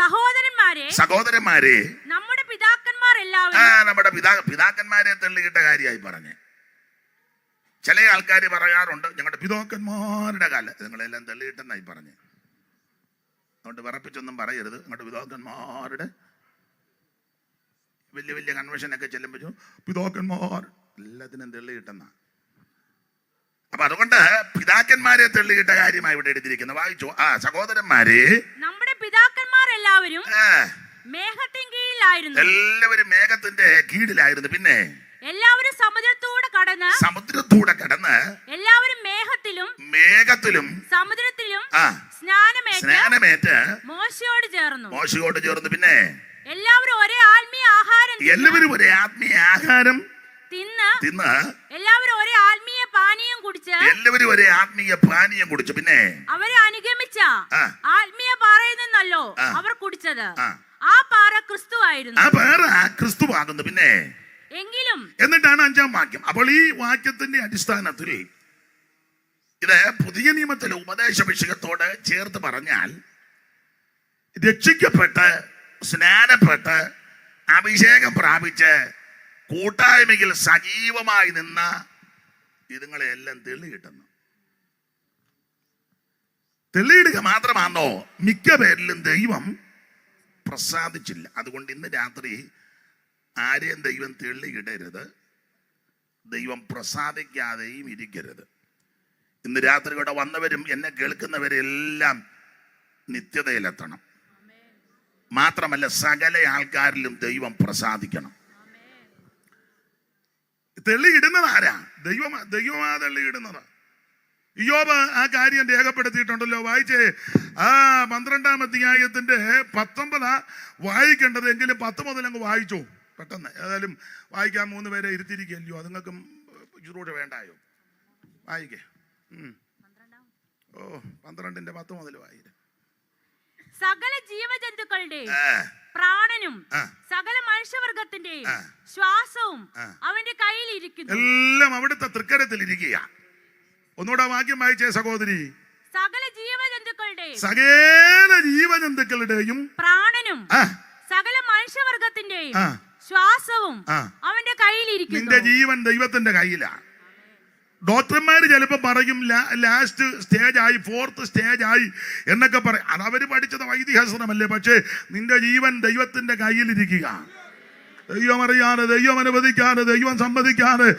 സഹോദരന്മാരെ നമ്മുടെ പിതാക്കന്മാർ എല്ലാവരും നമ്മുടെ പിതാക്കന്മാരെ തള്ളിയിട്ട കാര്യമായി പറഞ്ഞ്. ചില ആൾക്കാർ പറയാറുണ്ട് ഞങ്ങളുടെ പിതാക്കന്മാരുടെ കാലം നിങ്ങളെല്ലാം തള്ളിയിട്ടെന്നായി പറഞ്ഞ്. അതുകൊണ്ട് വിറപ്പിച്ചൊന്നും പറയരുത്. ഞങ്ങളുടെ പിതാക്കന്മാരുടെ വലിയ വലിയ കൺവെൻഷനൊക്കെ ചെല്ലുമ്പോൾ പിതാക്കന്മാർ എല്ലാത്തിനും തള്ളിയിട്ടെന്നാ. അപ്പൊ അതുകൊണ്ട് പിതാക്കന്മാരെ തള്ളിയിട്ട കാര്യമായി ഇവിടെ എടുത്തിരിക്കുന്നത്. വായിച്ചു. സഹോദരന്മാരെ നമ്മുടെ പിതാക്കന്മാർ എല്ലാവരും മേഘത്തിൻ കീഴിലായിരുന്നു. എല്ലാവരും മേഘത്തിന്റെ കീഴിലായിരുന്നു. പിന്നെ എല്ലാവരും സമുദ്രത്തൂടെ കടന്ന് എല്ലാവരും മേഘത്തിലും സമുദ്രത്തിലും സ്നാനമേറ്റ് മോശയോട് ചേർന്നു. പിന്നെ എല്ലാവരും ഒരേ ആത്മീയ ആഹാരം തിന്ന് എല്ലാവരും ഒരേ ആത്മീയ പാനീയം കുടിച്ചു. പിന്നെ അവരെ അനുഗമിച്ച ആത്മീയ പാറയിൽ നിന്നല്ലോ അവർ കുടിച്ചത്. ആ പാറ ക്രിസ്തുവായിരുന്നു. പിന്നെ എന്നിട്ടാണ് 5-ാം വാക്യം. അപ്പോൾ ഈ വാക്യത്തിന്റെ അടിസ്ഥാനത്തിൽ ഇത് പുതിയ നിയമത്തിലെ ഉപദേശ വിഷയത്തോട് ചേർത്ത് പറഞ്ഞാൽ രക്ഷിക്കപ്പെട്ട് സ്നാനപ്പെട്ട് അഭിഷേകം പ്രാപിച്ച് കൂട്ടായ്മയിൽ സജീവമായി നിന്ന ഇതുങ്ങളെല്ലാം തെള്ളിയിടുക മാത്രമാണോ? മിക്ക പേരിലും ദൈവം പ്രസാദിച്ചില്ല. അതുകൊണ്ട് ഇന്ന് രാത്രി ആരെയും ദൈവം തെള്ളിയിടരുത്, ദൈവം പ്രസാദിക്കാതെയും ഇരിക്കരുത്. ഇന്ന് രാത്രി ഇവിടെ വന്നവരും എന്നെ കേൾക്കുന്നവരെല്ലാം നിത്യതയിലെത്തണം. മാത്രമല്ല സകല ആൾക്കാരിലും ദൈവം പ്രസാദിക്കണം. തെള്ളിയിടുന്നത് ആരാ? ദൈവമാ തെള്ളിയിടുന്നത്. ഇയ്യോബ് ആ കാര്യം രേഖപ്പെടുത്തിയിട്ടുണ്ടല്ലോ. വായിച്ചേ. 12-ാം അധ്യായത്തിന്റെ 19 വായിക്കേണ്ടത്. എങ്കിലും 10 മുതൽ അങ്ങ് വായിച്ചോ പെട്ടെന്ന്. ഏതായാലും വായിക്കാൻ 3 പേരെ ഇരുത്തിരിക്കല്ലോ. അതുങ്ങൾക്കും ചുറൂട് വേണ്ടായോ? വായിക്കേ. 12-ന്റെ 10 മുതൽ വായിക്ക. സകല ജീവജന്തുക്കളുടെ പ്രാണനും സകല മനുഷ്യവർഗത്തിന്റെയും ശ്വാസവും അവന്റെ കയ്യിൽ ഇരിക്കുന്നു. എല്ലാം അവിടുത്തെ തൃക്കരത്തിൽ ഇരിക്കുക. ഒന്നുകൂടെ വാക്യം വായിച്ചേ സഹോദരി. സകല ജീവജന്തുക്കളുടെയും പ്രാണനും സകല മനുഷ്യവർഗത്തിന്റെയും ശ്വാസവും അവന്റെ കയ്യിൽ ഇരിക്കുന്നു. നിന്റെ ജീവൻ ദൈവത്തിന്റെ കയ്യിലാണ്. ഡോക്ടർമാർ ചിലപ്പോൾ പറയും ലാസ്റ്റ് സ്റ്റേജ് ആയി, 4th സ്റ്റേജ് ആയി എന്നൊക്കെ പറയും. അതവര് പഠിച്ചത് വൈദ്യശാസ്ത്രമല്ലേ. പക്ഷേ നിന്റെ ജീവൻ ദൈവത്തിന്റെ കയ്യിലിരിക്കുക. ദൈവം അറിയാതെ, ദൈവം അനുവദിക്കാതെ, ദൈവം സമ്മതിക്കാതെ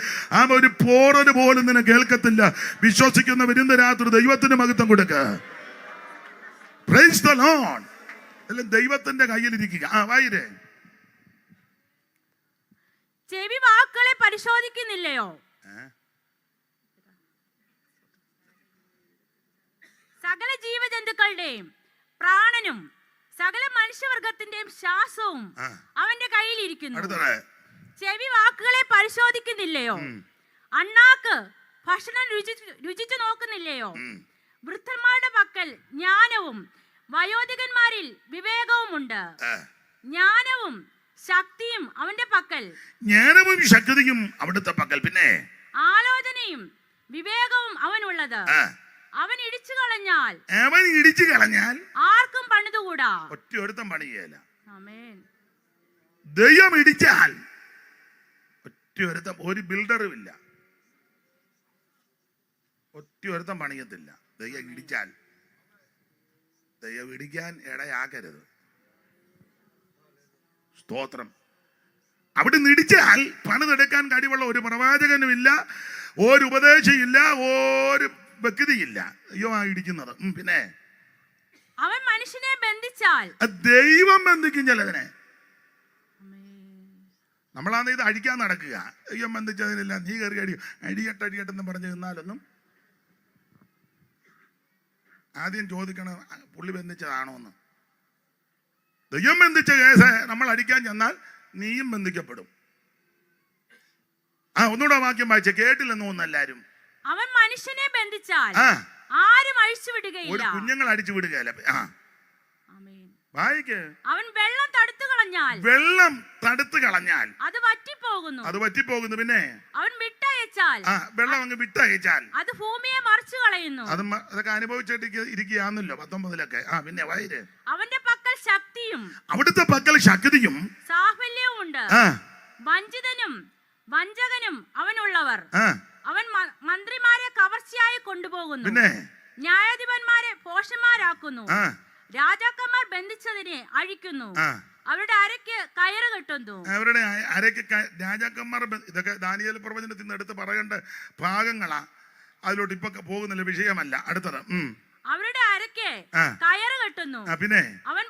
ഒരു പോറന് പോലും നിന്നെ കേൾക്കത്തില്ല. വിശ്വസിക്കുന്ന വരുന്ന രാത്രി ദൈവത്തിന് മഹത്വം കൊടുക്കുക. Praise the Lord. എല്ലാം ദൈവത്തിന്റെ കയ്യിലിരിക്കുക. വായിരേ. ചെവി വാക്കുകളെ പരിശോധിക്കുന്നില്ലയോ? സകല ജീവജന്തുക്കളുടെയും പ്രാണനും സകല മനുഷ്യവർഗത്തിന്റെയും ശ്വാസവും അവന്റെ കയ്യിൽ ഇരിക്കുന്നു. ചെവി വാക്കുകളെ പരിശോധിക്കുന്നില്ലയോ? അണ്ണാക്ക് ഭക്ഷണം രുചിച്ചു നോക്കുന്നില്ലയോ? വൃദ്ധന്മാരുടെ പക്കൽ ജ്ഞാനവും വയോധികന്മാരിൽ വിവേകവുമുണ്ട്. ജ്ഞാനവും ശക്തിയും അവന്റെ പക്കൽ. ജ്ഞാനവും ശക്തിയും അവിടുത്തെ പക്കൽ. പിന്നെ ആലോചനയും വിവേകവും അവനുള്ളത്. അവൻ ഇടിച്ചു കളഞ്ഞാൽ ആർക്കും പണിതുകൂടാ. ഒറ്റയൊരുത്തം പണിയല്ല. ആമേൻ. ദൈവം ഇടിച്ചാൽ ഒറ്റയൊരുത്തം, ഒരു ബിൽഡറും ഇല്ല, ഒറ്റയൊരുത്തം പണിയത്തില്ല. ദൈവം ഇടിച്ചാൽ, ദൈവം ഇടിക്കാൻ ഇടയാക്കരുത്. സ്തോത്രം. അവിടെ ഇടിച്ചാൽ പണിതെടുക്കാൻ കഴിവുള്ള ഒരു പ്രവാചകനും ഇല്ല, ഒരു ഉപദേശിയില്ല, ഒരു വ്യക്തിയില്ല. അയ്യോ ഇടിക്കുന്നത്. പിന്നെ അവൻ മനുഷ്യനെ ബന്ധിച്ചാൽ ദൈവം ബന്ധിക്കും ചിലതിനെ. നമ്മളാണ് ഇത് അഴിക്കാൻ നടക്കുക. ദൈവം ബന്ധിച്ചതിനില്ല. നീ കയറി അടിയട്ടെന്ന് പറഞ്ഞു നിന്നാലൊന്നും ആദ്യം ചോദിക്കണം പുള്ളി ബന്ധിച്ചതാണോ എന്ന്. ദൈവം ബന്ധിച്ച കേസ് നമ്മൾ അടിക്കാൻ ചെന്നാൽ നീയും ബന്ധിക്കപ്പെടും. ഒന്നുകൂടെ വാക്യം വായിച്ച കേട്ടില്ലെന്ന് തോന്നുന്നു എല്ലാരും. അവൻ മനുഷ്യനെ ബന്ധിച്ചാൽ ആരും അഴിച്ചു വിടുകയില്ല. കുഞ്ഞുങ്ങൾ അടിച്ചു വിടുകയില്ല. വായിക്ക്. അവൻ വെള്ളം തടുത്തു കളഞ്ഞാൽ അത് വറ്റിപ്പോകുന്നു. പിന്നെ അവൻ വിട്ടയച്ചാൽ വെള്ളം അങ്ങ് വിട്ടയച്ചാൽ അത് ഭൂമിയെ മറിച്ചു കളയുന്നു. അതൊക്കെ അനുഭവിച്ചിട്ട് ഇരിക്കുകയാണല്ലോ 19-ലൊക്കെ. പിന്നെ വായിര്. അവന്റെ പക്കൽ ശക്തിയും ശക്തിയും സാഫല്യവും ഉണ്ട്. വഞ്ചിതനും വഞ്ചകനും അവനുള്ളവർ. അവൻ മന്ത്രിമാരെ കവർച്ചയായി കൊണ്ടുപോകുന്നു, ന്യായാധിപന്മാരെ പോഷന്മാരാക്കുന്നു, രാജാക്കന്മാർ ബന്ധിച്ചതിനെ അഴിക്കുന്നു, അവരുടെ അരയ്ക്ക് കയറ് കെട്ടുന്നു. രാജാക്കന്മാർ ഇതൊക്കെ ദാനിയേൽ പ്രവചനത്തിൽ നിന്ന് എടുത്ത് പറയേണ്ട ഭാഗങ്ങളാ. അതിലോട്ട് ഇപ്പൊ പോകുന്നില്ല, വിഷയമല്ല. അടുത്തത് അവരുടെ അരയ്ക്ക് കയറ് കെട്ടുന്നു. പിന്നെ അവൻ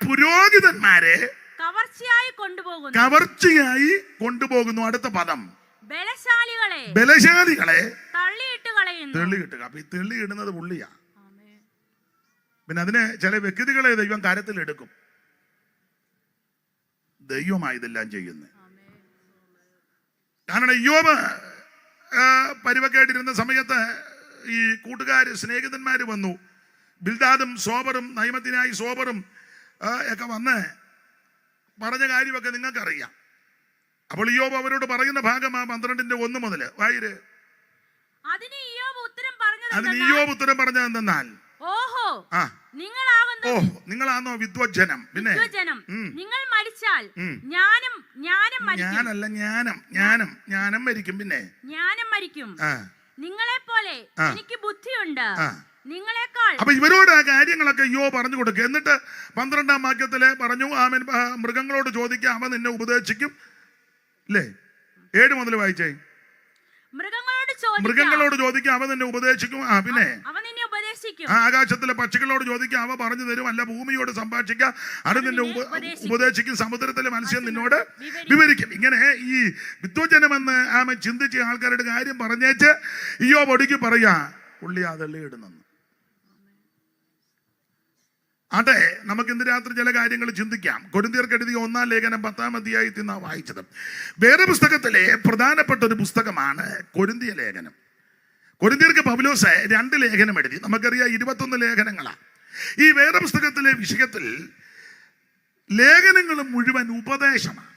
പുരോഹിതന്മാരെ കവർച്ചയായി കൊണ്ടുപോകുന്നു. അടുത്ത പദം ബലശാലികളെ തള്ളിയിട്ട് കളയുന്നു. അപ്പൊ ഈ തള്ളിയിടുന്നത് പുള്ളിയാ. പിന്നെ അതിന് ചില വ്യക്തികളെ ദൈവം കാര്യത്തിൽ എടുക്കും. ദൈവമായി ഇതെല്ലാം ചെയ്യുന്നത്. കാരണം യോബ് പരിവക്കേട്ടിരുന്ന സമയത്ത് ഈ കൂട്ടുകാര് സ്നേഹിതന്മാര് വന്നു. ബിൽദാദും സോബറും നൈമത്തിനായി സോബറും ഒക്കെ വന്ന് പറഞ്ഞ കാര്യമൊക്കെ നിങ്ങൾക്കറിയാം. അപ്പോൾ യോബ് അവരോട് പറയുന്ന ഭാഗം 12:1 മുതൽ വായിര്. അതിന് ഇയ്യോബ് ഉത്തരം പറഞ്ഞത് എന്തെന്നാൽ, ഓഹോ നിങ്ങളാണോ വിദ്വജ്ജനം. പിന്നെ നിങ്ങൾ മരിച്ചാൽ ജ്ഞാനം മരിക്കും. പിന്നെ ജ്ഞാനം മരിക്കും. നിങ്ങളെ പോലെ എനിക്ക് ബുദ്ധിയുണ്ട്, നിങ്ങളെക്കാൾ. അപ്പൊ ഇവരോട് ആ കാര്യങ്ങളൊക്കെ പറഞ്ഞു കൊടുക്കുക. എന്നിട്ട് 12-ാം വാക്യത്തില് പറഞ്ഞു, ആമേൻ, മൃഗങ്ങളോട് ചോദിക്കുക, അവ നിന്നെ ഉപദേശിക്കും. അല്ലേ? 7 മുതൽ വായിച്ചേ. മൃഗങ്ങളോട് ചോദിക്കുക, അവ നിന്നെ ഉപദേശിക്കും. പിന്നെ ആകാശത്തിലെ പക്ഷികളോട് ചോദിക്കുക, അവ പറഞ്ഞു തരും. അല്ല, ഭൂമിയോട് സംഭാഷിക്കുക, അത് നിന്നെ ഉപദേശിക്കും. സമുദ്രത്തിലെ മത്സ്യം നിന്നോട് വിവരിക്കും. ഇങ്ങനെ ഈ വിദ്വജനമെന്ന് ആമൻ ചിന്തിച്ച് ആൾക്കാരുടെ കാര്യം പറഞ്ഞേച്ച് ഇയ്യോബ് ഒടുക്കി പറയാ, പുള്ളി അതള്ളിയിടുന്നു. അതെ, നമുക്ക് ഇന്ന് രാത്രി ചില കാര്യങ്ങൾ ചിന്തിക്കാം. കൊരിന്ത്യർക്ക് എഴുതിയ 1-ാം ലേഖനം 10-ാം അധ്യായത്തിൽ നിന്നാണ് വായിച്ചത്. വേദപുസ്തകത്തിലെ പ്രധാനപ്പെട്ട ഒരു പുസ്തകമാണ് കൊരിന്ത്യ ലേഖനം. കൊരിന്ത്യർക്ക് പൗലോസ് 2 ലേഖനം എഴുതി. നമുക്കറിയാം 21 ലേഖനങ്ങളാണ്. ഈ വേദപുസ്തകത്തിലെ വിഷയത്തിൽ ലേഖനങ്ങൾ മുഴുവൻ ഉപദേശമാണ്.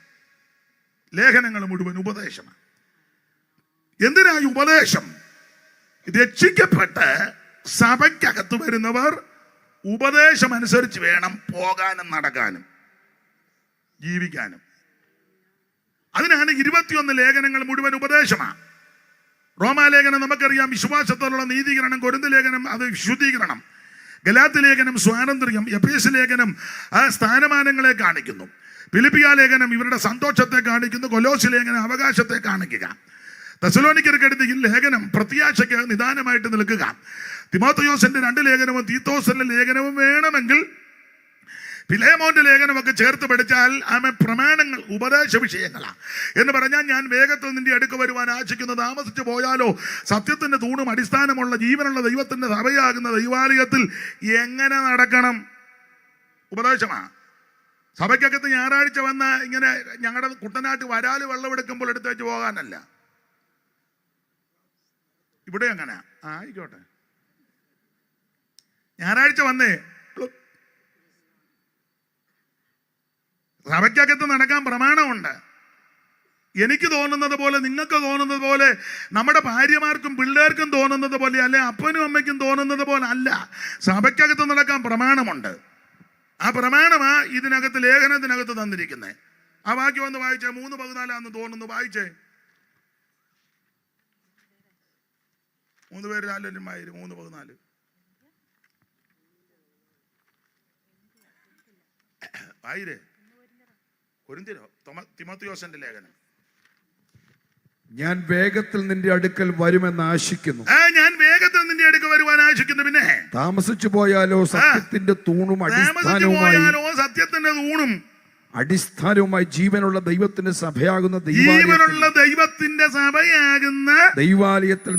എന്തിനായി ഉപദേശം? രക്ഷിക്കപ്പെട്ട് സഭയ്ക്കകത്ത് വരുന്നവർ ഉപദേശം അനുസരിച്ച് വേണം പോകാനും നടക്കാനും ജീവിക്കാനും. അതിനാണ് 21 ലേഖനങ്ങൾ മുഴുവൻ ഉപദേശമാണ്. റോമാലേഖനം നമുക്കറിയാം വിശ്വാസത്തോടുള്ള നീതീകരണം, കൊരിന്ത്യ ലേഖനം അത് ശുദ്ധീകരണം, ഗലാത്യ ലേഖനം സ്വാതന്ത്ര്യം, എഫേസ്യ ലേഖനം ആ സ്ഥാനമാനങ്ങളെ കാണിക്കുന്നു, ഫിലിപ്പിയ ലേഖനം ഇവരുടെ സന്തോഷത്തെ കാണിക്കുന്നു, കൊലോസ്യ ലേഖനം അവകാശത്തെ കാണിക്കുക, തെസ്സലോനിക്കർക്ക് എഴുതിയ ലേഖനം പ്രത്യാശയ്ക്ക് നിദാനമായിട്ട് നിൽക്കുക, തിമോഥെയോസിന്റെ 2 ലേഖനവും തീത്തോസിന്റെ ലേഖനവും വേണമെങ്കിൽ ഫിലേമോന്റെ ലേഖനമൊക്കെ ചേർത്ത് പഠിച്ചാൽ പ്രമാണങ്ങൾ ഉപദേശ വിഷയങ്ങളാണ് എന്ന് പറഞ്ഞാൽ, ഞാൻ വേഗത്തിൽ നിന്റെ അടുക്ക് വരുവാൻ ആശിക്കുന്നു, താമസിച്ചു പോയാലോ സത്യത്തിന്റെ തൂണും അടിസ്ഥാനമുള്ള ജീവനുള്ള ദൈവത്തിന്റെ സഭയാകുന്ന ദൈവാലയത്തിൽ എങ്ങനെ നടക്കണം? ഉപദേശമാണ്. സഭയ്ക്കകത്ത് ഞായറാഴ്ച വന്ന് ഇങ്ങനെ ഞങ്ങളുടെ കുട്ടനാട്ട് വരാല് വെള്ളമെടുക്കുമ്പോൾ എടുത്ത് വെച്ച് പോകാനല്ല. ഇവിടെ അങ്ങനെ ആയിക്കോട്ടെ, ഞായറാഴ്ച വന്നേ സഭയ്ക്കകത്ത് നടക്കാൻ പ്രമാണമുണ്ട്. എനിക്ക് തോന്നുന്നത് പോലെ, നിങ്ങൾക്ക് തോന്നുന്നത് പോലെ, നമ്മുടെ ഭാര്യമാർക്കും പിള്ളേർക്കും തോന്നുന്നത് പോലെ, അല്ലെ അപ്പനും അമ്മയ്ക്കും തോന്നുന്നത് പോലെ അല്ല. സഭയ്ക്കകത്ത് നടക്കാൻ പ്രമാണമുണ്ട്. ആ പ്രമാണമാ ഇതിനകത്ത് ലേഖനത്തിനകത്ത് തന്നിരിക്കുന്നത്. ആ വാക്യം ഒന്ന് വായിച്ചേ. 3:14 തോന്നുന്നു, വായിച്ചേ. 3 പേര് 3:14 വായിരേ. കൊരിന്ത്യരോ തിമോഥെയോസിന്റെ ലേഖനം. ഞാൻ വേഗത്തിൽ നിന്റെ അടുക്കൽ വരുമെന്ന് ആശിക്കുന്നു. ഞാൻ വേഗത്തിൽ നിന്റെ അടുക്കൽ വരുവാൻ ആശിക്കുന്നു. പിന്നെ താമസിച്ചു പോയാലോ സത്യത്തിന്റെ തൂണും അടിസ്ഥാനവുമായി ജീവനുള്ള ദൈവത്തിന്റെ സഭയാകുന്ന ദൈവാലയത്തിൽ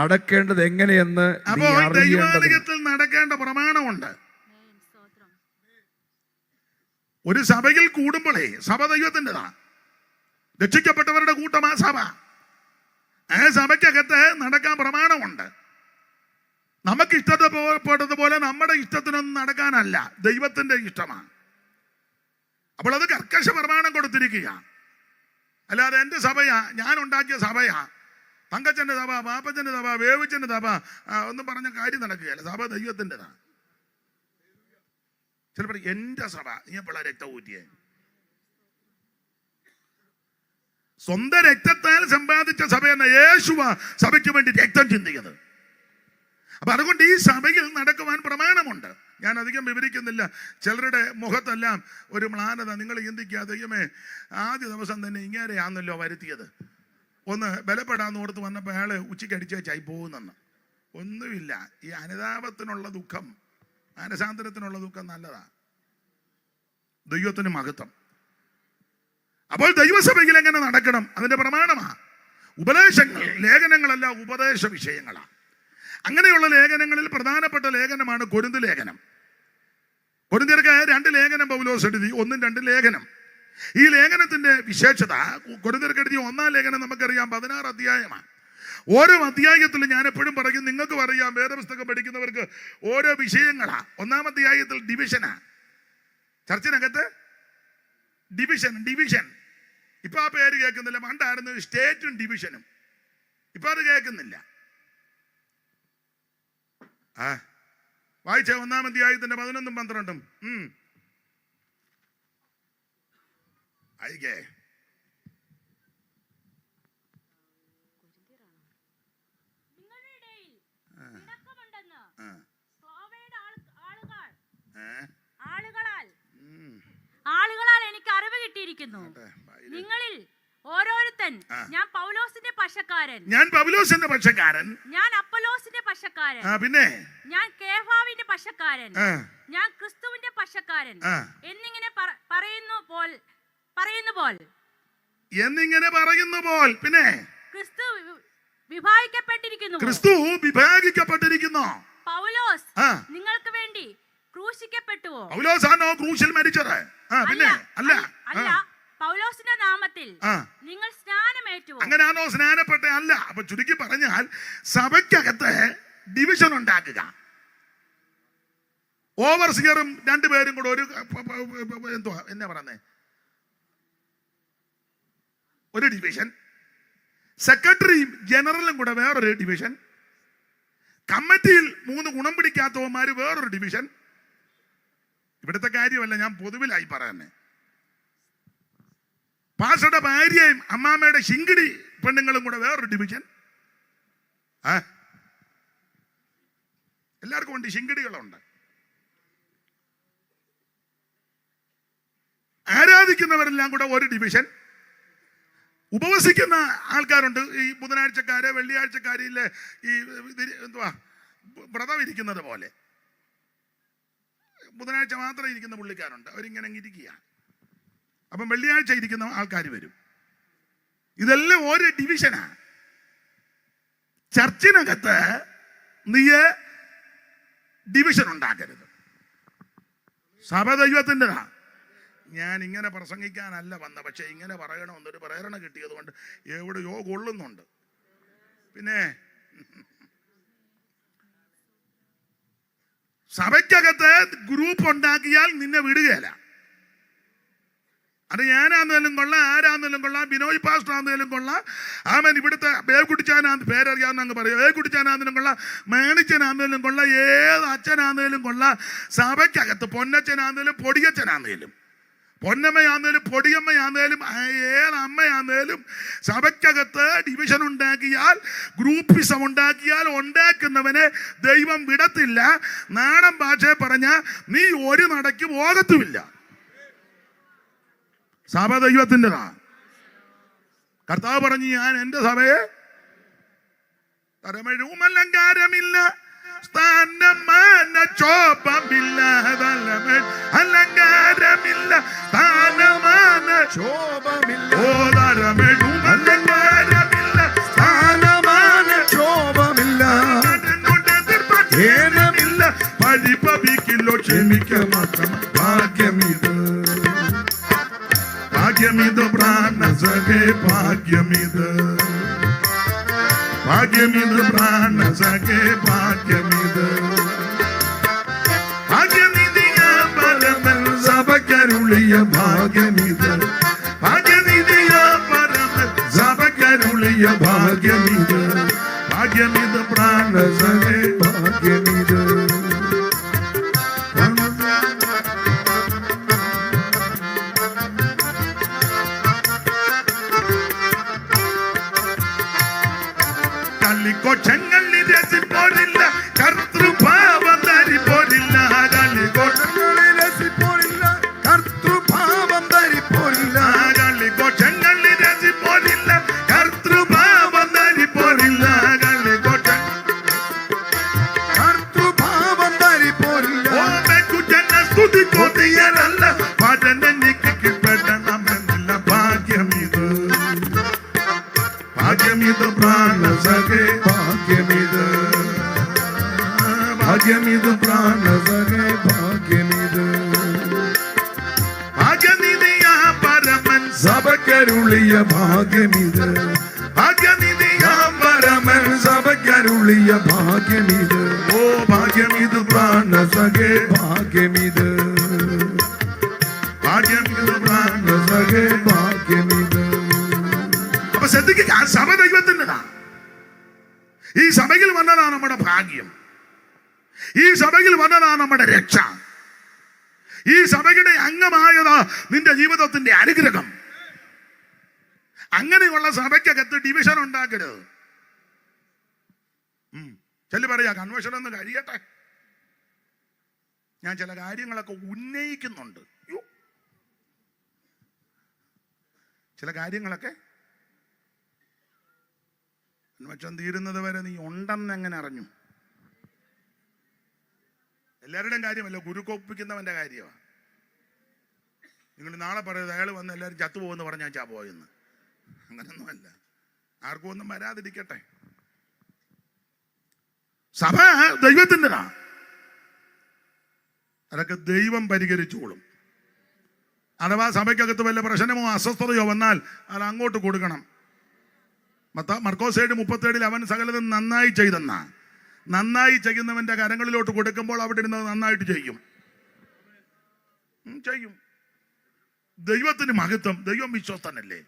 നടക്കേണ്ടത് എങ്ങനെയെന്ന് ദൈവാലയത്തിൽ നടക്കേണ്ട പ്രമാണമുണ്ട്. ഒരു സഭയിൽ കൂടുമ്പോഴേ സഭ ദൈവത്തിൻ്റെതാണ്. രക്ഷിക്കപ്പെട്ടവരുടെ കൂട്ടമാ സഭ. ആ സഭയ്ക്കകത്ത് നടക്കാൻ പ്രമാണമുണ്ട്. നമുക്ക് ഇഷ്ടപ്പെട്ടതുപോലെ നമ്മുടെ ഇഷ്ടത്തിനൊന്നും നടക്കാനല്ല, ദൈവത്തിന്റെ ഇഷ്ടമാണ്. അപ്പോൾ അത് കർക്കശ പ്രമാണം കൊടുത്തിരിക്കുക. അല്ലാതെ എൻ്റെ സഭയാ, ഞാൻ ഉണ്ടാക്കിയ സഭയാ, തങ്കച്ചൻ്റെ സഭ, പാപ്പച്ചൻ്റെ സഭ, വേവിച്ചൻ്റെ സഭ ഒന്നും പറഞ്ഞ കാര്യം നടക്കുകയല്ല. സഭ ദൈവത്തിൻ്റെതാണ്. ചിലപ്പോൾ എന്റെ സഭ നീ എപ്പോഴാ രക്തം ഊറ്റിയേ? സ്വന്തം രക്തത്താൽ സമ്പാദിച്ച സഭ എന്ന യേശുവ സഭയ്ക്ക് വേണ്ടി രക്തം ചിന്തിക്കുന്നത്. അപ്പൊ അതുകൊണ്ട് ഈ സഭയിൽ നടക്കുവാൻ പ്രമാണമുണ്ട്. ഞാൻ അധികം വിവരിക്കുന്നില്ല. ചിലരുടെ മുഖത്തെല്ലാം ഒരു മ്ലാനത. നിങ്ങൾ ചിന്തിക്കുക, ദൈവമേ ആദ്യ ദിവസം തന്നെ ഇങ്ങനെയാണല്ലോ വരുത്തിയത്. ഒന്ന് ബലപ്പെടാന്ന് ഓർത്ത് വന്നപ്പോൾ അയാള് ഉച്ചയ്ക്ക് അടിച്ചായി പോകുന്നെന്ന്. ഒന്നുമില്ല. ഈ അനുതാപത്തിനുള്ള ദുഃഖം, മാനസാന്തരത്തിനുള്ള ദുഃഖം നല്ലതാ. ദൈവത്തിന് മഹത്വം. അപ്പോൾ ദൈവസഭയിൽ എങ്ങനെ നടക്കണം? അതിന്റെ പ്രമാണമാ ഉപദേശങ്ങൾ. ലേഖനങ്ങളല്ല, ഉപദേശ വിഷയങ്ങളാ. അങ്ങനെയുള്ള ലേഖനങ്ങളിൽ പ്രധാനപ്പെട്ട ലേഖനമാണ് കൊരിന്ത് ലേഖനം. കൊരിന്ത്യർക്ക് 2 ലേഖനം പൗലോസ് എഴുതി, 1-2 ലേഖനം. ഈ ലേഖനത്തിന്റെ വിശേഷത, കൊരിന്ത്യർക്ക് എഴുതിയ 1-ാം ലേഖനം നമുക്കറിയാം 16 അധ്യായമാണ്. ഓരോ അധ്യായത്തിലും ഞാൻ എപ്പോഴും പറയും, നിങ്ങൾക്ക് പറയാം, വേദപുസ്തകം പഠിക്കുന്നവർക്ക് ഓരോ വിഷയങ്ങളാ. 1-ാം അധ്യായത്തിൽ ഡിവിഷനാ. ചർച്ചിനകത്ത് ഡിവിഷൻ. ഇപ്പൊ ആ പേര് കേൾക്കുന്നില്ല. പണ്ടായിരുന്നു സ്റ്റേറ്റും ഡിവിഷനും. ഇപ്പൊ അത് കേൾക്കുന്നില്ല. വായിച്ച 1-ാം അധ്യായത്തിന്റെ 11-12 അയക്കേ. ആളുകളാൽ എനിക്ക് അറിവ് കിട്ടിയിരിക്കുന്നു. നിങ്ങളിൽ ഓരോരുത്തൻ, ഞാൻ പൗലോസിന്റെ പക്ഷക്കാരൻ, ഞാൻ അപ്പൊലോസിന്റെ പക്ഷക്കാരൻ, പിന്നെ ഞാൻ കേഫാവിന്റെ പക്ഷക്കാരൻ, ഞാൻ ക്രിസ്തുവിന്റെ പക്ഷക്കാരൻ എന്നിങ്ങനെ പറയുന്നു പോൽ പിന്നെ ക്രിസ്തു വിഭാഗിക്കപ്പെട്ടിരിക്കുന്നു. പൗലോസ് നിങ്ങൾക്ക് വേണ്ടി ക്രൂശിക്കപ്പെട്ടുവോ? പൗലോസാണോ ക്രൂശിൽ മരിച്ചത്? പിന്നെ അല്ല, പൗലോസിന്റെ നാമത്തിൽ നിങ്ങൾ സ്നാനമേറ്റുവോ? അങ്ങനെയാണോ സ്നാനപ്പെട്ട? അല്ല. അപ്പൊ ചുരുക്കി പറഞ്ഞാൽ സഭയ്ക്കകത്ത് ഡിവിഷൻ ഉണ്ടാക്കുക. ഓവർസിയറും 2 പേരും കൂടെ എന്നാ പറയുന്നേ, ഒരു ഡിവിഷൻ. സെക്രട്ടറിയും ജനറലും കൂടെ വേറൊരു ഡിവിഷൻ. കമ്മിറ്റിയിൽ 3 ഗുണം പിടിക്കാത്തവന്മാര് വേറൊരു ഡിവിഷൻ. ഇവിടുത്തെ കാര്യമല്ല, ഞാൻ പൊതുവിലായി പറയുന്നേ. പാസ്റ്ററുടെ ഭാര്യയും അമ്മാമ്മയുടെ ശിങ്കിടി പെണ്ണുങ്ങളും കൂടെ വേറൊരു ഡിവിഷൻ. എല്ലാവർക്കും ഉണ്ട്, ശിങ്കിടികളുണ്ട്. ആരാധിക്കുന്നവരെല്ലാം കൂടെ ഒരു ഡിവിഷൻ. ഉപവസിക്കുന്ന ആൾക്കാരുണ്ട്. ഈ ബുധനാഴ്ചക്കാര്, വെള്ളിയാഴ്ചക്കാരിലെ ഈ വ്രതം ഇരിക്കുന്നത് പോലെ ബുധനാഴ്ച മാത്രം ഇരിക്കുന്ന പുള്ളിക്കാരുണ്ട്. അവരിങ്ങനെ ഇരിക്കുക. അപ്പം വെള്ളിയാഴ്ച ഇരിക്കുന്ന ആൾക്കാർ വരും. ഇതെല്ലാം ഓരോ ഡിവിഷനാ. ചർച്ചിനകത്ത് നീ ഡിവിഷൻ ഉണ്ടാക്കരുത്. സഭ ദൈവത്തിൻ്റെതാ. ഞാൻ ഇങ്ങനെ പ്രസംഗിക്കാനല്ല വന്ന, പക്ഷെ ഇങ്ങനെ പറയണമെന്നൊരു പ്രേരണ കിട്ടിയത് കൊണ്ട് എവിടെയോ കൊള്ളുന്നുണ്ട്. പിന്നെ സഭയ്ക്കകത്ത് ഗ്രൂപ്പ് ഉണ്ടാക്കിയാൽ നിന്നെ വിടുകയില്ല. അത് ഞാനാന്നേലും കൊള്ളാം, ആരാന്നേലും കൊള്ളാം, ബിനോയ് പാസ്റ്റർ ആന്നേലും കൊള്ളാം, ആമൻ ഇവിടുത്തെ ബേക്കുട്ടിച്ചാനാന്ന് പേരറിയാവുന്ന അങ്ങ് പറയും, ബേക്കുട്ടിച്ചാനാന്നേലും കൊള്ളാം, മേണിച്ചനാന്നേലും കൊള്ളാം, ഏത് അച്ഛനാന്നേലും കൊള്ളാം. സഭയ്ക്കകത്ത് പൊന്നച്ഛനാന്നേലും പൊടിയച്ഛനാന്നേലും, പൊന്നമ്മയാന്നേലും പൊടിയമ്മയാന്നേലും ഏത് അമ്മയാന്നേലും സഭയ്ക്കകത്ത് ഡിവിഷൻ ഉണ്ടാക്കിയാൽ, ഗ്രൂപ്പിസം ഉണ്ടാക്കിയാൽ ഉണ്ടാക്കുന്നവനെ ദൈവം വിടത്തില്ല. നാടൻ ഭാഷയെ പറഞ്ഞ നീ ഒരു നടക്ക് പോകത്തുമില്ല. സഭ ദൈവത്തിൻ്റെതാ. കർത്താവ് പറഞ്ഞു, ഞാൻ എൻ്റെ സഭയെ തരമഴൂമലങ്കാരമില്ല, സ്ഥാനമാന ശോഭമില്ല, അലങ്കാരമില്ല, സ്ഥാനമാന ശോഭമില്ല, അലങ്കാരമില്ല, സ്ഥാനമാന ശോഭമില്ല, ഏനമില്ല, പരിഭവിക്കില്ലോ, ക്ഷമിക്ക മാത്രം ഭാഗ്യമിത്, ഭാഗ്യമിത് പ്രാണസഖേ, ഭാഗ്യമിത്, ഭാഗ്യമിത് പ്രാണസഖേ, ഭാഗ്യമിത്, ഭാഗ്യനിധിയ പരമൻ സഭക്കരുളിയ ഭാഗ്യമിത്, ഭാഗ്യനിധിയ പരമൻ സഭക്കരുളിയ ഭാഗ്യമിത്, ഭാഗ്യമിത് പ്രാണസഖേ, ഭാഗ്യമിത്. ഘോഷങ്ങൾ രസിപ്പോരില്ല, കർത്തൃഭാവം ധരിപ്പോരില്ല. ഘോഷങ്ങളിൽ രസിപ്പോരില്ല, കർത്തൃഭാവം ധരിപ്പോരില്ല. ഘോഷങ്ങൾ രസിപ്പോരില്ല, കർത്തൃഭാവം ധരിപ്പോരില്ല. കർത്തൃഭാവം ധരിപ്പോരില്ല. സ്തുതി കൊതിയല്ല, പഠനനിക്ക് പെടണമെന്നില്ല. ഭാഗ്യമിത്, ഭാഗ്യമിത് പ്രാണസഖേ, ഭാഗ്യമിത്, ഭാഗ്യമിത് പ്രാണസഖേ, ഭാഗ്യമിത്. ഭാഗ്യനിധിയാ പരമൻ സഭയ്ക്കരുളിയ ഭാഗ്യമിത്, ഭാഗ്യനിധിയാ പരമൻ സഭയ്ക്കരുളിയ ഭാഗ്യമിത്. ഓ ഭാഗ്യമിത് പ്രാണസഖേ, ഭാഗ്യമിത്, ഭാഗ്യമിത് പ്രാണസഖേ, ഭാഗ്യമിത്. അപ്പൊ ശ്രദ്ധിക്കുക, ആ സഭ ദൈവത്തിൻ്റെതാണ്. ഈ സഭയിൽ വന്നതാണ് നമ്മുടെ ഭാഗ്യം. ഈ സഭയിൽ വന്നതാണ് നമ്മുടെ രക്ഷ. ഈ സഭയുടെ അംഗമായതാ നിന്റെ ജീവിതത്തിന്റെ അനുഗ്രഹം. അങ്ങനെയുള്ള സഭയ്ക്കകത്ത് ഡിവിഷൻ ഉണ്ടാക്കരുത്. ചെല്ലു പറയാ കൺവെൻഷൻ ഒന്ന് കഴിയട്ടെ, ഞാൻ ചില കാര്യങ്ങളൊക്കെ ഉന്നയിക്കുന്നുണ്ട്. ചില കാര്യങ്ങളൊക്കെ കൺവെൻഷൻ തീരുന്നത് വരെ നീ ഉണ്ടെന്ന് എങ്ങനെ അറിഞ്ഞു? എല്ലാവരുടെയും കാര്യമല്ല, ഗുരുക്കൊപ്പിക്കുന്നവന്റെ കാര്യമാണ്. നിങ്ങൾ നാളെ പറയുന്നത് അയാൾ വന്ന് എല്ലാവരും ചത്തുപോകുമെന്ന് പറഞ്ഞാൽ പോയെന്ന്. അങ്ങനൊന്നുമല്ല, ആർക്കും ഒന്നും വരാതിരിക്കട്ടെ. സഭ ദൈവത്തിൻ്റെതാ, അതൊക്കെ ദൈവം പരിഹരിച്ചോളും. അഥവാ സഭയ്ക്കകത്ത് വല്ല പ്രശ്നമോ അസ്വസ്ഥതയോ വന്നാൽ അത് അങ്ങോട്ട് കൊടുക്കണം. മർക്കോസ് 7:37 അവൻ സകലതും നന്നായി ചെയ്തെന്ന, നന്നായി ചെയ്യുന്നവന്റെ കരങ്ങളിലോട്ട് കൊടുക്കുമ്പോൾ അവിടെ ഇരുന്നത് നന്നായിട്ട് ചെയ്യും. ദൈവത്തിന് മഹത്വം. ദൈവം വിശ്വസ്തനല്ലേ.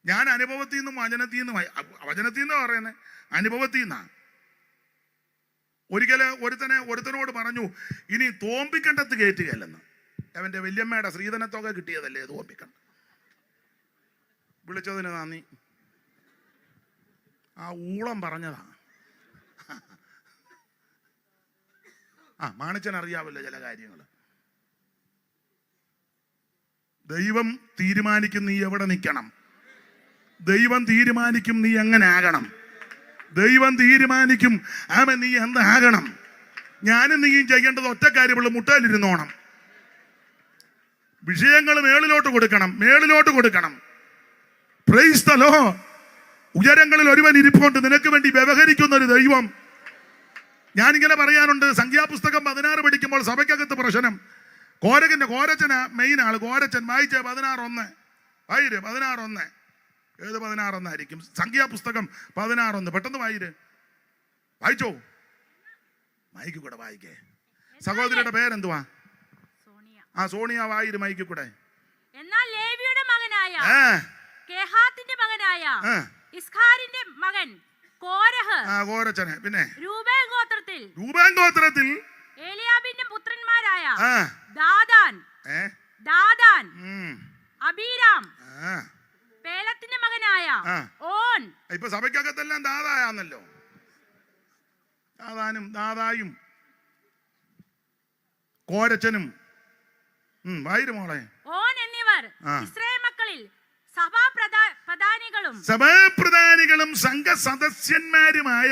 ഞാൻ അനുഭവത്തിൽ നിന്നും വചനത്തിൽ നിന്നും പറയുന്നത്, അനുഭവത്തിൽ നിന്നാ. ഒരുത്തനോട് പറഞ്ഞു, ഇനി തോമ്പിക്കണ്ടത്ത് കയറ്റുകയല്ലെന്ന്. അവന്റെ വല്യമ്മയുടെ ശ്രീധനത്തൊക്കെ കിട്ടിയതല്ലേ തോമ്പിക്കണ്ട. വിളിച്ചതിന് നന്ദി. ആ ഊളം പറഞ്ഞതാ. മാണിച്ചൻ അറിയാവല്ലോ ചില കാര്യങ്ങൾ. ദൈവം തീരുമാനിക്കും നീ എവിടെ നിൽക്കണം. ദൈവം തീരുമാനിക്കും നീ എങ്ങനെ ആകണം. ദൈവം തീരുമാനിക്കും നീ എന്താകണം. ഞാനും നീയും ചെയ്യേണ്ടത് ഒറ്റ കാര്യമുള്ള, മുട്ടയിലിരുന്നോണം. വിഷയങ്ങൾ മേളിലോട്ട് കൊടുക്കണം. Praise the Lord. ഉയരങ്ങളിൽ ഒരുവൻ ഇരിപ്പുണ്ട്, നിനക്ക് വേണ്ടി വ്യവഹരിക്കുന്ന ഒരു ദൈവം. ഞാനിങ്ങനെ പറയാനുണ്ട്, സംഖ്യാപുസ്തകം 16 പഠിക്കുമ്പോൾ സഭയ്ക്കകത്ത് പ്രശ്നം. കോരച്ചന് മെയിൻ ആള്. കോരച്ചൻ വായിച്ചേ 16:1. 16:1. ഏത് 16:1 സംഖ്യാപുസ്തകം 16:1. പെട്ടെന്ന് വായിച്ചോ. മൈക്ക് കൂടെ വായിക്കേ. സഹോദരിയുടെ പേരെന്തുവാ? സോണിയ. മൈക്ക് കൂടെ. എന്നാൽ ലേവിയുടെ മകനായ കെഹാത്തിന്റെ മകനായ ഇസ്ഹാരിന്റെ മകൻ കോരച്ചനെ, പിന്നെ രൂബേൻ ഗോത്രത്തിൽ ഏലിയാബിന്റെ പുത്രന്മാരായ ദാദാൻ, അബീരാം, പേലത്തിന്റെ മകനായ ഓൻ. ഇപ്പൊ സഭയ്ക്കകത്തെല്ലാം ദാദായാന്നല്ലോ. ദാദായും കോരച്ചനും മോളെ. ഓൻ എന്നിവർ ഇസ്രായേൽ മക്കളിൽ സഭാപ്രധാനികളും സംഘ സദസ്യന്മാരുമായ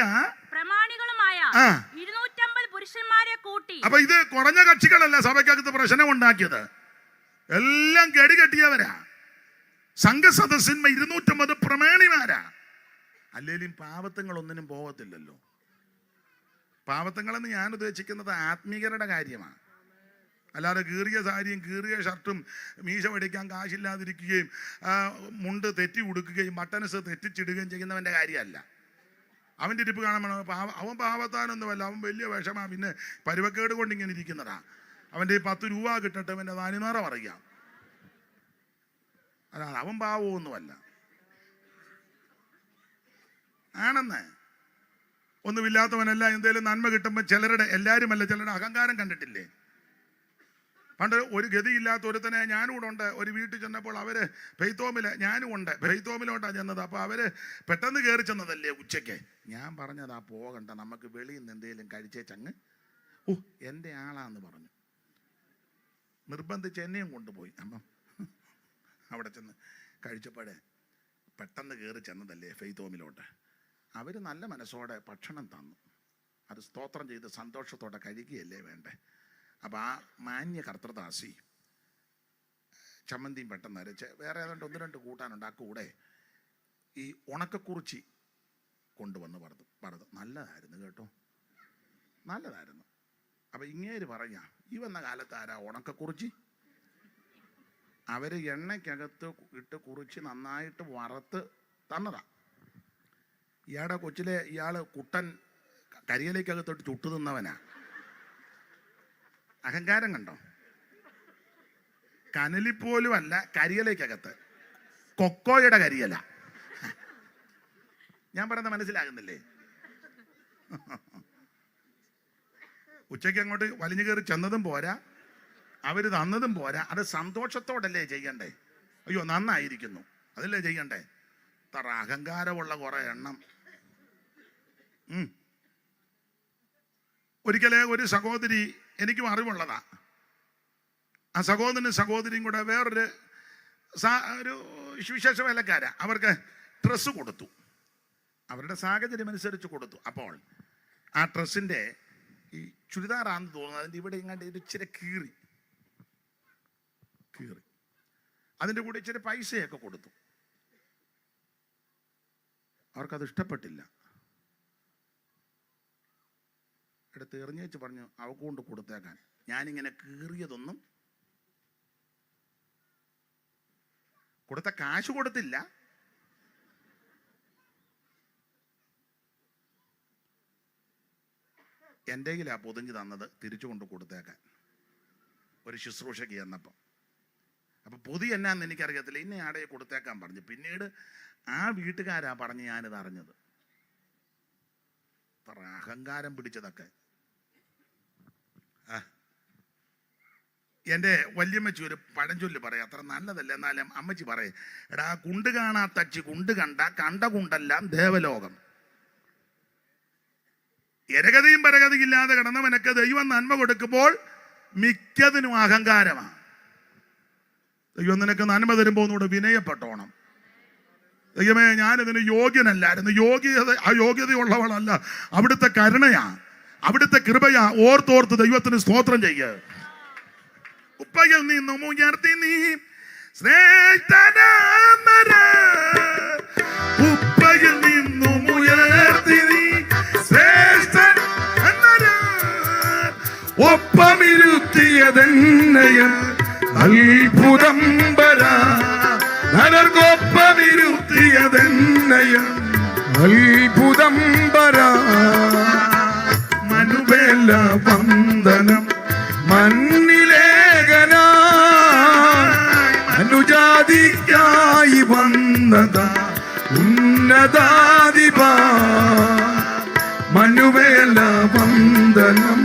പ്രമാണികളുമായ 250 പുരുഷന്മാരെ കൂട്ടി. അപ്പൊ ഇത് കുറഞ്ഞ കക്ഷികളല്ല സഭയ്ക്കകത്ത് പ്രശ്നം ഉണ്ടാക്കിയത്. എല്ലാം കെട്ടിയവരാ. സംഘ സദസ്യന്മാർ 250 പ്രമാണിമാരാ. അല്ലേലും പാവത്തങ്ങൾ ഒന്നിനും പോകത്തില്ലല്ലോ. പാവത്തങ്ങളെന്ന് ഞാൻ ഉദ്ദേശിക്കുന്നത് ആത്മീയരുടെ കാര്യമാണ്. അല്ലാതെ കീറിയ സാരിയും കീറിയ ഷർട്ടും മീശ പഠിക്കാൻ കാശില്ലാതിരിക്കുകയും മുണ്ട് തെറ്റി ഉടുക്കുകയും ബട്ടൺസ് തെറ്റിച്ചിടുകയും ചെയ്യുന്നവൻ്റെ കാര്യമല്ല. അവൻ്റെ ഇരിപ്പ് കാണുമ്പോൾ അവൻ പാവത്താനൊന്നുമല്ല, അവൻ വലിയ വിഷമാ. പിന്നെ പരുവക്കേട് കൊണ്ട് ഇങ്ങനെ ഇരിക്കുന്നതാ. അവൻ്റെ 10 രൂപ കിട്ടട്ടെ, അവൻ്റെ നാനിനാറ പറയാം. അതാണ്, അവൻ പാവമൊന്നുമല്ല. ആണെന്ന് ഒന്നുമില്ലാത്തവനല്ല. എന്തെങ്കിലും നന്മ കിട്ടുമ്പോൾ ചിലരുടെ, എല്ലാവരുമല്ല, ചിലരുടെ അഹങ്കാരം കണ്ടിട്ടില്ലേ? പണ്ട് ഒരു ഗതിയില്ലാത്ത ഒരുത്തനെ ഞാനും കൂടെ ഉണ്ട്. ഒരു വീട്ടിൽ ചെന്നപ്പോൾ അവര് പെയ്ത്തോമില്, ഞാനും ഉണ്ട്, പെയ്ത്തോമിലോട്ടാണ് ചെന്നത്. അപ്പോൾ അവര് പെട്ടെന്ന് കയറി ചെന്നതല്ലേ ഉച്ചയ്ക്ക്. ഞാൻ പറഞ്ഞതാ പോകണ്ട, നമുക്ക് വെളിയിൽ നിന്ന് എന്തെങ്കിലും കഴിച്ചേച്ചങ്ങ്. എൻ്റെ ആളാന്ന് പറഞ്ഞു. നിർബന്ധിച്ച് എന്നെയും കൊണ്ടുപോയി. അപ്പം അവിടെ ചെന്ന് കഴിച്ചപ്പോഴേ പെട്ടെന്ന് കയറി ചെന്നതല്ലേ ഫെയ്ത്തോമിലോട്ട്. അവർ നല്ല മനസ്സോടെ ഭക്ഷണം തന്നു. അത് സ്തോത്രം ചെയ്ത് സന്തോഷത്തോടെ കഴിക്കുകയല്ലേ വേണ്ടേ. അപ്പോൾ ആ മാന്യ കർത്തൃദാസി ചമ്മന്തിയും പെട്ടെന്ന് അരച്ച് വേറെ ഏതാണ്ട് 1-2 കൂട്ടാനുണ്ട്. ആ കൂടെ ഈ ഉണക്കക്കുറിച്ചി കൊണ്ടുവന്ന് വറുത്ത് നല്ലതായിരുന്നു കേട്ടോ, നല്ലതായിരുന്നു. അപ്പം ഇങ്ങേര് പറഞ്ഞ ഈ വന്ന കാലത്ത് ആരാ ഉണക്കക്കുറിച്ചി? അവർ എണ്ണയ്ക്കകത്ത് ഇട്ട് കുറിച്ച് നന്നായിട്ട് വറുത്ത് തന്നതാ. ഇയാളുടെ കൊച്ചിലെ ഇയാൾ കുട്ടൻ കരിയിലേക്കകത്തോട്ട് ചുട്ടു തിന്നവനാ. അഹങ്കാരം കണ്ടോ? കനലിപ്പോലും അല്ല, കരിയലേക്കകത്ത് കൊക്കോയുടെ കരിയല. ഞാൻ പറയുന്നത് മനസ്സിലാകുന്നില്ലേ? ഉച്ചയ്ക്ക് അങ്ങോട്ട് വലിഞ്ഞു കയറി ചെന്നതും പോരാ, അവര് തന്നതും പോരാ. അത് സന്തോഷത്തോടല്ലേ ചെയ്യണ്ടേ? അയ്യോ നന്നായിരിക്കുന്നു അതല്ലേ ചെയ്യണ്ടേ? തറ അഹങ്കാരമുള്ള കുറെ എണ്ണം. ഒരിക്കലേ ഒരു സഹോദരി, എനിക്കും അറിവുള്ളതാ, ആ സഹോദരിയും കൂടെ വേറൊരു വിശേഷ വേലക്കാരാ, അവർക്ക് ഡ്രസ്സ് കൊടുത്തു. അവരുടെ സാഹചര്യം അനുസരിച്ച് കൊടുത്തു. അപ്പോൾ ആ ഡ്രസ്സിൻ്റെ ഈ ചുരിദാറാന്ന് തോന്നുന്നത് അതിൻ്റെ ഇവിടെ ഇങ്ങോട്ട് ഇച്ചിരി കീറി അതിൻ്റെ കൂടെ ഇച്ചിരി പൈസയൊക്കെ കൊടുത്തു. അവർക്കത് ഇഷ്ടപ്പെട്ടില്ല. എടുത്ത് എറിഞ്ഞേച്ച് പറഞ്ഞു അവക്ക് കൊണ്ട് കൊടുത്തേക്കാൻ. ഞാനിങ്ങനെ കീറിയതൊന്നും കൊടുത്ത കാശ് കൊടുത്തില്ല. എൻ്റെ കയ്യിലാ പൊതിഞ്ഞ് തന്നത് തിരിച്ചു കൊണ്ട് കൊടുത്തേക്കാൻ ഒരു ശുശ്രൂഷയ്ക്ക് ചെന്നപ്പം. അപ്പം പൊതി എന്നാന്ന് എനിക്കറിയത്തില്ല, ഇന്ന ആടയെ കൊടുത്തേക്കാൻ പറഞ്ഞു. പിന്നീട് ആ വീട്ടുകാരാ പറഞ്ഞ് ഞാനിത് അറിഞ്ഞത്. അഹങ്കാരം പിടിച്ചതൊക്കെ. എൻ്റെ വല്യമ്മച്ചി ഒരു പഴഞ്ചൊല്ല് പറയാം, അത്ര നല്ലതല്ല, എന്നാലും അമ്മച്ചി പറയും, എടാ കുണ്ട് കാണാത്തച്ചി കുണ്ട് കണ്ട കുണ്ടെല്ലാം ദേവലോകം. എരഗതിയും പരഗതിയില്ലാതെ കിടന്നവനൊക്കെ ദൈവം നന്മ കൊടുക്കുമ്പോൾ മിക്കതിനും അഹങ്കാരമാണ്. ദൈവം നിനക്ക് നന്മ തരുമ്പോൾ ഒന്നുകൂടെ വിനയപ്പെട്ടോണം. ദൈവമേ ഞാനിതിന് യോഗ്യനല്ലായിരുന്നു. അയോഗ്യതയുള്ളവളല്ല, അവിടുത്തെ കരുണയാ, അവിടുത്തെ കൃപയാ. ഓർത്തോർത്ത് ദൈവത്തിന് സ്തോത്രം ചെയ്യുക. ഉപ്പയിൽ നിന്നും ഉയർത്തി നീ ശ്രേഷ്ഠനാമര, ഉപ്പയിൽ നിന്നും ഉയർത്തി നീ ശ്രേഷ്ഠൻ ഒപ്പമിരുത്തിയതെന്നയും അത്ഭുതം വരാ, നരകൊപ്പമിരുത്തിയതെന്നയും അത്ഭുതം വരാ. മനുവേല വന്ദനം മണ്ണിലേഖനായി, അനുജാതിക്കായി വന്നത ഉന്നതാധിപ. മനുവേല വന്ദനം.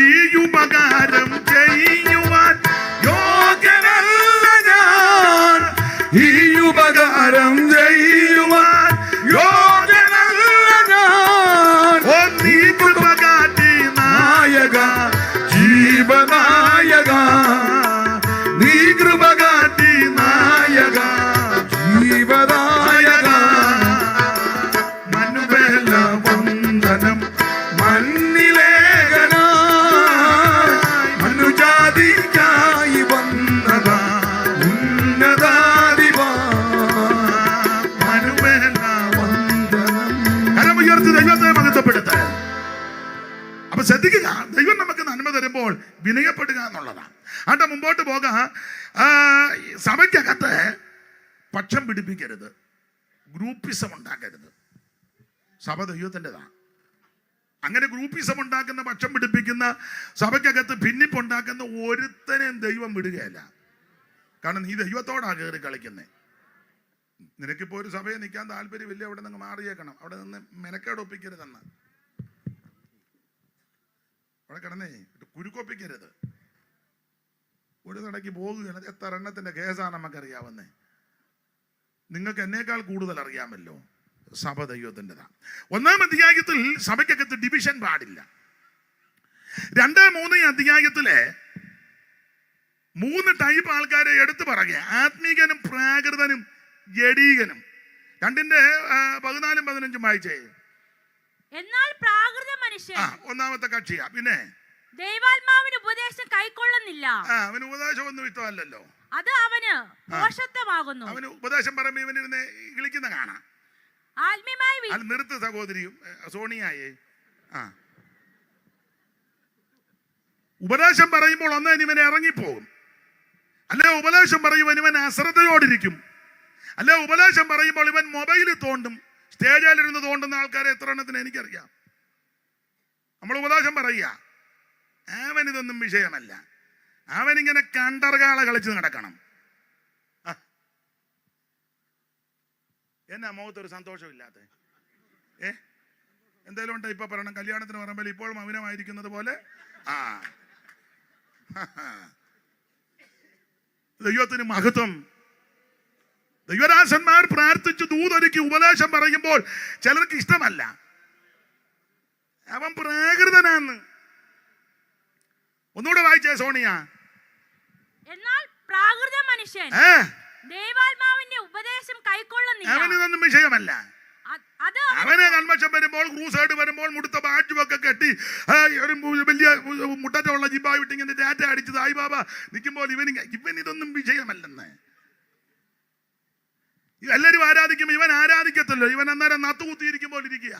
ഈ ഉപകാരം ചെയ്യുവാൻ യോഗ്യനല്ല ഞാൻ, ഈ ഉപകാരം ചെയ്യുവാൻ യോഗ്യനല്ല ഞാൻ. ഓ നീ കൃപ കാട്ടി നായക ജീവനായക, നീ കൃപ കാട്ടി നായക ജീവനായക. മനുവേല വന്ദനം മണ്ണിലേഖനായി, മനുജാതി അപ്പൊ ശ്രദ്ധിക്കുക, ദൈവം നമുക്ക് നന്മ തരുമ്പോൾ വിനയപ്പെടുക എന്നുള്ളതാണ്. ആട്ടെ, മുമ്പോട്ട് പോകാം. സഭയ്ക്കകത്ത് പക്ഷം പിടിപ്പിക്കരുത്, ഗ്രൂപ്പിസം ഉണ്ടാക്കരുത്. സഭ ദൈവത്തിൻ്റെതാണ്. അങ്ങനെ ഗ്രൂപ്പിസം ഉണ്ടാക്കുന്ന, പക്ഷം പിടിപ്പിക്കുന്ന, സഭയ്ക്കകത്ത് ഭിന്നിപ്പുണ്ടാക്കുന്ന ഒരുത്തനെയും ദൈവം വിടുകയല്ല. കാരണം നീ ദൈവത്തോടാണ് കയറി കളിക്കുന്നത്. നിനക്കിപ്പോൾ ഒരു സഭയെ നിൽക്കാൻ താല്പര്യമില്ല, അവിടെ നിന്ന് മാറിയേക്കണം, അവിടെ നിന്ന് മെനക്കേടൊപ്പിക്കരുതെന്ന്, അവിടെ കിടന്നേ കുരുക്കൊപ്പിക്കരുത്. ഒരു നടക്ക് പോകുകയാണ്. എത്ര എണ്ണത്തിൻ്റെ കേസാണ് നമുക്കറിയാവുന്നേ. നിങ്ങൾക്ക് എന്നേക്കാൾ കൂടുതൽ അറിയാമല്ലോ. സഭ ദൈവത്തിൻ്റെതാണ്. 1-ാം അധ്യായത്തിൽ സഭയ്ക്കകത്ത് ഡിവിഷൻ പാടില്ല. 2-3 അധ്യായത്തിലെ 3 ടൈപ്പ് ആൾക്കാരെ എടുത്തു പറയുക: ആത്മീകനും, പ്രാകൃതനും, ജഡീകനും. 2-14-15 വായിച്ചേ. എന്നാൽ പ്രാകൃത മനുഷ്യൻ ഒന്നാമത്തെ കക്ഷിയാ. പിന്നെ ദൈവാത്മാവിന് ഉപദേശം കൈക്കൊള്ളുന്നില്ല. അവന് ഉപദേശം ഒന്നും ഇഷ്ടമല്ലല്ലോ. അത് അവന് ദോഷത്വമാകുന്നു. അവന് ഉപദേശം പറയുമ്പോൾ ഇവനിരുന്ന് വിളിക്കുന്ന കാണാം. ആത്മീയമായി നിർത്ത് സഹോദരിയും സോണിയായേ. ഉപദേശം പറയുമ്പോൾ ഒന്നേ ഇവനെ ഇറങ്ങിപ്പോകും, അല്ലെ ഉപദേശം പറയുമ്പോൾ ഇവൻ അശ്രദ്ധയോടിരിക്കും, അല്ലെ ഉപദേശം പറയുമ്പോൾ ഇവൻ മൊബൈലിൽ തോണ്ടും. സ്റ്റേജിലിരുന്ന് തോണ്ടുന്ന ആൾക്കാരെ എത്ര എണ്ണത്തിന് എനിക്കറിയാം. നമ്മൾ ഉപദേശം പറയുക, അവനിതൊന്നും വിഷയമല്ല, അവനിങ്ങനെ കണ്ടർകാള കളിച്ച് നടക്കണം. എന്നാ മുഖത്തൊരു സന്തോഷമില്ലാത്ത എന്തായാലും ഉണ്ട്. ഇപ്പൊ പറയണം, കല്യാണത്തിന് പറയുമ്പോൾ ഇപ്പോൾ മൗനമായിരിക്കുന്നത് പോലെ. ദൈവത്തിന് മഹത്വം. ദൈവദാസന്മാർ പ്രാർത്ഥിച്ചു ദൂതൊരുക്കി ഉപദേശം പറയുമ്പോൾ ചിലർക്ക് ഇഷ്ടമല്ല. അവൻ പ്രാകൃതനാന്ന്. ഒന്നുകൂടെ വായിച്ചേ സോണിയ. എന്നാൽ പ്രാകൃത മനുഷ്യൻ ദൈവാത്മാവിന്റെ ഉപദേശം കൈക്കൊള്ളുന്നില്ല. അവനിതൊന്നും വിഷയമല്ല. അവനെ കൺവെൻഷൻ വരുമ്പോൾ, ക്രൂസൈഡ് വരുമ്പോൾ മുടുത്ത ബാറ്റുമൊക്കെ കെട്ടി ഒരു വലിയ മുട്ടറ്റുള്ള ജിബായിട്ട് ഇങ്ങനെ ടാറ്റ അടിച്ചത് ആയി ബാബ നിൽക്കുമ്പോൾ ഇവനിതൊന്നും വിഷയമല്ലെന്ന്. എല്ലാവരും ആരാധിക്കുമ്പോൾ ഇവൻ ആരാധിക്കത്തില്ലോ. ഇവൻ അന്നേരം നത്തുകുത്തിയിരിക്കുമ്പോൾ ഇരിക്കുക.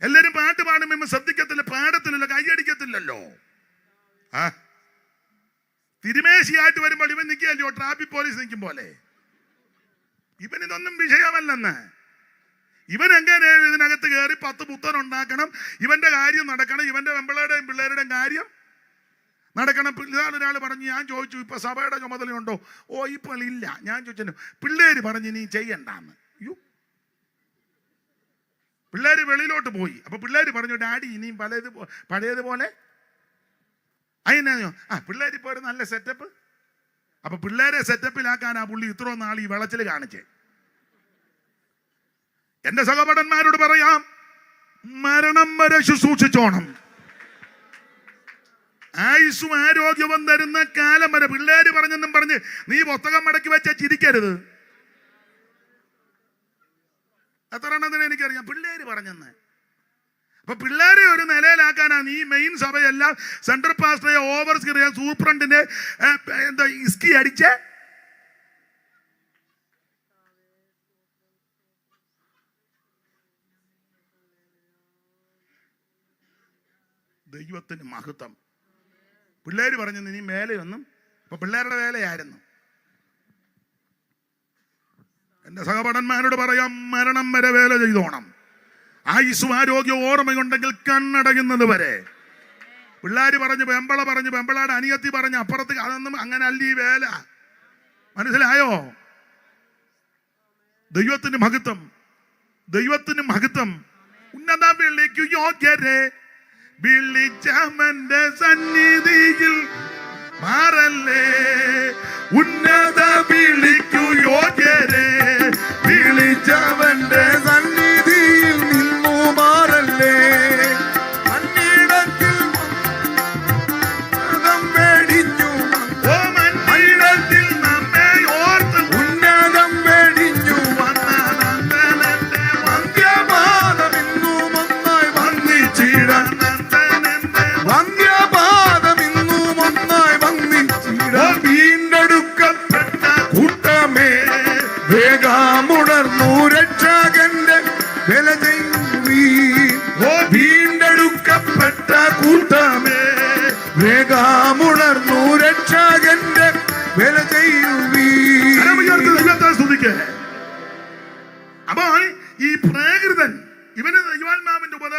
എല്ലാവരും പാട്ട് പാടുമ്പോൾ ശ്രദ്ധിക്കത്തില്ല, പാടത്തില്ലല്ലോ, കൈയടിക്കത്തില്ലല്ലോ. തിരുമേശിയായിട്ട് വരുമ്പോൾ ഇവൻ നിൽക്കുകയല്ലോ, ട്രാഫിക് പോലീസ് നിൽക്കും പോലെ. ഇവനിതൊന്നും വിഷയമല്ലെന്ന്. ഇവൻ എങ്ങനെ ഇതിനകത്ത് കയറി 10 പുത്തൻ ഉണ്ടാക്കണം, ഇവന്റെ കാര്യം നടക്കണം, ഇവന്റെ പെമ്പിളയുടെയും പിള്ളേരുടെയും കാര്യം നടക്കണം. ഒരാൾ പറഞ്ഞു, ഞാൻ ചോദിച്ചു ഇപ്പൊ സഭയുടെ ചുമതലയുണ്ടോ? ഓ ഇപ്പോൾ ഇല്ല. ഞാൻ ചോദിച്ചു, പിള്ളേര് പറഞ്ഞു നീ ചെയ്യണ്ടെന്ന്. അയ്യോ, പിള്ളേര് വെളിയിലോട്ട് പോയി. അപ്പൊ പിള്ളേര് പറഞ്ഞു, ഡാഡി ഇനിയും പഴയതുപോലെ അതിനോ. പിള്ളേര് ഇപ്പൊ ഒരു നല്ല സെറ്റപ്പ്. അപ്പൊ പിള്ളേരെ സെറ്റപ്പിലാക്കാൻ ആ പുള്ളി ഇത്രയും നാൾ ഈ വെളച്ചിൽ കാണിച്ചേ. എന്റെ സഹോദരന്മാരോട് പറയാം, മരണം വരെ ശുശ്രൂഷിച്ചോണം. ആയുസ്സും ആരോഗ്യവും തരുന്ന കാലം വരെ. പിള്ളേര് പറഞ്ഞെന്നും പറഞ്ഞ് നീ പുസ്തകം മടക്കി വെച്ച ചിരിക്കരുത്. എത്ര എണ്ണത്തിന് എനിക്കറിയാം പിള്ളേര് പറഞ്ഞെന്ന്. അപ്പൊ പിള്ളേരെ ഒരു നിലയിലാക്കാനാണ് നീ മെയിൻ സഭയെല്ലാം സെൻട്രൽ പാസ്റ്ററെ, ഓവർ സൂപ്രണ്ടിനെ എന്താ ഇസ്കി അടിച്ച്. ദൈവത്തിന് മഹത്വം. പിള്ളേര് പറഞ്ഞു ഇനി മേലെയൊന്നും. അപ്പൊ പിള്ളേരുടെ വേലയായിരുന്നു. എന്റെ സഹപാഠന്മാരോട് പറയാം, മരണം വരെ വേല ചെയ്തോണം. ആയുസ്സും ആരോഗ്യവും ഓർമ്മയുണ്ടെങ്കിൽ കണ്ണടയുന്നത് വരെ. പിള്ളേര് പറഞ്ഞു, പെമ്പള പറഞ്ഞു, പെമ്പളാട് അനിയത്തി പറഞ്ഞു, അപ്പുറത്ത്. അതൊന്നും അങ്ങനെ അല്ല ഈ വേല. മനസ്സിലായോ? ദൈവത്തിന് മഹത്വം, ദൈവത്തിന് മഹത്വം. ഉന്നത വിളിക്കു യോഗ്യരെ, വിളിച്ചവന്റെ സന്നിധിയിൽ മാറല്ലേ. ഉന്നത വിളിക്കു യോഗ്യരെ, വിളിച്ചവന്റെ സന്നിധിയിൽ നിന്നു മാറല്ലേ. മണ്ണിടത്തിൽ വെടിഞ്ഞു, മണ്ണിടത്തിൽ നമ്മെ ഓർത്ത് ഉന്നതം വെടിഞ്ഞു വന്നനന്ദനന്റെ വന്ധ്യപാദം ഇന്നും ഒന്നായി വന്നിച്ചിടാൻ. വന്ധ്യപാദം ഇന്നും ഒന്നായി വന്നിച്ചിടാൻ. വീണ്ടെടുക്കപ്പെട്ട കൂട്ടമേ, വേഗമുണർന്നു രക്ഷകൻ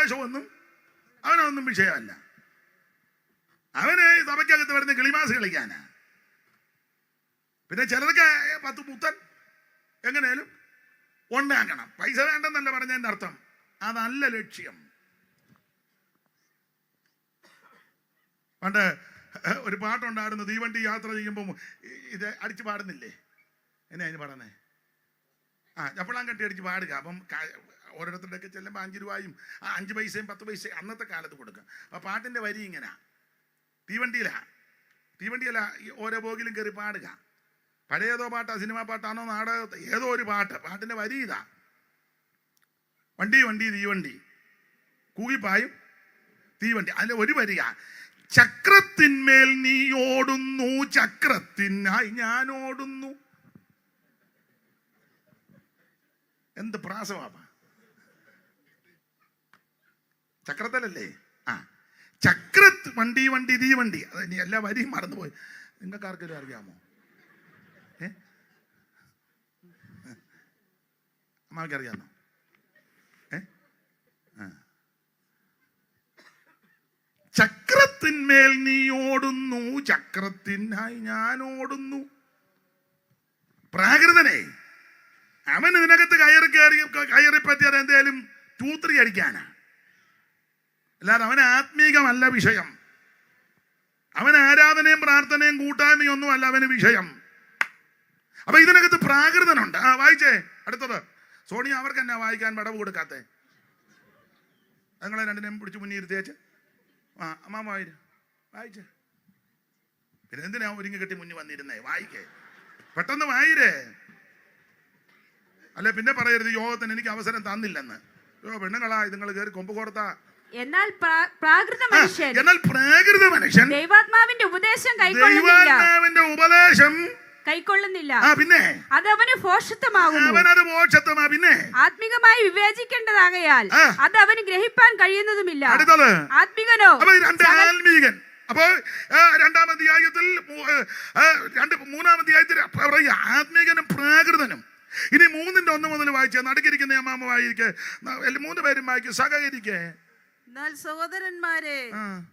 സുവിശേഷമൊന്നും അവനൊന്നും വിഷയമല്ല. അവന് സഭയ്ക്കകത്ത് വരുന്ന കിളിമാസ് കളിക്കാനാ. പിന്നെ ചിലർക്ക് 10 പുത്തൻ എങ്ങനെയാലും ഉണ്ടാക്കണം. പൈസ വേണ്ടെന്നല്ല പറഞ്ഞതിൻ്റെ അർത്ഥം, അതല്ല ലക്ഷ്യം. പണ്ട് ഒരു പാട്ടുണ്ടായിരുന്നു, തീവണ്ടി യാത്ര ചെയ്യുമ്പോൾ ഇത് അടിച്ച് പാടുന്നില്ലേ, എന്നെ അതിന് പാടുന്നേ, ചപ്പളാൻ കെട്ടി അടിച്ച് പാടുക. അപ്പം ഓരോരുത്തരുടെയൊക്കെ ചെല്ലുമ്പോൾ 5 രൂപയും 5 പൈസയും 10 പൈസയും അന്നത്തെ കാലത്ത് കൊടുക്കുക. അപ്പം പാട്ടിൻ്റെ വരി ഇങ്ങനെ, തീവണ്ടിയല്ല ഓരോ ബോഗിലും കയറി പാടുക. പഴയതോ പാട്ടാ, സിനിമാ പാട്ടാണോ, നാടകത്തെ ഏതോ ഒരു പാട്ടിൻ്റെ വരി ഇതാ: വണ്ടി വണ്ടി തീവണ്ടി കൂകിപ്പായും തീവണ്ടി. അതിൽ ഒരു വരിക: ചക്രത്തിന്മേൽ നീ ഓടുന്നു, ചക്രത്തിനായി ഞാൻ ഓടുന്നു. എന്ത് പ്രാസവാ, ചക്രത്തലല്ലേ? വണ്ടി വണ്ടി തീവണ്ടി. അത് ഇനി എല്ലാ വരിയും മറന്നുപോയി. നിങ്ങൾക്ക് ആർക്കെങ്കിലും അറിയാമോ? അമ്മക്കറിയാമോ? ചക്രത്തിന്മേൽ നീ ഓടുന്നു, ചക്രത്തിനായി ഞാൻ ഓടുന്നു. പ്രാകൃതനെ അവൻ ഇതിനകത്ത് കയറി പറ്റിയാൽ എന്തേലും തൂത്രി അടിക്കാനാ, അല്ലാതെ അവൻ ആത്മീകമല്ല വിഷയം. അവൻ ആരാധനയും പ്രാർത്ഥനയും കൂട്ടായ്മയും ഒന്നും അല്ല അവന് വിഷയം. അപ്പൊ ഇതിനകത്ത് പ്രാകൃതനുണ്ട്. വായിച്ചേ അടുത്തത്. സോണിയ, അവർക്ക് എന്നാ വായിക്കാൻ പടവ് കൊടുക്കാത്തേ? നിങ്ങളെ രണ്ടിനെയും പിടിച്ച് മുന്നിരുത്തിയേച്ച് അമ്മാ വായിച്ചേ. പിന്നെ എന്തിനാ ഒരുങ്ങി കെട്ടി മുന്നിൽ വന്നിരുന്നേ? വായിക്കേ, പെട്ടെന്ന് വായിരേ. അല്ലെ പിന്നെ പറയരുത് യോഗത്തിന് എനിക്ക് അവസരം തന്നില്ലെന്ന്. പെണ്ണുങ്ങളാ നിങ്ങൾ കയറി കൊമ്പ് കോർത്താ. എന്നാൽ പ്രാകൃത മനുഷ്യൻ ദൈവാത്മാവിന്റെ ഉപദേശം കൈക്കൊള്ളുന്നില്ല. പിന്നെ അതവന് ഭോഷത്വമാകുന്നു. പിന്നെ ആത്മികമായി വിവേചിക്കേണ്ടതാകയാൽ അത് അവന് ഗ്രഹിപ്പാൻ കഴിയുന്നതുമില്ല. ആത്മികനോ ആത്മീകൻ. അപ്പോ 2-ാം അധ്യായത്തിൽ 3-ാം അധ്യായത്തിൽ പറയുക ആത്മീകനും പ്രാകൃതനും. ഇനി 3-ന്റെ 1 മുതൽ വായിച്ചേ. നടുക്കിരിക്കുന്ന അമ്മാമ്മ വായിക്കേ, 3 പേരും വായിക്കും, സഹകരിക്കേ. എന്നാൽ സഹോദരന്മാരെ,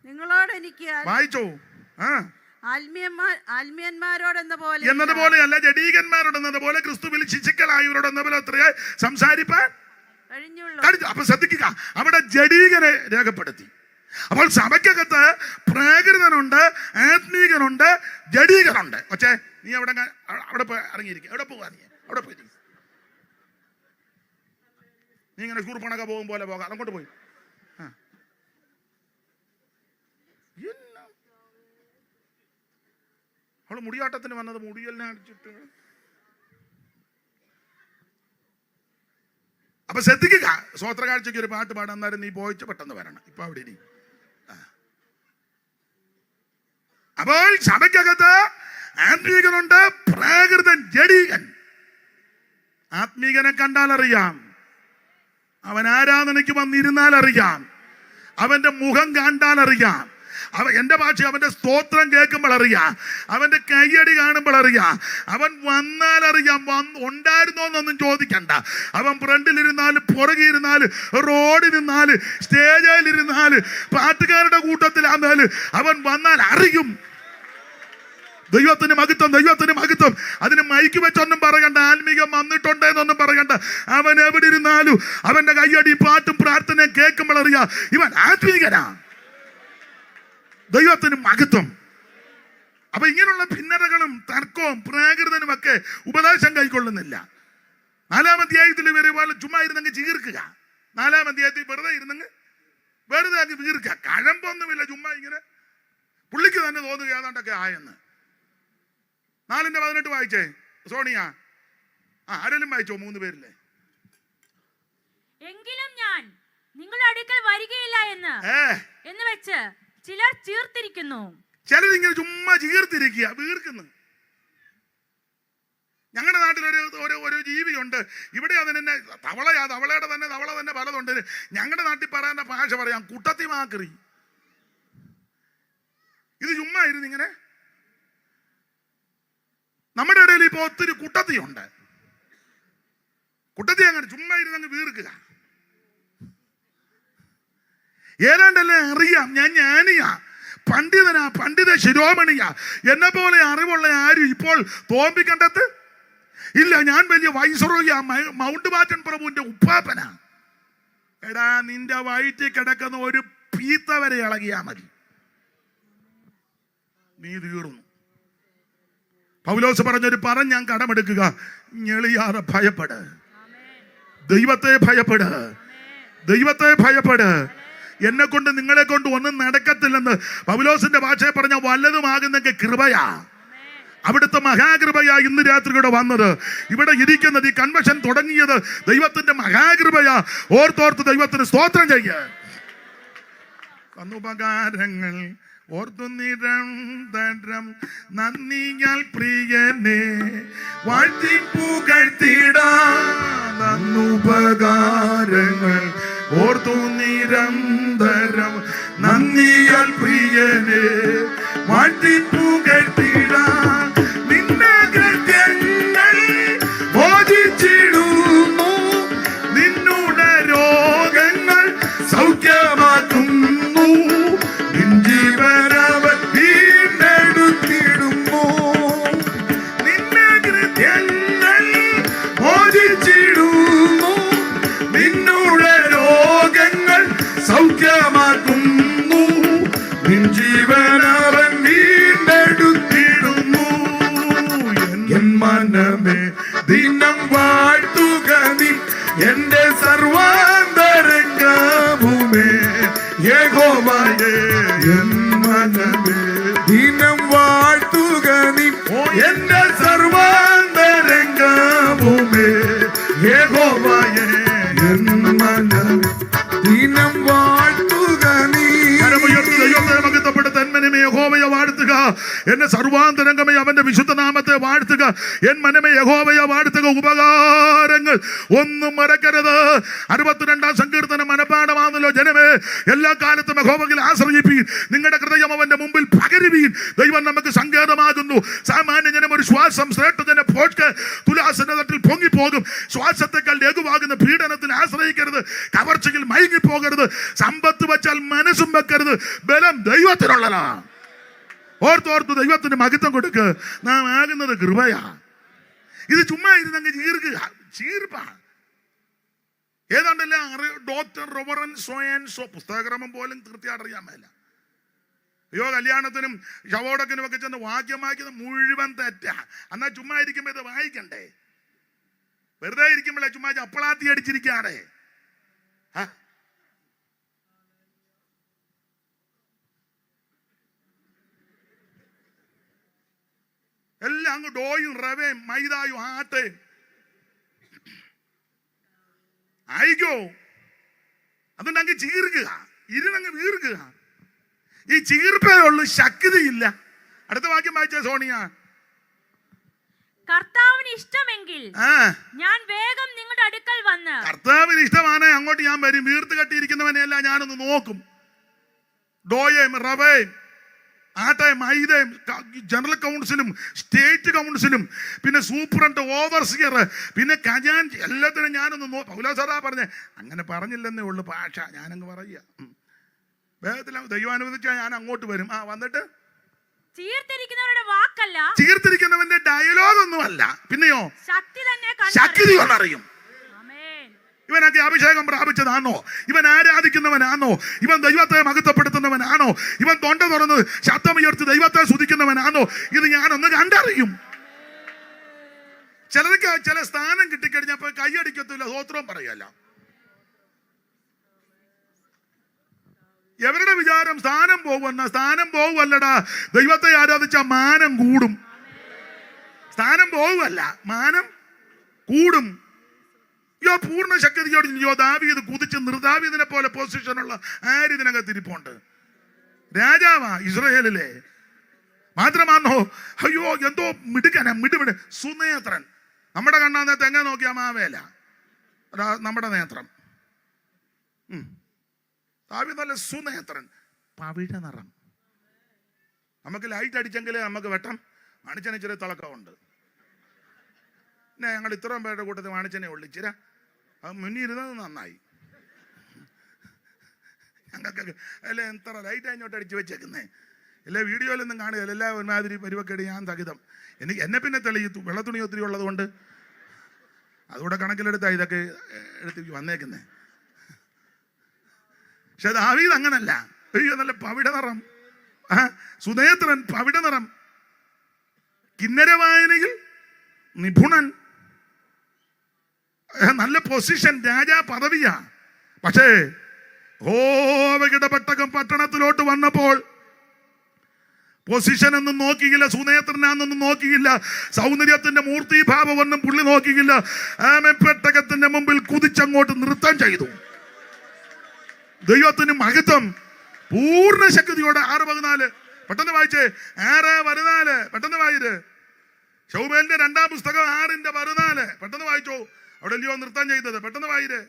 നിങ്ങളോട് എനിക്ക് വായിച്ചോ. എന്നതുപോലെയല്ല, ജഡീകന്മാരോടെന്നതുപോലെ ക്രിസ്തുവിൽ ശിശുക്കളായവരോടെന്നപോലെ അത്രേ സംസാരിപ്പാൻ കഴിഞ്ഞുള്ളൂ. അപ്പൊ ശ്രദ്ധിക്കുക, അവിടെ ജഡീകനെ രേഖപ്പെടുത്തി. അപ്പോൾ സഭയ്ക്കകത്ത് പ്രാകൃതനുണ്ട്, ആത്മീകനുണ്ട്, ജഡീകനുണ്ട്. പക്ഷേ നീ അവിടെ ഇറങ്ങിയിരിക്കുക. എവിടെ പോകാ? നീ അവിടെ പോയി നീ ഇങ്ങനെ കൂർപ്പണൊക്കെ പോകും പോലെ പോകാം. അങ്ങോട്ട് പോയി അവള് മുടിയാട്ടത്തിന് വന്നത് മുടിയെല്ലാം അടിച്ചിട്ട്. അപ്പൊ ശ്രദ്ധിക്കുക, സ്വോത്രകാഴ്ചയ്ക്ക് ഒരു പാട്ട് പാടാൻ നേരം നീ പോയിച്ച് പെട്ടെന്ന് വരണം. ഇപ്പൊ അവിടെ ഇനി അപ്പോൾ സഭയ്ക്കകത്ത് ആത്മീകനുണ്ട്, പ്രാകൃതൻ, ജഡീകൻ. ആത്മീകനെ കണ്ടാൽ അറിയാം, അവൻ ആരാധനയ്ക്ക് വന്നിരുന്നാൽ അറിയാം, അവന്റെ മുഖം കണ്ടാൽ അറിയാം, എന്റെ ഭാഷ അവന്റെ സ്തോത്രം കേൾക്കുമ്പോൾ അറിയാം, അവന്റെ കയ്യടി കാണുമ്പോൾ അറിയാം, അവൻ വന്നാൽ അറിയാം. ഉണ്ടായിരുന്നോന്നൊന്നും ചോദിക്കണ്ട. അവൻ ഫ്രണ്ടിലിരുന്നാല്, പുറകിരുന്നാല്, റോഡിലിരുന്നാല്, സ്റ്റേജിലിരുന്നാല്, പാട്ടുകാരുടെ കൂട്ടത്തിലാന്നാല് അവൻ വന്നാൽ അറിയും. ദൈവത്തിന് മഹത്വം, ദൈവത്തിന് മഹത്വം. അതിന് മൈക്ക് വെച്ചൊന്നും പറയണ്ട, ആത്മീകം വന്നിട്ടുണ്ടെന്നൊന്നും പറയണ്ട. അവൻ എവിടെ ഇരുന്നാലും അവന്റെ കയ്യടി, പാട്ടും പ്രാർത്ഥനയും കേൾക്കുമ്പോൾ അറിയാം ഇവൻ ആത്മീകനാ. ദൈവത്തിന് മഹത്വം. അപ്പൊ ഇങ്ങനെയുള്ള ഭിന്നതകളും തർക്കവും പ്രാകൃതനും ഒക്കെ ഉപദേശം കൈക്കൊള്ളുന്നില്ല. 4-ാം അധ്യായത്തിൽ വരുമ്പോൾ ചുമ്മാ ഇരുന്നെങ്കിൽ ചീർക്കുക. 4-ാം അധ്യായത്തിൽ വെറുതെ ഇരുന്നെങ്കിൽ വെറുതെ അങ്ങ് വീർക്കുക. കഴമ്പൊന്നുമില്ല, ചുമ്മാ ഇങ്ങനെ പുള്ളിക്ക് തന്നെ തോന്നുക ഏതാണ്ടൊക്കെ ആയെന്ന്. 4-ന്റെ 18 വായിച്ചേ സോണിയ. ആരെങ്കിലും വായിച്ചോ? 3 പേരില്ലേ? എങ്കിലും ഞാൻ നിങ്ങളുടെ അടുക്കൽ വരികയില്ല എന്ന് വെച്ച് ചിലർ ചീർത്തിരിക്കുന്നു. ചിലരിങ്ങനെ ചുമ്മാ ചീർത്തിരിക്കുക, വീർക്കുന്നു. ഞങ്ങളുടെ നാട്ടിൽ ഒരു ജീവിയുണ്ട്. ഇവിടെ അതിനെ തവളയാ, തവളയുടെ തന്നെ തവള തന്നെ പലതുണ്ട്. ഞങ്ങളുടെ നാട്ടിൽ പറയുന്ന ഭാഷ പറയാം കുട്ടത്തി മാക്രി. ഇത് ചുമ്മാ ഇരുന്ന് ഇങ്ങനെ. നമ്മുടെ ഇടയിൽ ഇപ്പൊ ഒത്തിരി കുട്ടത്തിയുണ്ട്. കുട്ടത്തി അങ്ങനെ ചുമ്മാ ഇരുന്ന് അങ്ങ് വീർക്കുക. ഏതാണ്ടല്ലേ അറിയാം, ഞാൻ ജ്ഞാനിയാ, പണ്ഡിതനാ, പണ്ഡിത ശിരോമണിയാ, എന്നെ പോലെ അറിവുള്ള ആരും ഇപ്പോൾ തോൽപ്പിക്കണ്ടത് ഇല്ല. ഞാൻ വലിയ വൈസ്രോയിയാ, മൗണ്ട് ബാറ്റൻ പ്രഭുവിന്റെ ഉപ്പാപ്പനാ. എടാ, നിന്റെ വയറ്റിൽ കിടക്കുന്ന ഒരു പീത്ത വരെ ഇളകിയാ മതി, നീ തീർന്നു. പൗലോസ് പറഞ്ഞൊരു ഞാൻ കടമെടുക്കുക, ഞെളിയാതെ ഭയപ്പെട്, ദൈവത്തെ ഭയപ്പെട്, ദൈവത്തെ ഭയപ്പെട്. എന്നെ കൊണ്ട് നിങ്ങളെ കൊണ്ട് ഒന്നും നടക്കത്തില്ലെന്ന് പൗലോസിന്റെ ഭാഷയെ പറഞ്ഞ വല്ലതുമാകുന്നെങ്കിൽ കൃപയാ, അവിടുത്തെ മഹാകൃപയാ ഇന്ന് രാത്രി ഇവിടെ വന്നത്, ഇവിടെ ഇരിക്കുന്നത്, ഈ കൺവെൻഷൻ തുടങ്ങിയത് ദൈവത്തിന്റെ മഹാകൃപയാ. ഓർത്തോർത്ത് ദൈവത്തിന് സ്തോത്രം ചെയ്യ. ഉപകാരങ്ങൾ ഓർത്തു നിരന്തരം നന്ദിയാൽ പ്രിയനെ വാഴ്ത്തി പുകഴ്ത്തിടാൻ. ഉപകാരങ്ങൾ ഓർത്തു നിരന്തരം നന്ദിയാൽ പ്രിയനെ വാഴ്ത്തി പുകഴ്ത്തിടാൻ. നിന്റെ കൃത്യങ്ങൾ മോചിച്ചിടുന്നു, നിന്നുടെ രോഗങ്ങൾ സൗഖ്യമാക്കുന്നു, നിൻ ജീവനവൻ വീണ്ടെടുത്തിടുന്നു. നിന്റെ കൃത്യങ്ങൾ മോചിച്ചിടുന്നു, നിന്നുടെ രോഗങ്ങൾ സൗഖ്യമാക്കുന്നു, നിൻ ജീവനവൻ വീണ്ടെടുത്തിടുന്നു. എൻ മനമേ ദിനം വാഴ്ത്തുക നീ, എന്റെ സർവാന്തരംഗഭൂമേ യഹോവയെ. എൻ മനമേ ദിനം വാഴ്ത്തുക നീ, എന്റെ സർവാന്തരംഗഭൂമേ യഹോവയെ. എൻ മനമേ ദിനം വാഴ്ത്തുക നീ. ദൈവത്തെ മഹത്വപ്പെടുത്ത എൻ മനമേ യഹോവയെ വാഴ്ത്തുക, എന്റെ സർവാന്തരംഗമേ അവന്റെ വിശുദ്ധ നാമത്തെ വാഴ്ത്തുക. എൻ മനമേ യഹോവയെ വാഴ്ത്തുക, ഉപകാരങ്ങൾ ഒന്നും മറക്കരുത്. 62-ാം സങ്കീർത്തനം മനപ്പാഠമാണല്ലോ. ജനമേ, എല്ലാ കാലത്തും യഹോവയിൽ ആശ്രയിപ്പീൻ, നിങ്ങളുടെ ഹൃദയം അവന്റെ മുമ്പിൽ പകരുവീൻ. ദൈവം നമുക്ക് സങ്കേതമാകുന്നു. സാമാന്യ ജനം ഒരു ശ്വാസം ശ്രേഷ്ഠജന ഭോഷ്ക്ക് തുലാസിന്റെ തട്ടിൽ പൊങ്ങിപ്പോകും. ശ്വാസത്തെക്കാൾ ലഘുവാകുന്ന പീഡനത്തിൽ ആശ്രയിക്കരുത്, കവർച്ചയിൽ മയങ്ങിപ്പോകരുത്, സമ്പത്ത് വെച്ചാൽ മനസ്സും വെക്കരുത്. ബലം ദൈവത്തിനുള്ളതാ. ഓർത്തോർത്ത് ദൈവത്തിന് മഹത്വം കൊടുക്ക്. നാം ആകുന്നത് കൃപയാ. ഇത് ചുമ്മാ ഇരുന്നങ്ങ് ചീർപ്പാ. ഏതാണ്ടല്ല ഡോക്ടർ റോബറൻ സോ പുസ്തകക്രമം പോലും കൃത്യമായിട്ട് അറിയാൻ മേല. അയ്യോ, കല്യാണത്തിനും ശവോടക്കിനും ഒക്കെ ചെന്ന് വാക്യം വായിക്കുന്നത് മുഴുവൻ തെറ്റാ. എന്നാ ചുമ്മാ ഇരിക്കുമ്പോ ഇത് വായിക്കണ്ടേ? വെറുതെ ഇരിക്കുമ്പോഴേ ചുമ്മാ ചപ്പളാത്തി അടിച്ചിരിക്കാതെ. എല്ലാം അങ്ങ് ഡോയും റവയും മൈദായും ആട്ടയും ആയിക്കോ. അതുകൊണ്ട് അങ്ങ് ചീർക്കുക, ഇരുന്നങ്ങ് വീർക്കുക. ഈ ചീർപ്പേ ഉള്ളു, ശക്തിയില്ല. അടുത്ത വാക്യം വായിച്ച സോണിയ. കർത്താവിന് ഇഷ്ടമെങ്കിൽ ഞാൻ വേഗം നിങ്ങളുടെ അടുക്കൽ വന്ന്. കർത്താവിന് ഇഷ്ടമാണ് അങ്ങോട്ട് ഞാൻ വരും. വീർത്ത് കെട്ടിയിരിക്കുന്നവനെയല്ല ഞാനൊന്ന് നോക്കും. ഡോയും റവയും ആട്ടയും മൈദയും ജനറൽ കൗൺസിലും സ്റ്റേറ്റ് കൗൺസിലും പിന്നെ സൂപ്രണ്ട് ഓവർസിയർ പിന്നെ ഖജാൻജി എല്ലാത്തിനും ഞാനൊന്ന് പൗലോസാറാ പറഞ്ഞേ. അങ്ങനെ പറഞ്ഞില്ലെന്നേ ഉള്ളു ഭാഷ, ഞാനങ്ങ് പറയുക. വേഗത്തിൽ ദൈവാനുവദിച്ചാൽ ഞാൻ അങ്ങോട്ട് വരും. വന്നിട്ട് ചീർത്തിരിക്കുന്നവരുടെ വാക്കല്ല, ചീർത്തിരിക്കുന്നവന്റെ ഡയലോഗ് ഒന്നുമല്ല, പിന്നെയോ ശക്തി കൊണ്ടറിയും. ഇവനൊക്കെ അഭിഷേകം പ്രാപിച്ചതാണോ? ഇവൻ ആരാധിക്കുന്നവനാണോ? ഇവൻ ദൈവത്തെ മഹത്വപ്പെടുത്തുന്നവനാണോ? ഇവൻ തൊണ്ട തുറന്ന് ശബ്ദമുയർത്തി ദൈവത്തെ സ്തുതിക്കുന്നവനാണോ? ഇത് ഞാനൊന്ന് കണ്ടറിയും. ചിലർക്ക് ചില സ്ഥാനം കിട്ടിക്കഴിഞ്ഞപ്പോ കൈയടിക്കത്തില്ല, സ്തോത്രം പറയല്ല. എവരുടെ വിചാരം സ്ഥാനം പോകുമെന്ന? സ്ഥാനം പോകുമല്ലടാ, ദൈവത്തെ ആരാധിച്ച മാനം കൂടും. സ്ഥാനം പോകുമല്ല, മാനം കൂടും. പൂർണ്ണ ശക്തിയോട് ദാവീദ് കുതിച്ച് നിർദാവീദിനെ പോലെ പൊസിഷനുള്ള ആരിതിനകത്ത് ഇരിപ്പുണ്ട്. രാജാവാ ഇസ്രായേലിലെ. മാത്രമാണോ, അയ്യോ എന്തോ മിടുക്കന മിടുമിട് സുനേത്രൻ. നമ്മുടെ കണ്ണാന്നേരത്ത് എങ്ങനെ നോക്കിയാ മാവേല നമ്മുടെ നേത്രം. ദാവീദ് നല്ല സുനേത്രൻ, പവിഴ നിറം. നമുക്ക് ലൈറ്റ് അടിച്ചെങ്കിലേ നമുക്ക് വെട്ടം. മാണിച്ചനെ ഇച്ചിരി തിളക്കമുണ്ട്. പിന്നെ ഞങ്ങൾ ഇത്രയും പേരുടെ കൂട്ടത്തിൽ മാണിച്ചനെ ഉള്ളിച്ചിര അത് മുന്നിരുന്നത് നന്നായി. ഞങ്ങൾക്ക് അല്ലേ എത്ര ലൈറ്റ് അങ്ങോട്ട് അടിച്ചു വെച്ചേക്കുന്നേ. എല്ലാ വീഡിയോയിലൊന്നും കാണുകയില്ല, എല്ലാ ഒരുമാതിരി പരിവക്കേട് ഞാൻ സഹിതം. എന്നെ പിന്നെ തെളിയിത്തു, വെള്ളത്തുണി ഒത്തിരി ഉള്ളത് കൊണ്ട് അതുകൂടെ കണക്കിലെടുത്താൽ ഇതൊക്കെ എടുത്ത് വന്നേക്കുന്നേ. പക്ഷെ ദാവീദ് അങ്ങനല്ല. അയ്യോ, നല്ല പവിട നിറം, സുനേത്രൻ, പവിട നിറം, കിന്നര വായനയിൽ നിപുണൻ, നല്ല പൊസിഷൻ, രാജാ പദവിയാ. പക്ഷേ യഹോവയുടെ പെട്ടകം പട്ടണത്തിലോട്ട് വന്നപ്പോൾ പൊസിഷൻ ഒന്നും നോക്കിയില്ല, സുനേത്രനാന്നൊന്നും നോക്കിയില്ല, സൗന്ദര്യത്തിന്റെ മൂർത്തിഭാവം ഒന്നും പുള്ളി നോക്കിയില്ല. പെട്ടകത്തിന്റെ മുമ്പിൽ കുതിച്ചങ്ങോട്ട് നൃത്തം ചെയ്തു. ദൈവത്തിന് മഹത്വം. പൂർണ്ണ ശക്തിയോടെ 6:14 പെട്ടെന്ന് വായിച്ചേ. 6:14 പെട്ടെന്ന് വായിര്. ശൗമേലിന്റെ 2-ാം പുസ്തകം 6:14 പെട്ടെന്ന് വായിച്ചോ. അവിടെ അല്ലയോ നൃത്തം ചെയ്തത്, പെട്ടെന്ന് വായിര്.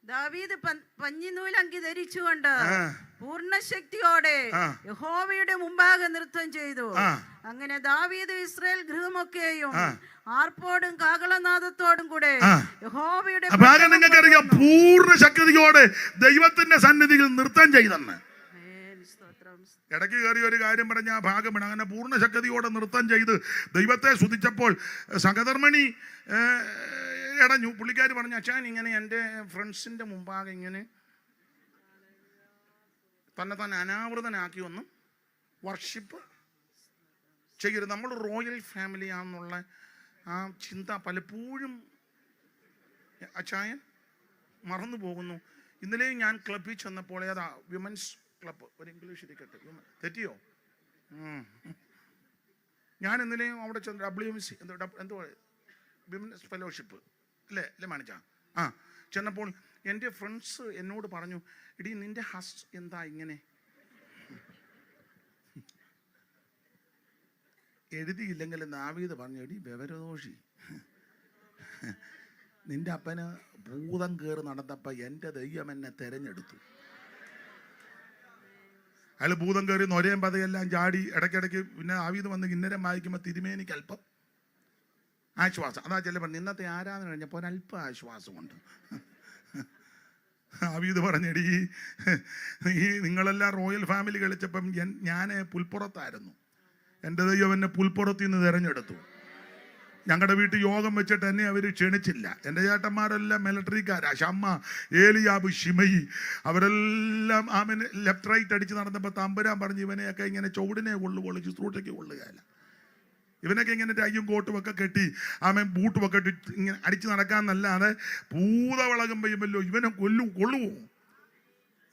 ദാവീദ് പഞ്ഞിനൂലങ്കി ധരിച്ചുകൊണ്ട് പൂർണ്ണശക്തിയോടെ യഹോവയുടെ മുമ്പാകെ നൃത്തം ചെയ്തു. അങ്ങനെ ദാവീദ് ഇസ്രായേൽ ഗൃഹമൊക്കെയും ആർപ്പോടും കാഹളനാദത്തോടും കൂടെ യഹോവയുടെ നിങ്ങൾക്കറിയാം, പൂർണ്ണ ശക്തിയോടെ ദൈവത്തിന്റെ സന്നിധിയിൽ നൃത്തം ചെയ്തെന്ന്. ഇടയ്ക്ക് കയറി ഒരു കാര്യം പറഞ്ഞ ആ ഭാഗം വേണം. അങ്ങനെ പൂർണ്ണ ശക്തിയോടെ നൃത്തം ചെയ്ത് ദൈവത്തെ സ്തുതിച്ചപ്പോൾ സഹധർമ്മിണി ഇടഞ്ഞു. പുള്ളിക്കാർ പറഞ്ഞു, അച്ഛൻ ഇങ്ങനെ എൻ്റെ ഫ്രണ്ട്സിൻ്റെ മുമ്പാകെ ഇങ്ങനെ തന്നെ അനാവൃതനാക്കി ഒന്നും വർഷിപ്പ് ചെയ്യരുത്. നമ്മൾ റോയൽ ഫാമിലിയാണെന്നുള്ള ആ ചിന്ത പലപ്പോഴും അച്ചായൻ മറന്നു പോകുന്നു. ഇന്നലെയും ഞാൻ ക്ലബ്ബിൽ ചെന്നപ്പോൾ, ഏതാ വിമൻസ് ക്ലബ്ബ്, ഒരു ഇംഗ്ലീഷ് ഇരിക്കട്ടെ, തെറ്റിയോ? ഞാൻ ഇന്നലെയും അവിടെ ചെന്ന് WMC എന്തോ വിമൻസ് ഫെലോഷിപ്പ് അല്ലേ മാണിച്ച, ചെന്നപ്പോൾ എൻ്റെ ഫ്രണ്ട്സ് എന്നോട് പറഞ്ഞു, എടീ നിന്റെ ഹസ് എന്താ ഇങ്ങനെ എഴുതിയില്ലെങ്കിൽ ദാവീദ് പറഞ്ഞു, എടീ വിവരദോഷി, നിന്റെ അപ്പന് ഭൂതം കയറി നടന്നപ്പോൾ എൻ്റെ ദൈവം എന്നെ തെരഞ്ഞെടുത്തു. അയാൾ ഭൂതം കയറി നൊരയും പതയെല്ലാം ചാടി ഇടയ്ക്കിടയ്ക്ക് പിന്നെ ദാവീദ് വന്ന് കിന്നരം വായിക്കുമ്പോൾ തിരുമേനിക്ക് അല്പം ആശ്വാസം. അതാ ചിലപ്പോൾ ഇന്നത്തെ ആരാധന കഴിഞ്ഞപ്പോൾ ഒരല്പം ആശ്വാസമുണ്ട്. ദാവീദ് പറഞ്ഞെടി, നിങ്ങളെല്ലാം റോയൽ ഫാമിലി കളിച്ചപ്പം ഞാൻ പുൽപ്പുറത്തായിരുന്നു, എൻ്റെ ദൈവം എന്നെ പുൽപ്പുറത്തിൽ നിന്ന് തിരഞ്ഞെടുത്തു. ഞങ്ങളുടെ വീട്ടിൽ യോഗം വെച്ചിട്ട് എന്നെ അവർ ക്ഷണിച്ചില്ല. എൻ്റെ ചേട്ടന്മാരെല്ലാം മിലിറ്ററിക്കാരാ, ഷമ്മ, ഏലിയാബ്, ഷിമയി, അവരെല്ലാം ആമന് ലെഫ്റ്റ് റൈറ്റ് അടിച്ച് നടന്നപ്പോൾ തമ്പുരാൻ പറഞ്ഞ് ഇവനെയൊക്കെ ഇങ്ങനെ ചുവടിനെ കൊള്ളുകൊള്ളു, ശുശ്രൂഷയ്ക്ക് കൊള്ളുകയല്ല, ഇവനൊക്കെ ഇങ്ങനെ ടൈയും കോട്ടും ഒക്കെ കെട്ടി ആമൻ ബൂട്ടും ഒക്കെ ഇട്ട് ഇങ്ങനെ അടിച്ച് നടക്കാന്നല്ലാതെ ഭൂതവളകം പെയ്യുമല്ലോ ഇവനെ കൊള്ളുവോ?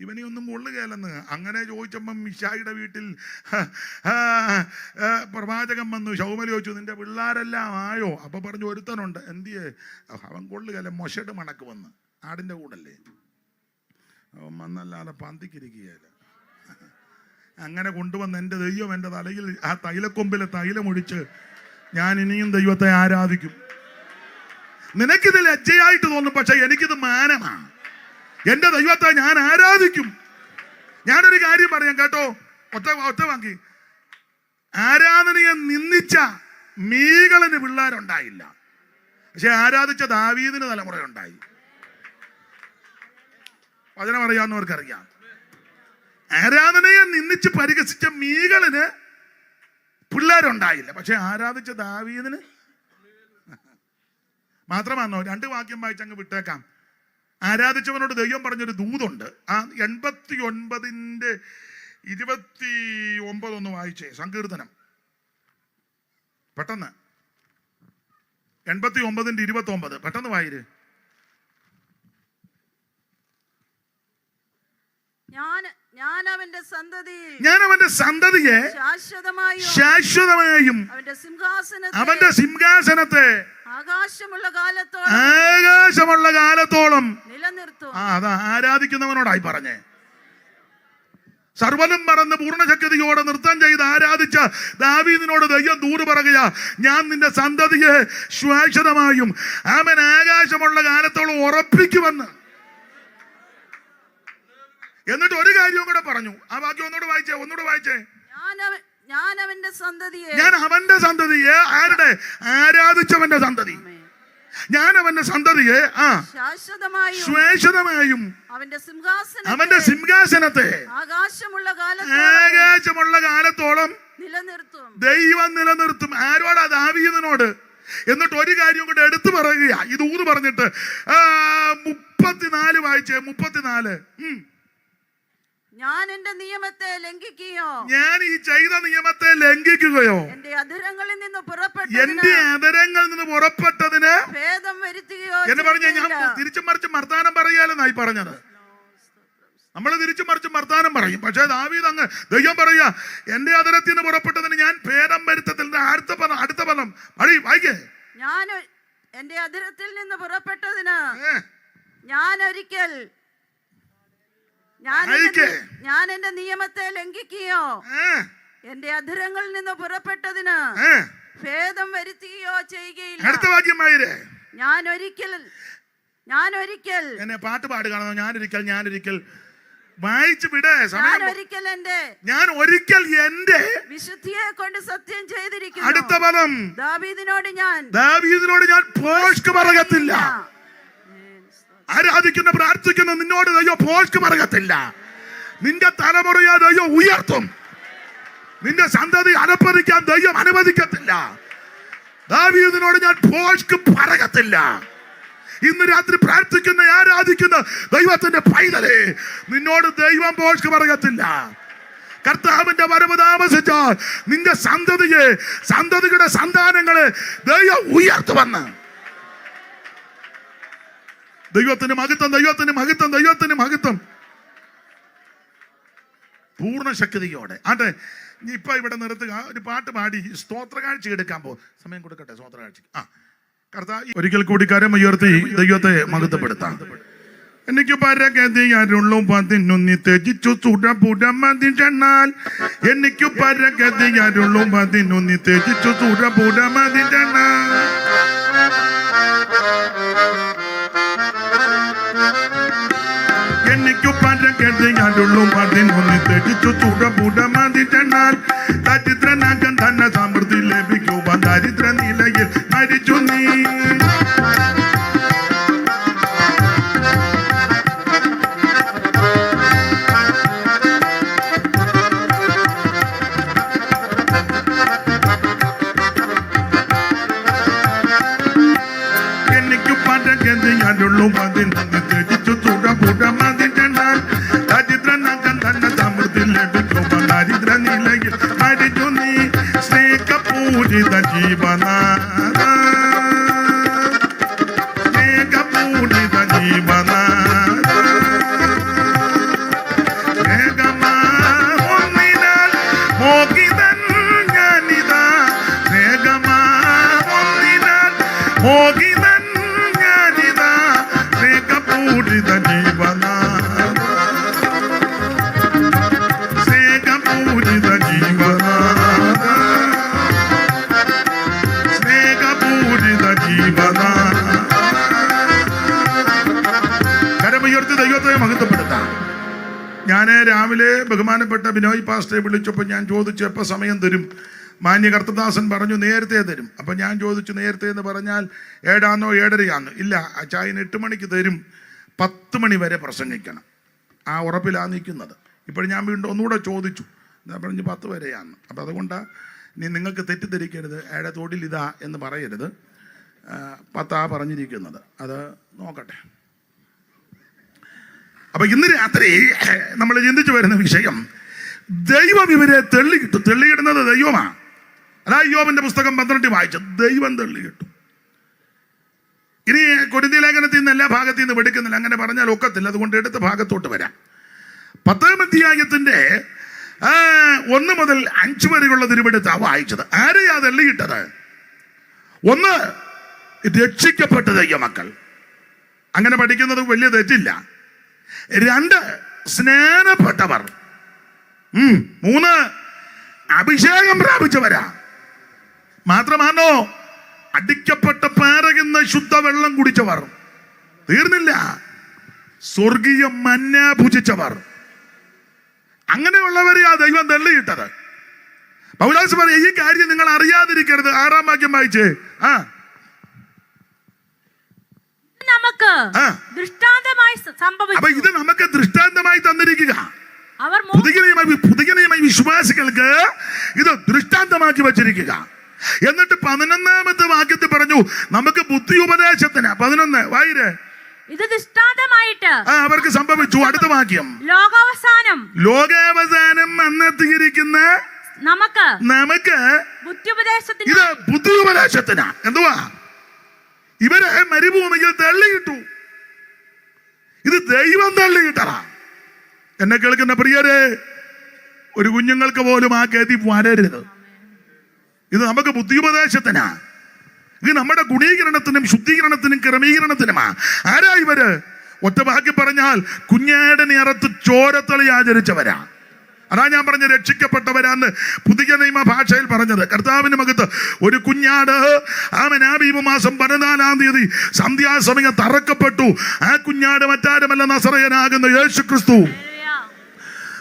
ഇവനെ ഒന്നും കൊള്ളുകയല്ലെന്ന്. അങ്ങനെ ചോദിച്ചപ്പം മിശായിയുടെ വീട്ടിൽ പ്രവാചകൻ വന്നു. ശൗമലി ചോദിച്ചു, നിന്റെ പിള്ളേരെല്ലാം ആയോ? അപ്പം പറഞ്ഞു, ഒരുത്തനുണ്ട്. എന്തിയേ? അവൻ കൊള്ളുകയല്ല, മൊശട് മണക്ക് വന്ന്, ആടിൻ്റെ കൂടല്ലേ അവൻ വന്നല്ലാതെ പന്തിക്കിരിക്കുകയല്ല. അങ്ങനെ കൊണ്ടുവന്ന് എൻ്റെ ദൈവം എൻ്റെ തലയിൽ ആ തൈലക്കൊമ്പിലെ തൈലമൊഴിച്ച് ഞാൻ ഇനിയും ദൈവത്തെ ആരാധിക്കും. നിനക്കിത് ലജ്ജയായിട്ട് തോന്നും, പക്ഷെ എനിക്കിത് മാനമാണ്. എൻ്റെ ദൈവത്തെ ഞാൻ ആരാധിക്കും. ഞാനൊരു കാര്യം പറയാം കേട്ടോ, ഒറ്റ വാങ്ങി. ആരാധനയെ നിന്ദിച്ച മീകളന് പിള്ളേരുണ്ടായില്ല, പക്ഷെ ആരാധിച്ച ദാവീദിന് തലമുറയുണ്ടായി. വചനം അറിയാവുന്നവർക്കറിയാം. ആരാധനയെ നിന്ദിച്ച് പരിഹസിച്ച മീകളിന് പിള്ളേരുണ്ടായില്ല, പക്ഷെ ആരാധിച്ച ദാവീദിന് മാത്രമാണോ? 2 വാക്യം വായിച്ചങ്ങ് വിട്ടേക്കാം. ആരാധിച്ചവനോട് ദൈവം പറഞ്ഞൊരു ദൂതുണ്ട്. ആ 89:29 ഒന്ന് വായിച്ചേ, സങ്കീർത്തനം പെട്ടെന്ന്. 89:29 പെട്ടെന്ന് വായിര്. ഞാൻ അവന്റെ സന്തതിയെ ശാശ്വതമായും അവന്റെ സിംഹാസനത്തെ ആകാശമുള്ള കാലത്തോളം നിലനിർത്തും. അതാ ആരാധിക്കുന്നവനോടായി പറഞ്ഞേ. സർവ്വനും മറന്ന് പൂർണ്ണശക്തിയോടെ നൃത്തം ചെയ്ത് ആരാധിച്ച ദാവീദിനോട് ദൈവം ദൂത് പറയുക, ഞാൻ നിന്റെ സന്തതിയെ ശാശ്വതമായും അവൻ ആകാശമുള്ള കാലത്തോളം ഉറപ്പിക്കുമെന്ന്. എന്നിട്ട് ഒരു കാര്യവും കൂടെ പറഞ്ഞു. ആ വാക്യം ഒന്നുകൂടെ വായിച്ചേ. ഞാൻ അവന്റെ സന്തതിയെ, ഞാൻ അവന്റെ സന്തതിയെ, ആരുടെ? ആരാധിച്ചവന്റെ സന്തതി. ഞാൻ അവന്റെ സന്തതിയെ ശാശ്വതമായും അവന്റെ സിംഹാസനത്തെ ആകാശമുള്ള കാലത്തോളം ദൈവം നിലനിർത്തും. ആരോടാ? ദാവീദിനോട്. എന്നിട്ട് ഒരു കാര്യം കൂടെ എടുത്തു പറയുക. ഇത് ഊന്ന് പറഞ്ഞിട്ട് 34 വായിച്ചേ. 34. ഞാൻ എന്റെ നിയമത്തെ ലംഘിക്കുകയോ, ഞാൻ ഈ ചെയ്ത നിയമത്തെ ലംഘിക്കുകയോ, എന്റെ അധരങ്ങളിൽ നിന്ന് പുറപ്പെട്ടതിന് ഭേദം വരുത്തുകയോ എന്ന് പറഞ്ഞ ഞാൻ തിരിച്ചും മറിച്ചും വർത്താനം പറയാലെന്നായി പറഞ്ഞത്. നമ്മൾ തിരിച്ചും മറിച്ചും വർത്താനം പറയും. പക്ഷേ ദാവീദ് അങ്ങ് ദൈവം പറയുക, എന്റെ അധരത്തിൽ നിന്ന് പുറപ്പെട്ടതിന് ഞാൻ ഭേദം വരുത്തത്തില്ല. അടുത്ത പദം വായിക്കേ. ഞാൻ എന്റെ അധരത്തിൽ നിന്ന് പുറപ്പെട്ടതിന് ഞാൻ ഒരിക്കൽ ഞാൻ എന്റെ നിയമത്തെ ലംഘിക്കുകയോ, എന്റെ അധരങ്ങളിൽ നിന്ന് പുറപ്പെട്ടതിന് ഭേദം വരുത്തുകയോ ചെയ്യുകയില്ല. അടുത്ത വാക്യം ഞാൻ ഒരിക്കൽ എന്നെ പാട്ട് പാടുകയാണോ? ഞാനൊരിക്കൽ വായിച്ചു വിടേ. ഞാൻ ഒരിക്കൽ എന്റെ വിശുദ്ധിയെ കൊണ്ട് സത്യം ചെയ്തിരിക്കുന്നു. അടുത്ത പദം. ദാവീദിനോട് ഞാൻ ഭോഷ്ക് പറയത്തില്ല. ആരാധിക്കുന്ന പ്രാർത്ഥിക്കുന്ന നിന്നോട് ദൈവം ഭോഷ്ക് പറയത്തില്ല. നിന്റെ തലമുറയെ ദൈവം ഉയർത്തും. നിന്റെ സന്തതി അലപ്പതിക്കാൻ ദൈവം അനുവദിക്കത്തില്ല. ദാവീദിനോട് ഞാൻ ഭോഷ്ക് പറയത്തില്ല. ഇന്ന് രാത്രി പ്രാർത്ഥിക്കുന്ന ആരാധിക്കുന്ന ദൈവത്തിന്റെ പൈതലേ, നിന്നോട് ദൈവം ഭോഷ്ക് പറയത്തില്ല. കർത്താവിന്റെ വരവ് താമസിച്ചാൽ നിന്റെ സന്തതിയുടെ സന്താനങ്ങളെ ദൈവം ഉയർത്തുവന്ന്. ദൈവത്തിന് മഹത്വം പൂർണ്ണ ശക്തിയോടെ. ആട്ടെ, ഇപ്പൊ ഇവിടെ നിർത്തുക. ഒരു പാട്ട് പാടി സ്തോത്ര കാഴ്ച എടുക്കാൻ പോകും. സമയം കൊടുക്കട്ടെ സ്തോത്ര കാഴ്ച. കർത്താവ് ഒരിക്കൽ കൂടി കരമുയർത്തി ദൈവത്തെ മഹത്വപ്പെടുത്താം. എനിക്ക് പരഗതിയാരുള്ളൂ 11 ത്യജിച്ചു സുരപുരമതിനാൽ. എനിക്ക് പരഗതിയാരുള്ളൂ 11 ത്യജിച്ചു സുരപുരമതിനാൽ. എനിക്ക് പരഗതിയാരുള്ളൂ 11 ത്യജിച്ചു സുരപുരമതിനാൽ. ദരിദ്രനാകാൻ ധന സമൃദ്ധി ലഭിക്കുവാൻ ദരിദ്ര നിലയിൽ മരിച്ചു നീ. എനിക്ക് പരഗതിയാരുള്ളൂ 11 ത്യജിച്ചു സുരപുരമതിനാൽ. ദരിദ്രനാകാൻ ധന സമൃദ്ധി ലഭിക്കുവാൻ ദരിദ്ര നിലയിൽ മരിച്ചു നീ. സ്നേഹപൂരിത ജീവനാഥ, സ്നേഹപൂരിത ജീവനാഥ, സ്നേഹമായൊന്നിനാൽ മോഹിതൻ ഞാനിതാ. സ്നേഹമായൊന്നിനാൽ മോഹിതൻ ഞാനിതാ. സ്നേഹപൂരിത ജീവനാഥ, സ്നേഹപൂരിത ജീവനാഥ, സ്നേഹപൂരിത ജീവനാഥ. കരമുയർത്തി ദൈവത്തെ മഹത്വപ്പെടുത്താം. ഞാൻ രാവിലെ ബഹുമാനപ്പെട്ട ബിനോയ് പാസ്റ്ററെ വിളിച്ചപ്പോൾ ഞാൻ ചോദിച്ചു എപ്പോൾ സമയം തരും. മാന്യ കർത്തദാസൻ പറഞ്ഞു നേരത്തെ തരും. അപ്പം ഞാൻ ചോദിച്ചു നേരത്തെ എന്ന് പറഞ്ഞാൽ 7 7:30 ഇല്ല, അച്ചായന് 8 മണിക്ക് തരും. 10 മണി വരെ പ്രസംഗിക്കണം. ആ ഉറപ്പിലാണ് നിൽക്കുന്നത്. ഇപ്പോൾ ഞാൻ വീണ്ടും ഒന്നുകൂടെ ചോദിച്ചു. എന്താ പറഞ്ഞു 10 വരെയാണ്. അപ്പം അതുകൊണ്ടാണ് ഇനി നിങ്ങൾക്ക് തെറ്റിദ്ധരിക്കരുത്. അയാളുടെ തൊടിൽ ഇതാ എന്ന് പറയരുത്. 10 പറഞ്ഞിരിക്കുന്നത്. അത് നോക്കട്ടെ. അപ്പൊ ഇന്ന് രാത്രി നമ്മൾ ചിന്തിച്ചു വരുന്ന വിഷയം, ദൈവം ഇവരെ തെള്ളിയിടുന്നത് ദൈവമാണ്. അതാ യോബിന്റെ പുസ്തകം 12 വായിച്ചു. ദൈവം തെള്ളിയിട്ടു. ഇനി കൊരിന്ത്യർ ലേഖനത്തിൽ നിന്ന് എല്ലാ ഭാഗത്തു നിന്ന് എടുക്കുന്നില്ല, അങ്ങനെ പറഞ്ഞാൽ ഒക്കത്തില്ല. അതുകൊണ്ട് എടുത്ത ഭാഗത്തോട്ട് വരാം. 10-ാം അധ്യായത്തിന്റെ 1 മുതൽ 5 വരെയുള്ള തിരുവെടുത്താണ് വായിച്ചത്. ആരെയാ തെള്ളിയിട്ടത്? 1, രക്ഷിക്കപ്പെട്ട ദൈവമക്കൾ. അങ്ങനെ പഠിക്കുന്നത് വലിയ തെറ്റില്ല. 2, സ്നാനപ്പെട്ടവർ. 3, അഭിഷേകം പ്രാപിച്ചവരാ. മാത്രമാണോ അടിക്കപ്പെട്ട പാറകുന്ന ശുദ്ധവെള്ളം കുടിച്ചവർ. തീർന്നില്ല, സ്വർഗീയ മന്ന ഭുജിച്ചവർ. അങ്ങനെയുള്ളവരെയാ ദൈവം തള്ളിയിട്ടത്. പൗലോസ് പറയും ഈ കാര്യം നിങ്ങൾ അറിയാതിരിക്കരുത്. 6-ാം വാക്യം വായിച്ചേ. നമുക്ക് ദൃഷ്ടാന്തമായി സംഭവിച്ചു. അപ്പൊ ഇത് നമുക്ക് ദൃഷ്ടാന്തമായി തന്നിരിക്കുക. അവർ പുതിയ നിയമ വിശ്വാസികൾക്ക് ഇത് ദൃഷ്ടാന്തമാക്കി വച്ചിരിക്കുക. എന്നിട്ട് 11-ാമത്തെ വാക്യത്തിൽ പറഞ്ഞു നമുക്ക് ബുദ്ധി ഉപദേശത്തിന്. 11 വായിരേ. ഇത് ദൃഷ്ടാന്തമായിട്ട് അവർക്ക് സംഭവിച്ചു. അടുത്ത വാക്യം, ലോകാവസാനം വന്നെത്തിയിരിക്കുന്ന നമുക്ക് ഇത് ബുദ്ധി ഉപദേശത്തിന്. എന്തുവാ? ഇവരെ മരുഭൂമിയിൽ തള്ളിയിട്ടു. ഇത് ദൈവം തള്ളിയിട്ടതാ. എന്നെ കേൾക്കുന്ന പ്രിയരെ, ഒരു കുഞ്ഞുങ്ങൾക്ക് പോലും ആ ഗതി വരരുത്. ഇത് നമുക്ക് ബുദ്ധിയുപദേശത്തിനാ. ഇത് നമ്മുടെ ഗുണീകരണത്തിനും ശുദ്ധീകരണത്തിനും ക്രമീകരണത്തിനുമാ. ആരാ ഇവര്? ഒറ്റ വാക്കി പറഞ്ഞാൽ കുഞ്ഞാടിനെ അറുത്ത് ചോരത്തളി ആചരിച്ചവരാ. അതാ ഞാൻ പറഞ്ഞ രക്ഷിക്കപ്പെട്ടവരാന്ന് പുതിയ നിയമ ഭാഷയിൽ പറഞ്ഞത്. കർത്താവിന് മകത്ത് ഒരു കുഞ്ഞാട് ആബീബ് മാസം 14-ാം തീയതി സന്ധ്യാസമയം തറക്കപ്പെട്ടു. ആ കുഞ്ഞാട് മറ്റാരുമല്ല, നസറയനാകുന്ന യേശു ക്രിസ്തു.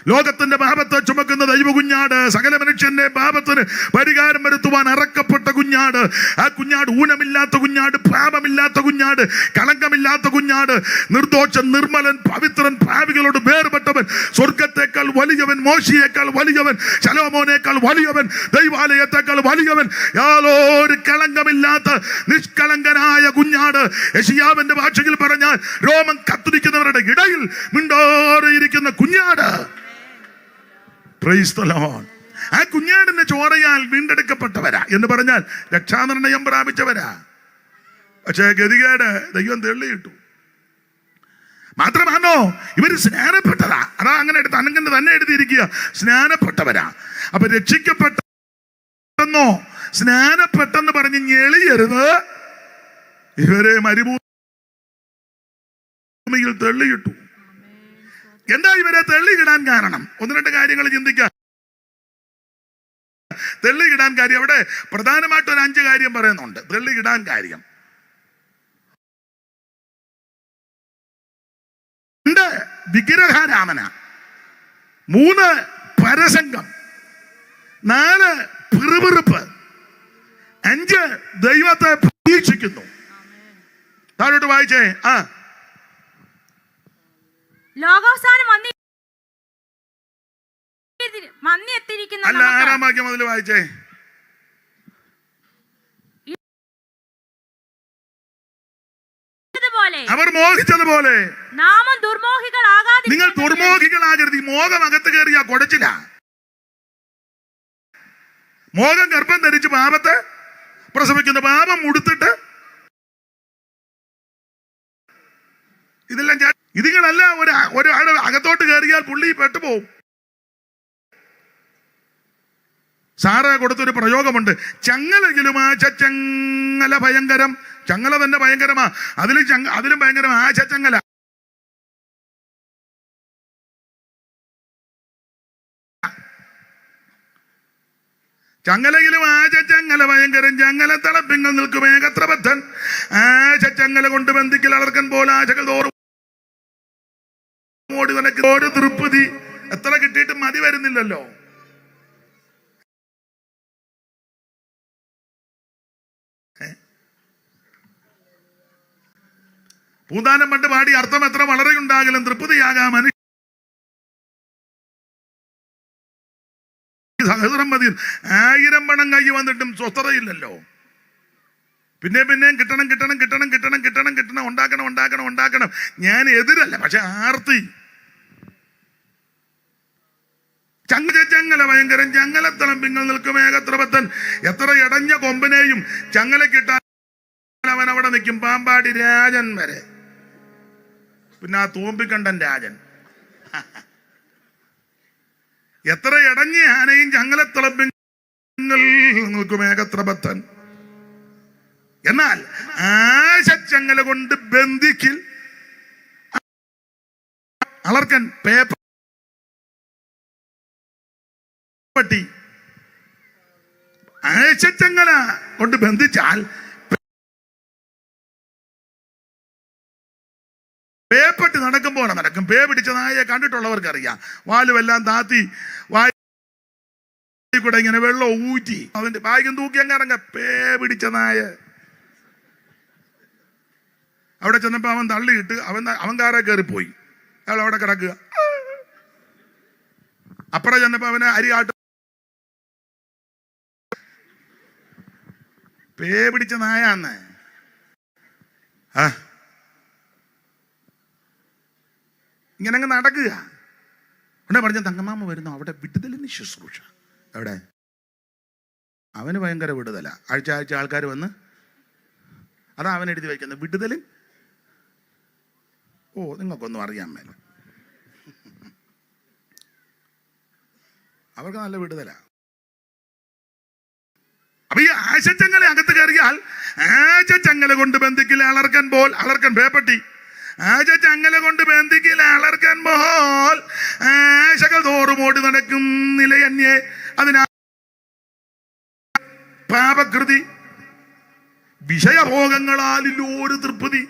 ലോകത്തിന്റെ പാപത്തെ ചുമക്കുന്ന ദൈവ കുഞ്ഞാട്, സകല മനുഷ്യന്റെ പാപത്തിന് പരിഹാരം വരുത്തുവാൻ അറക്കപ്പെട്ട കുഞ്ഞാട്. ആ കുഞ്ഞാട് ഊനമില്ലാത്ത കുഞ്ഞാട്, പാപമില്ലാത്ത കുഞ്ഞാട്, കളങ്കമില്ലാത്ത കുഞ്ഞാട്, നിർദോഷൻ, നിർമ്മലൻ, പവിത്രൻ, പാപികളോട് വേർപെട്ടവൻ, സ്വർഗത്തെക്കാൾ വലിയവൻ, മോശിയേക്കാൾ വലിയവൻ, ശലോമോനേക്കാൾ വലിയവൻ, ദൈവാലയത്തെക്കാൾ വലിയവൻ, യാതൊരു കളങ്കമില്ലാത്ത നിഷ്കളങ്കനായ കുഞ്ഞാട്. യെശയ്യാവിന്റെ ഭാഷയിൽ പറഞ്ഞാൽ രോമം കത്തിരിക്കുന്നവരുടെ ഇടയിൽ മിണ്ടോറിയിരിക്കുന്ന കുഞ്ഞാട്. Praise the Lord. ആ കുഞ്ഞാടിന്റെ ചോരയാൽ വീണ്ടെടുക്കപ്പെട്ടവരാ എന്ന് പറഞ്ഞാൽ രക്ഷാനിർണയം പ്രാപിച്ചവരാ. പക്ഷേ ഗതികേട് ദൈവം തള്ളിയിട്ടു. മാത്രമാണോ ഇവര് സ്നാനപ്പെട്ടതാ. അതാ അങ്ങനെ എടുത്ത് അനങ്ങനെ തന്നെ എഴുതിയിരിക്കുക, സ്നാനപ്പെട്ടവരാ. അപ്പൊ രക്ഷിക്കപ്പെട്ടെന്നോ സ്നാനപ്പെട്ടെന്ന് പറഞ്ഞ് ഞെളിയരുത്. ഇവരെ മരുഭൂമിയിൽ തള്ളിയിട്ടു. എന്താ ഇവരെ തള്ളിയിടാൻ കാരണം? 1-2 കാര്യങ്ങൾ ചിന്തിക്കാം. തള്ളിയിടാൻ കാര്യം അവിടെ പ്രധാനമായിട്ട് ഒരു 5 കാര്യം പറയുന്നുണ്ട്. തള്ളിയിടാൻ കാര്യം 2 വിഗ്രഹാരാധന, 3 പരസംഗം, 4 പിറുപിറുപ്പ്, 5 ദൈവത്തെ പ്രതീക്ഷിക്കുന്നു. താഴോട്ട് വായിച്ചേ. ലോകാവസാനം അല്ല, 6-ാം വാക്യം മുതൽ വായിച്ചേ. അവർ മോഹിച്ചതുപോലെ നാമും ദുർമോഹികളാകാതെ. നിങ്ങൾ ദുർമോഹികളാകരുത്. ഈ മോഹം അകത്ത് കയറിയാ കുടച്ചില്ല. മോഹം ഗർഭം ധരിച്ച് പാപത്തെ പ്രസവിക്കുന്ന, പാപം ഉടുത്തിട്ട് ഇതെല്ലാം ഇതുങ്ങളല്ല. ഒരാൾ അകത്തോട്ട് കയറിയാൽ പുള്ളി പെട്ടുപോകും. സാറ് കൊടുത്തൊരു പ്രയോഗമുണ്ട്, ചങ്ങലെങ്കിലും ആശച്ചങ്ങല ഭയങ്കരം. ചങ്ങല തന്നെ ഭയങ്കരമാ, അതിലും ഭയങ്കരം ആശച്ചങ്ങല. ചങ്ങലയിലും ആശച്ചങ്ങല ഭയങ്കരം. ചങ്ങല തളപ്പിങ്ങൾ നിൽക്കും ഏകത്രബദ്ധൻ. ആശച്ചങ്ങല കൊണ്ട് ബന്ധിക്കൽ അളർക്കൻ പോലെ ആശകൾ തോറും ഓടി നടക്കുന്ന ഒരു തൃപ്തി. എത്ര കിട്ടിയിട്ട് മതി വരുന്നില്ലല്ലോ. പൂന്താനം പണ്ട് പാടി അർത്ഥം എത്ര വളരെ ഉണ്ടാകലും തൃപ്തിയാകാം മനുഷ്യ സഹസ്രം മതി. 1000 പണം കൈ വന്നിട്ടും സ്വസ്ഥതയില്ലല്ലോ. പിന്നെയും കിട്ടണം, ഉണ്ടാക്കണം. ഞാൻ എതിരല്ല, പക്ഷെ ആർത്തി. ചങ്ങല ഭയങ്കരം. ചങ്ങലത്തളം പിങ്ങൾ നിൽക്കും ഏകത്രപത്തൻ. എത്ര ഇടഞ്ഞ കൊമ്പനെയും ചങ്ങലക്കിട്ടാൽ അവൻ അവിടെ നിൽക്കും. പാമ്പാടി രാജൻ വരെ, പിന്നെ ആ തൂമ്പിക്കണ്ടൻ രാജൻ. എത്ര ഇടഞ്ഞ ആനയും ചങ്ങലത്തിളപ്പിങ്ങൾ നിൽക്കും ഏകത്രപത്തൻ. എന്നാൽ ആശച്ചങ്ങല കൊണ്ട് ബന്ധിക്കിൽ അളർക്കൻ പേപ്പർ പട്ടി. ആശച്ചങ്ങല കൊണ്ട് ബന്ധിച്ചാൽ പേപ്പട്ടി നടക്കുമ്പോൾ നടക്കും. പേ പിടിച്ച നായയെ കണ്ടിട്ടുള്ളവർക്ക് അറിയാം. വാലുമെല്ലാം താത്തി വായി കൂടെ ഇങ്ങനെ വെള്ളം ഊറ്റി അവന്റെ ബാഗും തൂക്കി അങ്ങ് പേ പിടിച്ച നായ. അവിടെ ചെന്നപ്പോ അവൻ തള്ളിയിട്ട് അവൻ കാറെ കയറിപ്പോയി. അയാൾ അവിടെ കിടക്കുക. അപ്പുറം ചെന്നപ്പോ അവനെ അരികാട്ട് പേ പിടിച്ച നായാന്ന്. ഇങ്ങനെ അങ്ങ് നടക്കുക. ഉടനെ പറഞ്ഞ തങ്കമാമ വരുന്നു, അവിടെ വിടുതലിന് ശുശ്രൂഷ. എവിടെ? അവന് ഭയങ്കര വിടുതല. ആഴ്ച ആഴ്ച ആൾക്കാർ വന്ന് അതാ അവൻ എഴുതി വയ്ക്കുന്നത് വിടുതലിൻ. ഓ, നിങ്ങൾക്കൊന്നും അറിയാൻ മേല. അവർക്ക് നല്ല വിടുതല. അപ്പൊ ഈ ആശച്ചങ്ങല അകത്ത് കയറിയാൽ ആശച്ചങ്ങല കൊണ്ട് ബന്ധിക്കില്ല അളർക്കൻ പോൽ. അളർക്കൻ പേപ്പട്ടി. ആശച്ചങ്ങല കൊണ്ട് ബന്ധിക്കില്ല അളർക്കൻ പോൽ. ആശകൾ തോറും ഓടി നടക്കും നിലയന്യേ. അതിനാ പാപകൃതി വിഷയഭോഗങ്ങളാലില്ലോ ഒരു തൃപ്തി.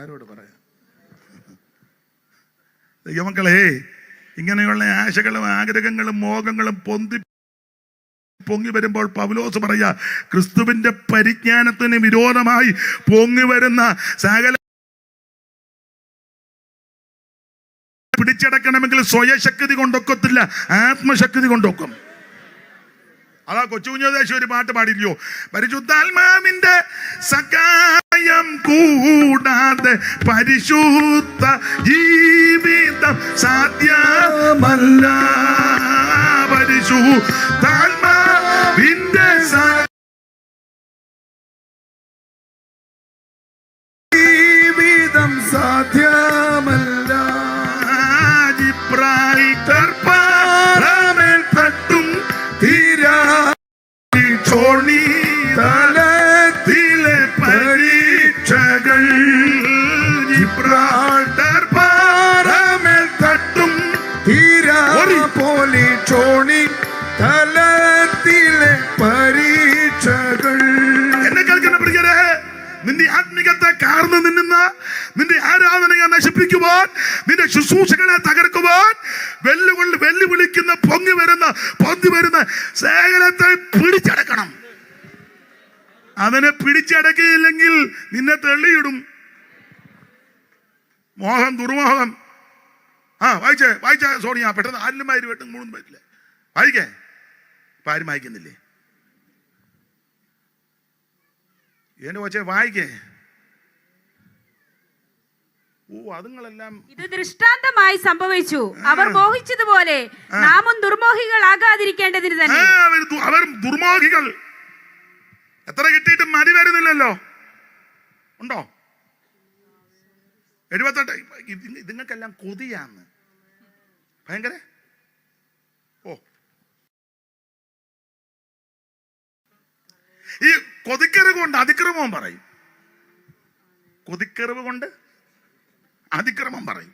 ആരോട് പറയാം? ദൈവമക്കളെ, ഇങ്ങനെയുള്ള ആശകളും ആഗ്രഹങ്ങളും മോഹങ്ങളും പൊങ്ങി വരുമ്പോൾ പൗലോസ് പറയാ, ക്രിസ്തുവിന്റെ പരിജ്ഞാനത്തിന് വിരോധമായി പൊങ്ങി വരുന്ന സകല പിടിച്ചടക്കണമെങ്കിൽ സ്വയശക്തി കൊണ്ടൊക്കത്തില്ല, ആത്മശക്തി കൊണ്ടൊക്കും. അതാ കൊച്ചുകുഞ്ഞോദേശി ഒരു പാട്ട് പാടില്ലയോ? പരിശുദ്ധാത്മാവിന്റെ സഹായം കൂടാതെ പരിശുദ്ധ ജീവിതം സാധ്യമല്ല. പരിശുദ്ധാത്മാവിന്റെ ജീവിതം സാധ്യമല്ല. തട്ടും തീരാ ചോണി തലത്തിലെ പരീക്ഷകൾ. തട്ടും തീരാ പോലെ ചോണി തലത്തിലെ പരീക്ഷകൾ. എന്നെ കേൾക്കുന്ന പ്രിയരെ, നിന്റെ ആത്മികത്തെ കാർന്നു നിന്നുന്ന, നിന്റെ ആരാധനയെ നശിപ്പിക്കുവാൻ, നിന്റെ ശുശ്രൂഷകളെ തകർക്കുവാൻ വെല്ലുവിളിക്കുന്ന പൊങ്ങി വരുന്ന സകലത്തെ പിടിച്ചടക്കണം. അതിനെ പിടിച്ചടക്കിയില്ലെങ്കിൽ നിന്നെ തള്ളിയിടും. മോഹം, ദുർമോഹം. വായിച്ചേ സോണിയ, പെട്ടെന്ന് ആരിലും വാരി വെട്ടും മൂന്നും പറ്റില്ല. വായിക്കേ. ഇപ്പൊ ആരും വായിക്കുന്നില്ലേ? എന്നെ വച്ചേ വായിക്കേ. ഓ, അതുങ്ങളെല്ലാം ഇത് ദൃഷ്ടാന്തമായി സംഭവിച്ചു. അവർ മോഹിച്ചതുപോലെ നാമും ദുർമോഹികളാകാതിരിക്കേണ്ടതിന് തന്നെ. അവർ ദുർമോഹികൾ. എത്ര കിട്ടിയിട്ടും മതി വരുന്നില്ലല്ലോ. ഉണ്ടോ? 78. ഇതുങ്ങൾക്കെല്ലാം കൊതിയാന്ന് ഭയങ്കര. ഓ, ഈ കൊതിക്കറിവ് കൊണ്ട് അതിക്രമം പറയും. കൊതിക്കറിവ് കൊണ്ട് അതിക്രമം പറയും.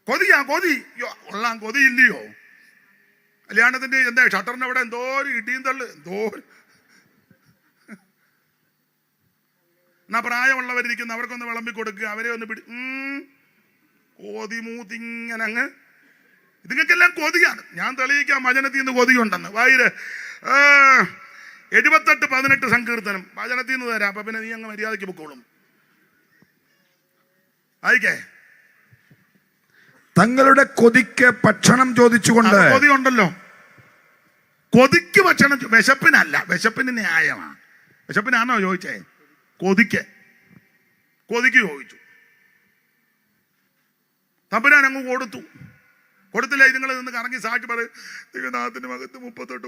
കൊതിയാ കൊതി. കൊള്ളാം, കൊതിയില്ലയോ? കല്യാണത്തിന്റെ എന്താ ഷട്ടറിന്റെ അവിടെ എന്തോ ഇടിയും തള്ളു, എന്തോ. എന്നാ പ്രായമുള്ളവരിയ്ക്കുന്ന അവർക്കൊന്ന് വിളമ്പി കൊടുക്കുക, അവരെ ഒന്ന് കൊതി മൂത്തിങ്ങനെ അങ്ങ്. ഇതുങ്ങൾക്കെല്ലാം കൊതിയാണ്. ഞാൻ തെളിയിക്കാം വചനത്തിൽ നിന്ന് കൊതിയുണ്ടെന്ന്. വായിര് 78:18 സങ്കീർത്തനം വചനത്തിൽ നിന്ന് തരാം. അപ്പൊ പിന്നെ നീ അങ്ങ് മര്യാദയ്ക്ക് പൊക്കോളും. ആയിക്കേ. തങ്ങളുടെ കൊതിക്ക് ഭക്ഷണം ചോദിച്ചുകൊണ്ട്. കൊതി ഉണ്ടല്ലോ, കൊതിക്ക് ഭക്ഷണം. വിശപ്പിനല്ല, വിശപ്പിന് ന്യായമാണ്. വിശപ്പിനാണോ ചോദിച്ചേ? കൊതിക്ക് ചോദിച്ചു. തമ്പുരാൻ അങ്ങ് കൊടുത്തില്ല. ഇതുങ്ങൾ നിന്ന് കറങ്ങി സാക്ഷി പറയും, ദൈവനാഥന്റെ മകത്ത് 38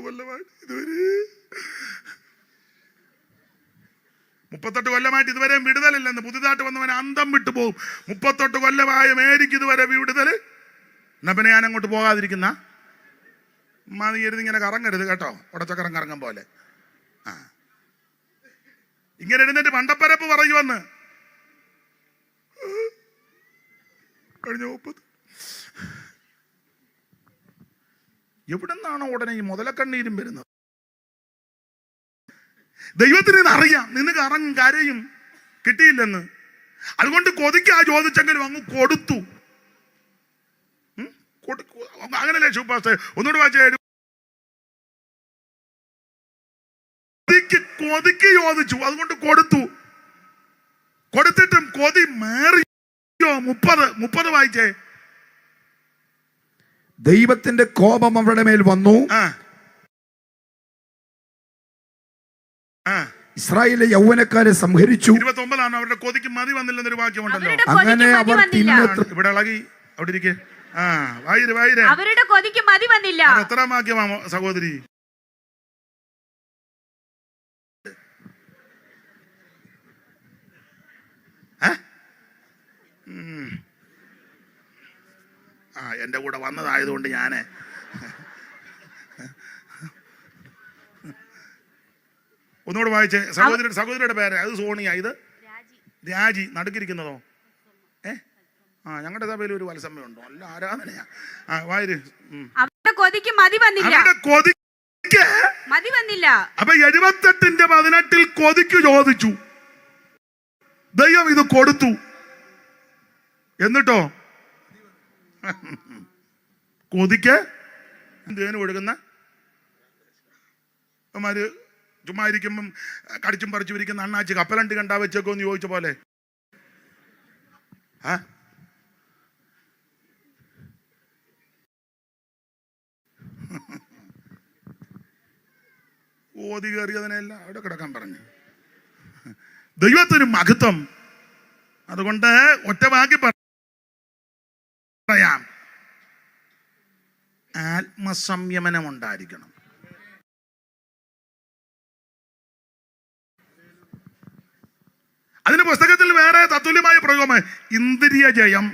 കൊല്ലമായിട്ട് ഇതുവരെ വിടുതലില്ലെന്ന്. പുതുതായിട്ട് വന്നവൻ അന്തം വിട്ടു പോകും. 38 കൊല്ലമായ മേരിക്ക് ഇതുവരെ വിടുതൽ. എന്നാ പിന്നെ ഞാൻ അങ്ങോട്ട് പോകാതിരിക്കുന്ന മതിയരുത്. ഇങ്ങനെ കറങ്ങരുത് കേട്ടോ, ഉടച്ചക്കറം കറങ്ങും പോലെ. ഇങ്ങനെ എഴുന്നേറ്റ് പണ്ടപ്പരപ്പ് പറയുവന്ന്. കഴിഞ്ഞ 30 എവിടെ നിന്നാണോ ഉടനെ ഈ മുതലക്കണ്ണീരും വരുന്നത്? ദൈവത്തിന് ഇതറിയാം. നിന്ന് കരയും. കിട്ടിയില്ലെന്ന്. അതുകൊണ്ട് കൊതിക്കാ ചോദിച്ചെങ്കിലും അങ്ങ് കൊടുത്തു. അങ്ങനല്ലേ ശുപാസ്? ഒന്നുകൂടെ വായിച്ചേ. കൊതിക്ക് ചോദിച്ചു, അതുകൊണ്ട് കൊടുത്തു. കൊടുത്തിട്ടും കൊതി മേറിയോ? 30 വായിച്ചേ. ദൈവത്തിന്റെ കോപം അവരുടെ മേൽ വന്നു, ഇസ്രായേലിലെ യൗവനക്കാരെ സംഹരിച്ചു. 29 അവരുടെ കൊതിക്ക് മതി വന്നില്ലെന്നൊരു വാക്യമുണ്ടല്ലോ. അങ്ങനെ അവർ ഇവിടെ ഇളകി അവിടെ ഇരിക്കെ. വായിരെ അവരുടെ കൊതിക്ക് മതി വന്നില്ല. എത്രാം വാക്യമാ സഹോദരി? എന്റെ കൂടെ വന്നതായതുകൊണ്ട് ഞാന് ഒന്നുകൂടെ വായിച്ചേ. സഹോദരിയുടെ പേര് അത് സോണിയ, ഇത് രാജി. നടുക്കിരിക്കുന്നതോ? ഞങ്ങളുടെ സഭയിൽ ഒരു വത്സമ്മ ഉണ്ടോ? നല്ല ആരാധനയാ. വായിര്. അവരുടെ കൊതിക്ക് മതി വന്നില്ല. കൊതിക്ക് മതി വന്നില്ല. അപ്പൊ 78:18 കൊതിക്ക് ചോദിച്ചു, ദൈവം ഇത് കൊടുത്തു. എന്നിട്ടോ കൊതിക്ക് എന്തിനു കൊടുക്കുന്ന ചുമ്മാ ഇരിക്കുമ്പം കടിച്ചും പറിച്ചും ഇരിക്കുന്ന അണ്ണാച്ചി കപ്പലണ്ടി കണ്ടാ വെച്ചേക്കോ എന്ന് ചോദിച്ച പോലെ. ഓതി കയറിയതിനെല്ലാം അവിടെ കിടക്കാൻ പറഞ്ഞു. ദൈവത്തിന് മഹത്വം. അതുകൊണ്ട് ഒറ്റ വാക്കി പറയാം, ആത്മസംയമനം ഉണ്ടായിരിക്കണം. അതിന് പുസ്തകത്തിൽ വേറെ തത്തുല്യമായ പ്രയോഗമാണ് ഇന്ദ്രിയ ജയം.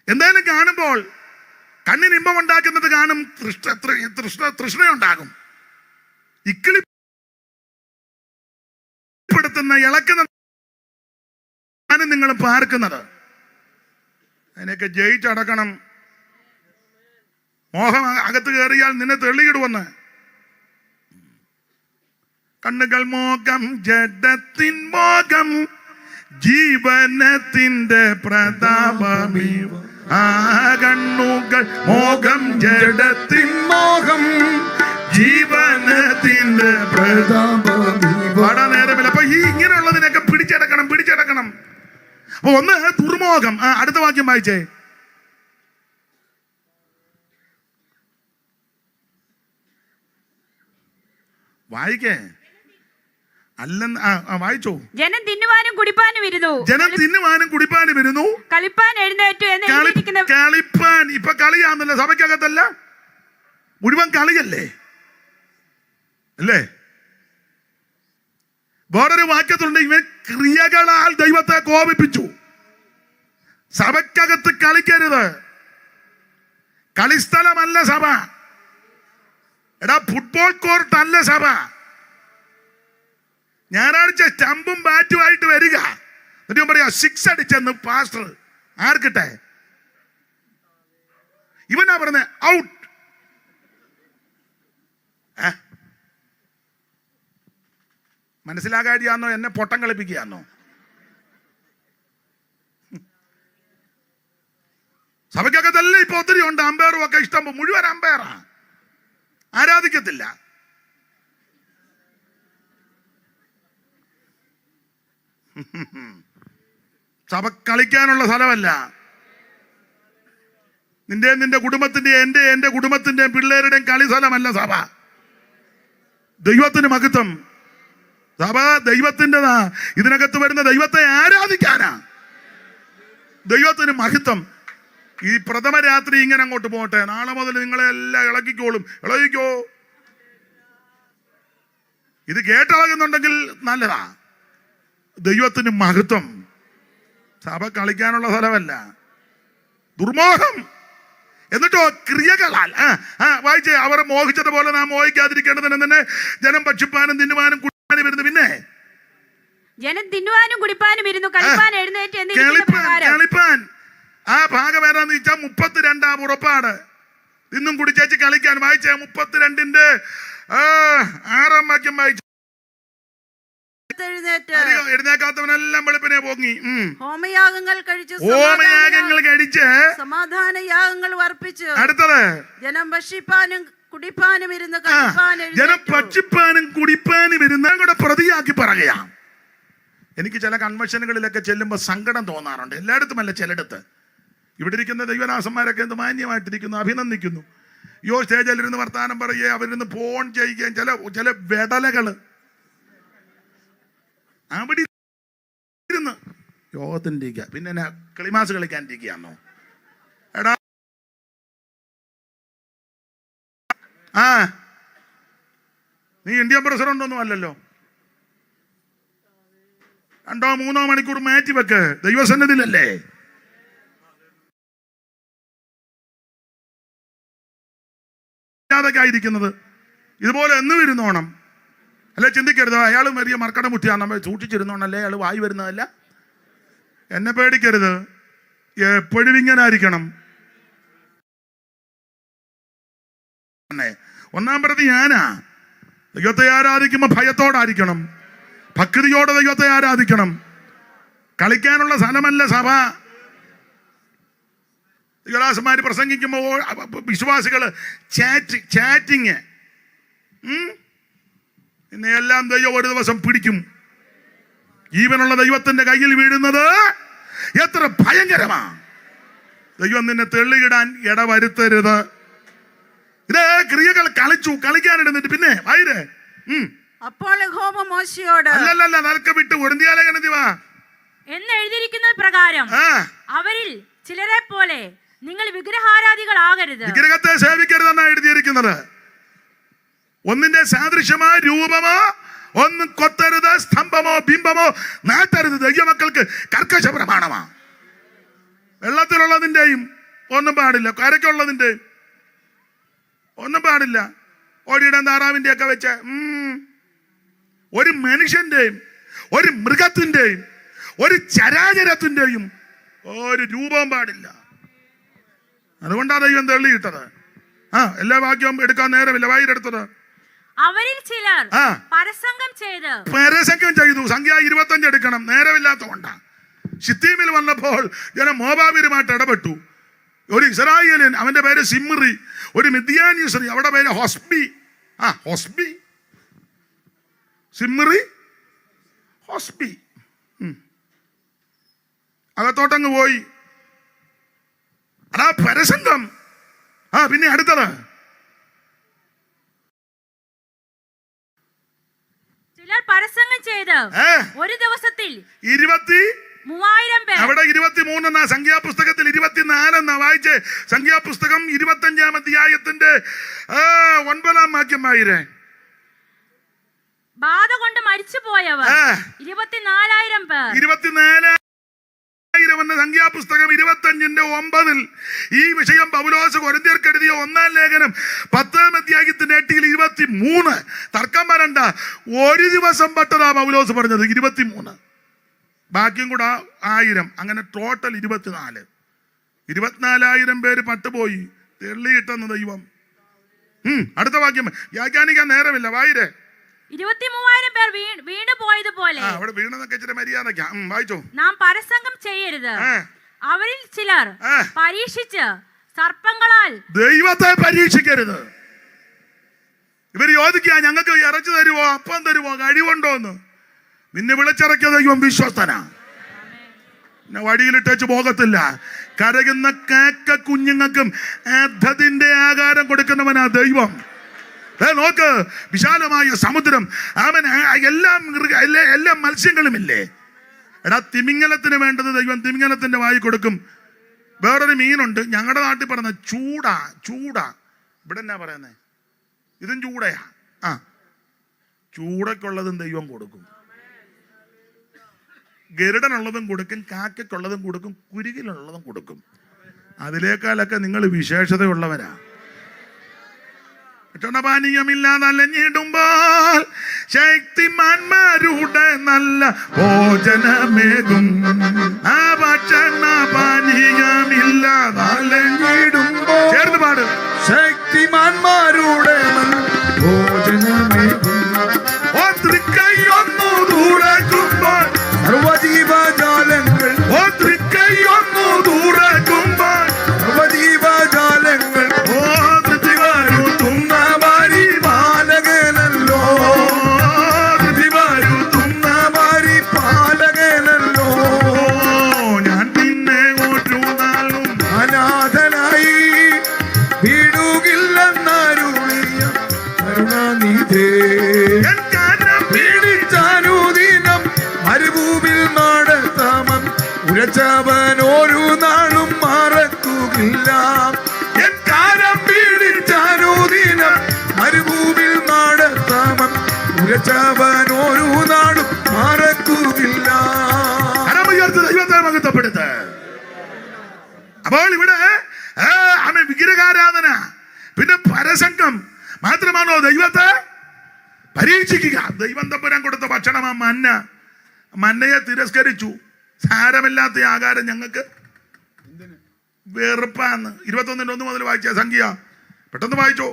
എന്തായാലും കാണുമ്പോൾ കണ്ണിന് ഇമ്പം ഉണ്ടാക്കുന്നത് കാണും, തൃഷ്ണയുണ്ടാകും. ഇക്കിളിപ്പെടുത്തുന്ന ഇളക്കുന്ന നിങ്ങൾ പാർക്കുന്നത് അതിനൊക്കെ ജയിച്ചടക്കണം. മോഹം അകത്ത് കയറിയാൽ നിന്നെ തെള്ളിയിടുവെന്ന്. കണ്ണുകൾ മോഹം, ജഡത്തിൻ മോഹം, ജീവനത്തിന്റെ പ്രതാപമീ. കണ്ണുകൾ മോഹം, ജഡത്തിൻ മോഹം, ജീവനത്തിന്റെ പ്രതാപമീ. പാടാൻ നേരമില്ല. അപ്പൊ ഈ ഇങ്ങനെയുള്ളതിനൊക്കെ പിടിച്ചടക്കണം. അപ്പൊ ഒന്ന് ദുർമോഹം. അടുത്ത വാക്യം വായിച്ചേ. വായിക്കേ. അല്ലെന്ന് വായിച്ചോ. ജനം തിന്നുവാനും കുടിപ്പാനും ഇരുന്നു, കളിപ്പാൻ എഴുന്നേറ്റു എന്ന് എഴുതിയിരിക്കുന്ന. കളിപ്പാൻ ഇപ്പൊ കളിയാന്നല്ലോ, സഭയ്ക്കകത്തല്ല, മുഴുവൻ കളിയല്ലേ അല്ലേ? വേറൊരു വാക്യത്തിലുണ്ട്, ഇവൻ ക്രിയകളാൽ ദൈവത്തെ കോപിപ്പിച്ചു. സഭയ്ക്കകത്ത് കളിക്കരുത്. കളിസ്ഥലമല്ല സഭ. എടാ, ഫുട്ബോൾ കോർട്ട് അല്ല സഭ. ഞായറാഴ്ച സ്റ്റമ്പും ബാറ്റുമായിട്ട് വരിക, എന്നിട്ട് പറയാ 6 അടിച്ചെന്ന് പാസ്റ്റർ ആർക്കിട്ടെ. ഇവനാ പറഞ്ഞ ഔട്ട്. മനസ്സിലാകാതിയാന്നോ എന്നെ പൊട്ടം കളിപ്പിക്കുകയാന്നോ? സഭയ്ക്കകത്തല്ല ഇപ്പൊ ഒത്തിരി ഉണ്ട്. അമ്പയറും ഒക്കെ ഇഷ്ടം മുഴുവൻ അമ്പയറാ, ആരാധിക്കത്തില്ല. സഭ കളിക്കാനുള്ള സ്ഥലമല്ല. നിന്റെ കുടുംബത്തിന്റെ എന്റെ കുടുംബത്തിന്റെ പിള്ളേരുടെയും കളി സ്ഥലമല്ല സഭ. ദൈവത്തിന് മഹത്വം. സഭ ദൈവത്തിൻ്റെതാ. ഇതിനകത്ത് വരുന്ന ദൈവത്തെ ആരാധിക്കാനാ. ദൈവത്തിന് മഹത്വം. ഈ പ്രഥമ രാത്രി ഇങ്ങനെ അങ്ങോട്ട് പോട്ടെ. നാളെ മുതൽ നിങ്ങളെ എല്ലാം ഇളകിക്കോ. ഇത് കേട്ടിളകുന്നുണ്ടെങ്കിൽ നല്ലതാ. ദൈവത്തിന് മഹത്വം. സഭ കളിക്കാനുള്ള സ്ഥലമല്ല. ദുർമോഹം. എന്നിട്ടോ ക്രിയകളാൽ വായിച്ചേ. അവർ മോഹിച്ചതുപോലെ നാം മോഹിക്കാതിരിക്കേണ്ടതിന് തന്നെ ജനം ഭക്ഷിപ്പാനും തിന്നുവാനും കുടിപ്പാനും ഇരുന്നു. പിന്നെ ജനം തിന്നുവാനും കുടിപ്പാനും ഇരുന്നു, കളിപ്പാൻ എഴുന്നേറ്റ്. കളിപ്പാൻ ആ ഭാഗം ഏതാന്ന് വെച്ചാൽ 32 പുറപ്പാട്. ഇന്നും കുടിച്ചേച്ച് കളിക്കാൻ. വായിച്ചേ 32 6 വാക്യം വായിച്ചു. ഉയർത്തെഴുന്നേറ്റ് എഴുന്നേക്കാത്തവനെല്ലാം വെളുപ്പിനെ പോങ്ങി. ഹോമയാഗങ്ങൾ കഴിച്ച് സമാധാന യാഗങ്ങൾ വർപ്പിച്ച് അടുത്തത് ജനം ഭക്ഷിപ്പാനും കുടിപ്പാനും ഇരുന്ന് ജനം ഭക്ഷിപ്പാനും കുടിപ്പാനും ഇരുന്ന് കൂടെ പ്രതിയാക്കി പറയുക. എനിക്ക് ചില കൺവെൻഷനുകളിലൊക്കെ ചെല്ലുമ്പോൾ സങ്കടം തോന്നാറുണ്ട്. എല്ലായിടത്തുമല്ല, ചിലയിടത്ത്. ഇവിടെ ഇരിക്കുന്ന ദൈവദാസന്മാരൊക്കെ എന്ത് മാന്യമായിട്ടിരിക്കുന്നു, അഭിനന്ദിക്കുന്നു. സ്റ്റേജിലിരുന്ന് വർത്താനം പറയുകയും അവരിരുന്ന് ഫോൺ ചെയ്യുകയും ചില വെടലകള് അവിടെ ഇരുന്ന് യോഗത്തിന്റെ പിന്നെ കിളിമാസ് കളിക്കാനിരിക്കുകയാണോ? എടാ നീ ഇന്ത്യൻ പ്രസിഡന്റ് ഒന്നും അല്ലല്ലോ. 2-3 മണിക്കൂർ മാറ്റി വെക്ക്, ദൈവസന്നിധിയിലല്ലേ. ായിരിക്കുന്നത് ഇതുപോലെ എന്നും ഇരുന്നോണം. അല്ലെ ചിന്തിക്കരുത് അയാൾ വലിയ മർക്കട മുറ്റിയാണ്, നമ്മൾ സൂക്ഷിച്ചിരുന്നോണല്ലേ അയാൾ വായി വരുന്നതല്ല. എന്നെ പേടിക്കരുത്, എപ്പോഴും ഇങ്ങനെ ആയിരിക്കണം. ഒന്നാം പ്രതി ഞാനാ. ദൈവത്തെ ആരാധിക്കുമ്പോ ഭയത്തോടായിരിക്കണം, ഭക്തിയോടെ ദൈവത്തെ ആരാധിക്കണം. കളിക്കാനുള്ള സ്ഥലമല്ല സഭ. ദൈവദാസന്മാര് പ്രസംഗിക്കുമ്പോൾ വിശ്വാസികള് ചാറ്റിങ് പിന്നെ എല്ലാം ദൈവം ഒരു ദിവസം പിടിക്കും. ജീവനുള്ള ദൈവത്തിന്റെ കയ്യിൽ വീഴുന്നത് എത്ര ഭയങ്കരമാ. ദൈവം നിന്നെ തെള്ളിയിടാൻ ഇടവരുത്തരുത്. ഇതേ ക്രിയകൾ കളിക്കാനിടുന്നിട്ട് പിന്നെ വൈര് അപ്പോൾ യഹോവ മോശയോട് അല്ലല്ല നിനക്ക് വിട്ട് ഒടുന്തിയാലെഴുതിവാ എന്ന് എഴുതിയിരിക്കുന്നത് പ്രകാരം അവരിൽ ചിലരെ പോലെ നിങ്ങൾ വിഗ്രഹാരാധികളാകരുത്, വിഗ്രഹത്തെ സേവിക്കരുതെന്നാണ് എഴുതിയിരിക്കുന്നത്. ഒന്നിന്റെ സാദൃശ്യമായ രൂപമോ ഒന്നും കൊത്തരുത്, സ്തംഭമോ ബിംബമോ നാട്ടരുത്. ദൈവമക്കൾക്ക് കർക്കശ പ്രമാണമാ. വെള്ളത്തിലുള്ളതിന്റെയും ഒന്നും പാടില്ല, കരയ്ക്കുള്ളതിന്റെയും ഒന്നും പാടില്ല. ഓടിയിടാൻ താറാവിന്റെ ഒക്കെ വെച്ച് ഒരു മനുഷ്യന്റെയും ഒരു മൃഗത്തിന്റെയും ഒരു ചരാചരത്തിന്റെയും ഒരു രൂപവും പാടില്ല. അതുകൊണ്ടാണ് ദൈവം തള്ളിയിട്ടത്. എല്ലാ വാക്യവും എടുക്കാൻ നേരമില്ല, വായിലെടുത്തത്. അവരിൽ ചിലർ പരസംഗം ചെയ്തു. സംഖ്യ 25 എടുക്കണം, നേരമില്ലാത്തതുകൊണ്ടാ. ശിത്തീമിൽ വന്നപ്പോൾ ജനം മോവാബിരുമായിട്ട് ഇടപെട്ടു. ഒരു ഇസ്രായേലിയൻ, അവന്റെ പേര് സിമ്രി, ഒരു മിദ്യാനി സ്ത്രീ, അവിടെ പേര് ഹൊസ്ബി. സിമ്രി ഹൊസ്ബി അകത്തോട്ടങ്ങ് പോയി. അതാ പരസംഗം. പിന്നെ അടുത്തത് ചിലർ പരസംഗം ചെയ്ത് ഒരു ദിവസത്തിൽ 23,000 പേർ. അവിടെ 23 എന്നാ, സംഖ്യാപുസ്തകത്തിൽ 24 എന്നാ വായിച്ചേ. സംഖ്യാപുസ്തകം 25-ാം അധ്യായത്തിന്റെ 9-ാം വാക്യം വായിരേ. ബാധ കൊണ്ട് മരിച്ചുപോയവർ 24,000 പേർ. 24,000 എന്ന സംഖ്യാപുസ്തകം 25-9 ഈ വിഷയം പൗലോസ് കൊരിന്ത്യർക്ക് എഴുതിയ 1-ാം ലേഖനം 10-ാം അധ്യായത്തിന്റെ 8-ൽ 23. തർക്കം വരണ്ട, ഒരു ദിവസം പെട്ടതാ പൗലോസ് പറഞ്ഞത് 23, ബാക്കിയും കൂടെ 1000, അങ്ങനെ ടോട്ടൽ 24. 24,000 പേര് പട്ടുപോയി, തെള്ളിയിട്ടെന്ന് ദൈവം. അടുത്ത വാക്യം വ്യാഖ്യാനിക്കാൻ നേരമില്ല, വായിരേ. 23,000 പേർ വീണു പോയതുപോലെ അവിടെ വീണെന്നൊക്കെ ഇച്ചിരി മര്യാദക്കാ. വായിച്ചോ. നാം പരസംഗം ചെയ്യരുത്. അവരിൽ ചിലർ പരീക്ഷിച്ച് സർപ്പങ്ങളാൽ ദൈവത്തെ പരീക്ഷിക്കരുത്. ഇവര് ചോദിക്കുക, ഞങ്ങൾക്ക് ഇറച്ചി തരുവോ, അപ്പം തരുവോ, കഴിവുണ്ടോന്ന്. നിന്നെ വിളിച്ചിറക്കിയ ദൈവം വിശ്വസ്തനാ. പിന്നെ വഴിയിലിട്ടേച്ച് പോകത്തില്ല. കരയുന്ന കേക്ക കുഞ്ഞുങ്ങൾക്കും അധതിന്റെ ആകാരം കൊടുക്കുന്നവനാ ദൈവം. നോക്ക്, വിശാലമായ സമുദ്രം, അവൻ എല്ലാ മത്സ്യങ്ങളുമില്ലേ. എടാ, തിമിംഗലത്തിന് വേണ്ടത് ദൈവം തിമിംഗലത്തിന്റെ വായി കൊടുക്കും. വേറൊരു മീനുണ്ട് ഞങ്ങളുടെ നാട്ടിൽ പറയുന്നത് ചൂടാ. ഇവിടെ എന്നാ പറയുന്നേ, ഇതും ചൂടയാ. ചൂടക്കുള്ളതും ദൈവം കൊടുക്കും, ഗരുഡനുള്ളതും കൊടുക്കും, കാക്കയ്ക്കുള്ളതും കൊടുക്കും, കുരുകിലുള്ളതും കൊടുക്കും. അതിലേക്കാളൊക്കെ നിങ്ങൾ വിശേഷതയുള്ളവരാ. ക്ഷണപാനീയമില്ലാതെ അലഞ്ഞിടുമ്പോൾ ശക്തിമാന്മാരുടെ നല്ല ഭോജനമേകും. ആ ഭക്ഷണപാനീയമില്ലാതെ അലഞ്ഞിടുമ്പോൾ ചേർന്ന് പാട്. ശക്തിമാന്മാരുടെ ഭോജനമേകും. തൃക്കൈയൊന്നു ദൂരെ ഉരച്ചവൻ ഒരു നാളും മറക്കുകയില്ല. എൻ കാലം പിടിച്ചനുദിനം മരുഭൂമിയിൽ നടത്താമൻ ഉരച്ചവൻ ഒരു നാളും മറക്കുകയില്ല. കരമുയർത്തി ദൈവത്തെ മഹത്വപ്പെടുത്ത്. അപ്പോൾ ഇവിടെ വിഗ്രഹാരാധന, പിന്നെ പരസംഗം മാത്രമാണോ ദൈവത്തെ പരീക്ഷിക്കുക? ദൈവം തമ്പുരാൻ കൊടുത്ത ഭക്ഷണം ആ മന്നയെ തിരസ്കരിച്ചു. സാരമില്ലാത്ത ആഹാരം ഞങ്ങൾക്ക് വെറുപ്പാന്ന്. 21:1 മുതൽ വായിച്ച സംഖ്യ, പെട്ടെന്ന് വായിച്ചോ.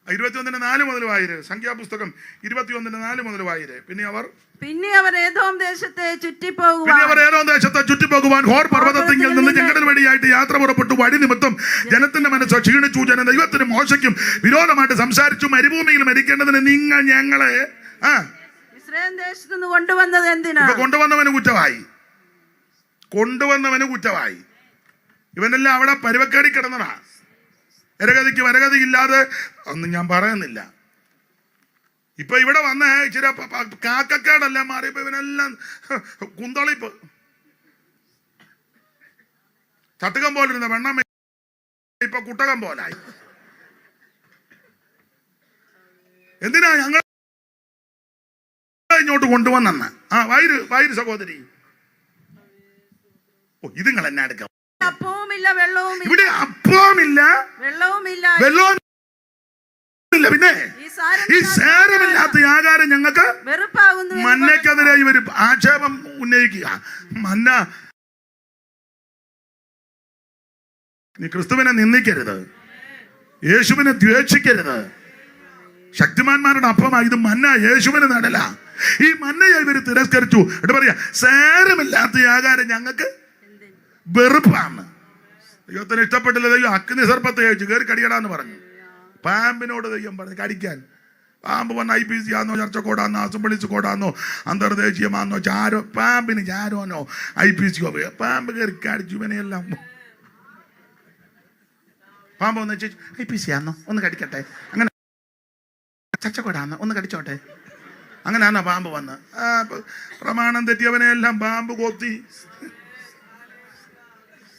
21:4 മുതൽ വായിര്. സംഖ്യാപുസ്തകം 21:4 മുതൽ വായിര്. പിന്നെ അവർ ഏദോം ദേശത്തെ ചുറ്റിപ്പോകുവാൻ ഹോർ പർവ്വതത്തിങ്കിൽ നിന്ന് ചെങ്കടൽ വഴിയായിട്ട് യാത്ര പുറപ്പെട്ടു. വഴി നിമിത്തം ജനത്തിന്റെ മനസ്സ് ക്ഷീണിച്ചു. ജനം ദൈവത്തിനും മോശയ്ക്കും വിരോധമായിട്ട് സംസാരിച്ചു. മരുഭൂമിയിൽ മരിക്കേണ്ടതിന് നിങ്ങൾ ഞങ്ങളെ ഇസ്രായേൽ ദേശത്ത് നിന്ന് കൊണ്ടുവന്നത് എന്തിനാ? കൊണ്ടുവന്നവന് കുറ്റമായി. ഇവനെല്ലാം അവിടെ പരുവക്കേടി കിടന്നതാ. വരഗതിക്ക് വരഗതിയില്ലാതെ ഒന്നും ഞാൻ പറയുന്നില്ല. ഇപ്പൊ ഇവിടെ വന്ന് ഇച്ചിരി കാക്കക്കേടെല്ലാം മാറിയപ്പോ ഇവനെല്ലാം കുന്തളിപ്പ്, ചട്ടുകം പോലിരുന്ന വെണ്ണം ഇപ്പൊ കുട്ടകം പോലായി. എന്തിനാ ഞങ്ങൾ ഇങ്ങോട്ട് കൊണ്ടുവന്നെന്ന്? വൈര് സഹോദരി, ഇതുങ്ങൾ എന്നെ എടുക്കാം. അപ്പവുമില്ല വെള്ളവുമില്ല. ഇവിടെ അപ്പവുമില്ല വെള്ളവുമില്ല. പിന്നെ ഈ സാരമില്ലാത്ത ആകാരം ഞങ്ങൾക്ക് വെറുപ്പാകുന്നു. മന്നയ്ക്കെതിരെ ഇവര് ആക്ഷേപം ഉന്നയിക്കുക. മന്ന, നീ ക്രിസ്തുവിനെ നിന്ദിക്കരുത്, യേശുവിനെ ദ്വേഷിക്കരുത്. ശക്തിമാന്മാരുടെ അപ്പമാ ഇത്. മന്ന യേശുവിന് നടല. ഈ മന്നയെ ഇവര് തിരസ്കരിച്ചു. എന്നിട്ട് പറയാ സാരമില്ലാത്ത ആകാരം ഞങ്ങൾക്ക് വെറുപ്പാണ്. ദൈവത്തിന് ഇഷ്ടപ്പെട്ടില്ല. ദൈവം അഗ്നി സർപ്പത്തെ അയച്ചു കയറി കടിയടാന്ന് പറഞ്ഞു. പാമ്പിനോട് ദൈവം പറഞ്ഞു കടിക്കാൻ. പാമ്പ് വന്ന് IPC ആന്നോ, ചർച്ചക്കോടാന്നോ, അസംബ്ലീസ് കോടാന്നോ, അന്തർദേശീയമാന്നോ, ചാരോ, പാമ്പിന് ചാരോനോ IPCയോ പാമ്പ് കയറി കടിച്ചു. ഇവനെയെല്ലാം പാമ്പ് ഒന്ന് IPC ആന്നോ ഒന്ന് കടിക്കട്ടെ, അങ്ങനെ ചർച്ചക്കോടാന്നോ ഒന്ന് കടിച്ചോട്ടെ, അങ്ങനെയാണോ പാമ്പ് വന്ന് പ്രമാണം തെറ്റിയവനെയെല്ലാം പാമ്പ് കൊത്തി.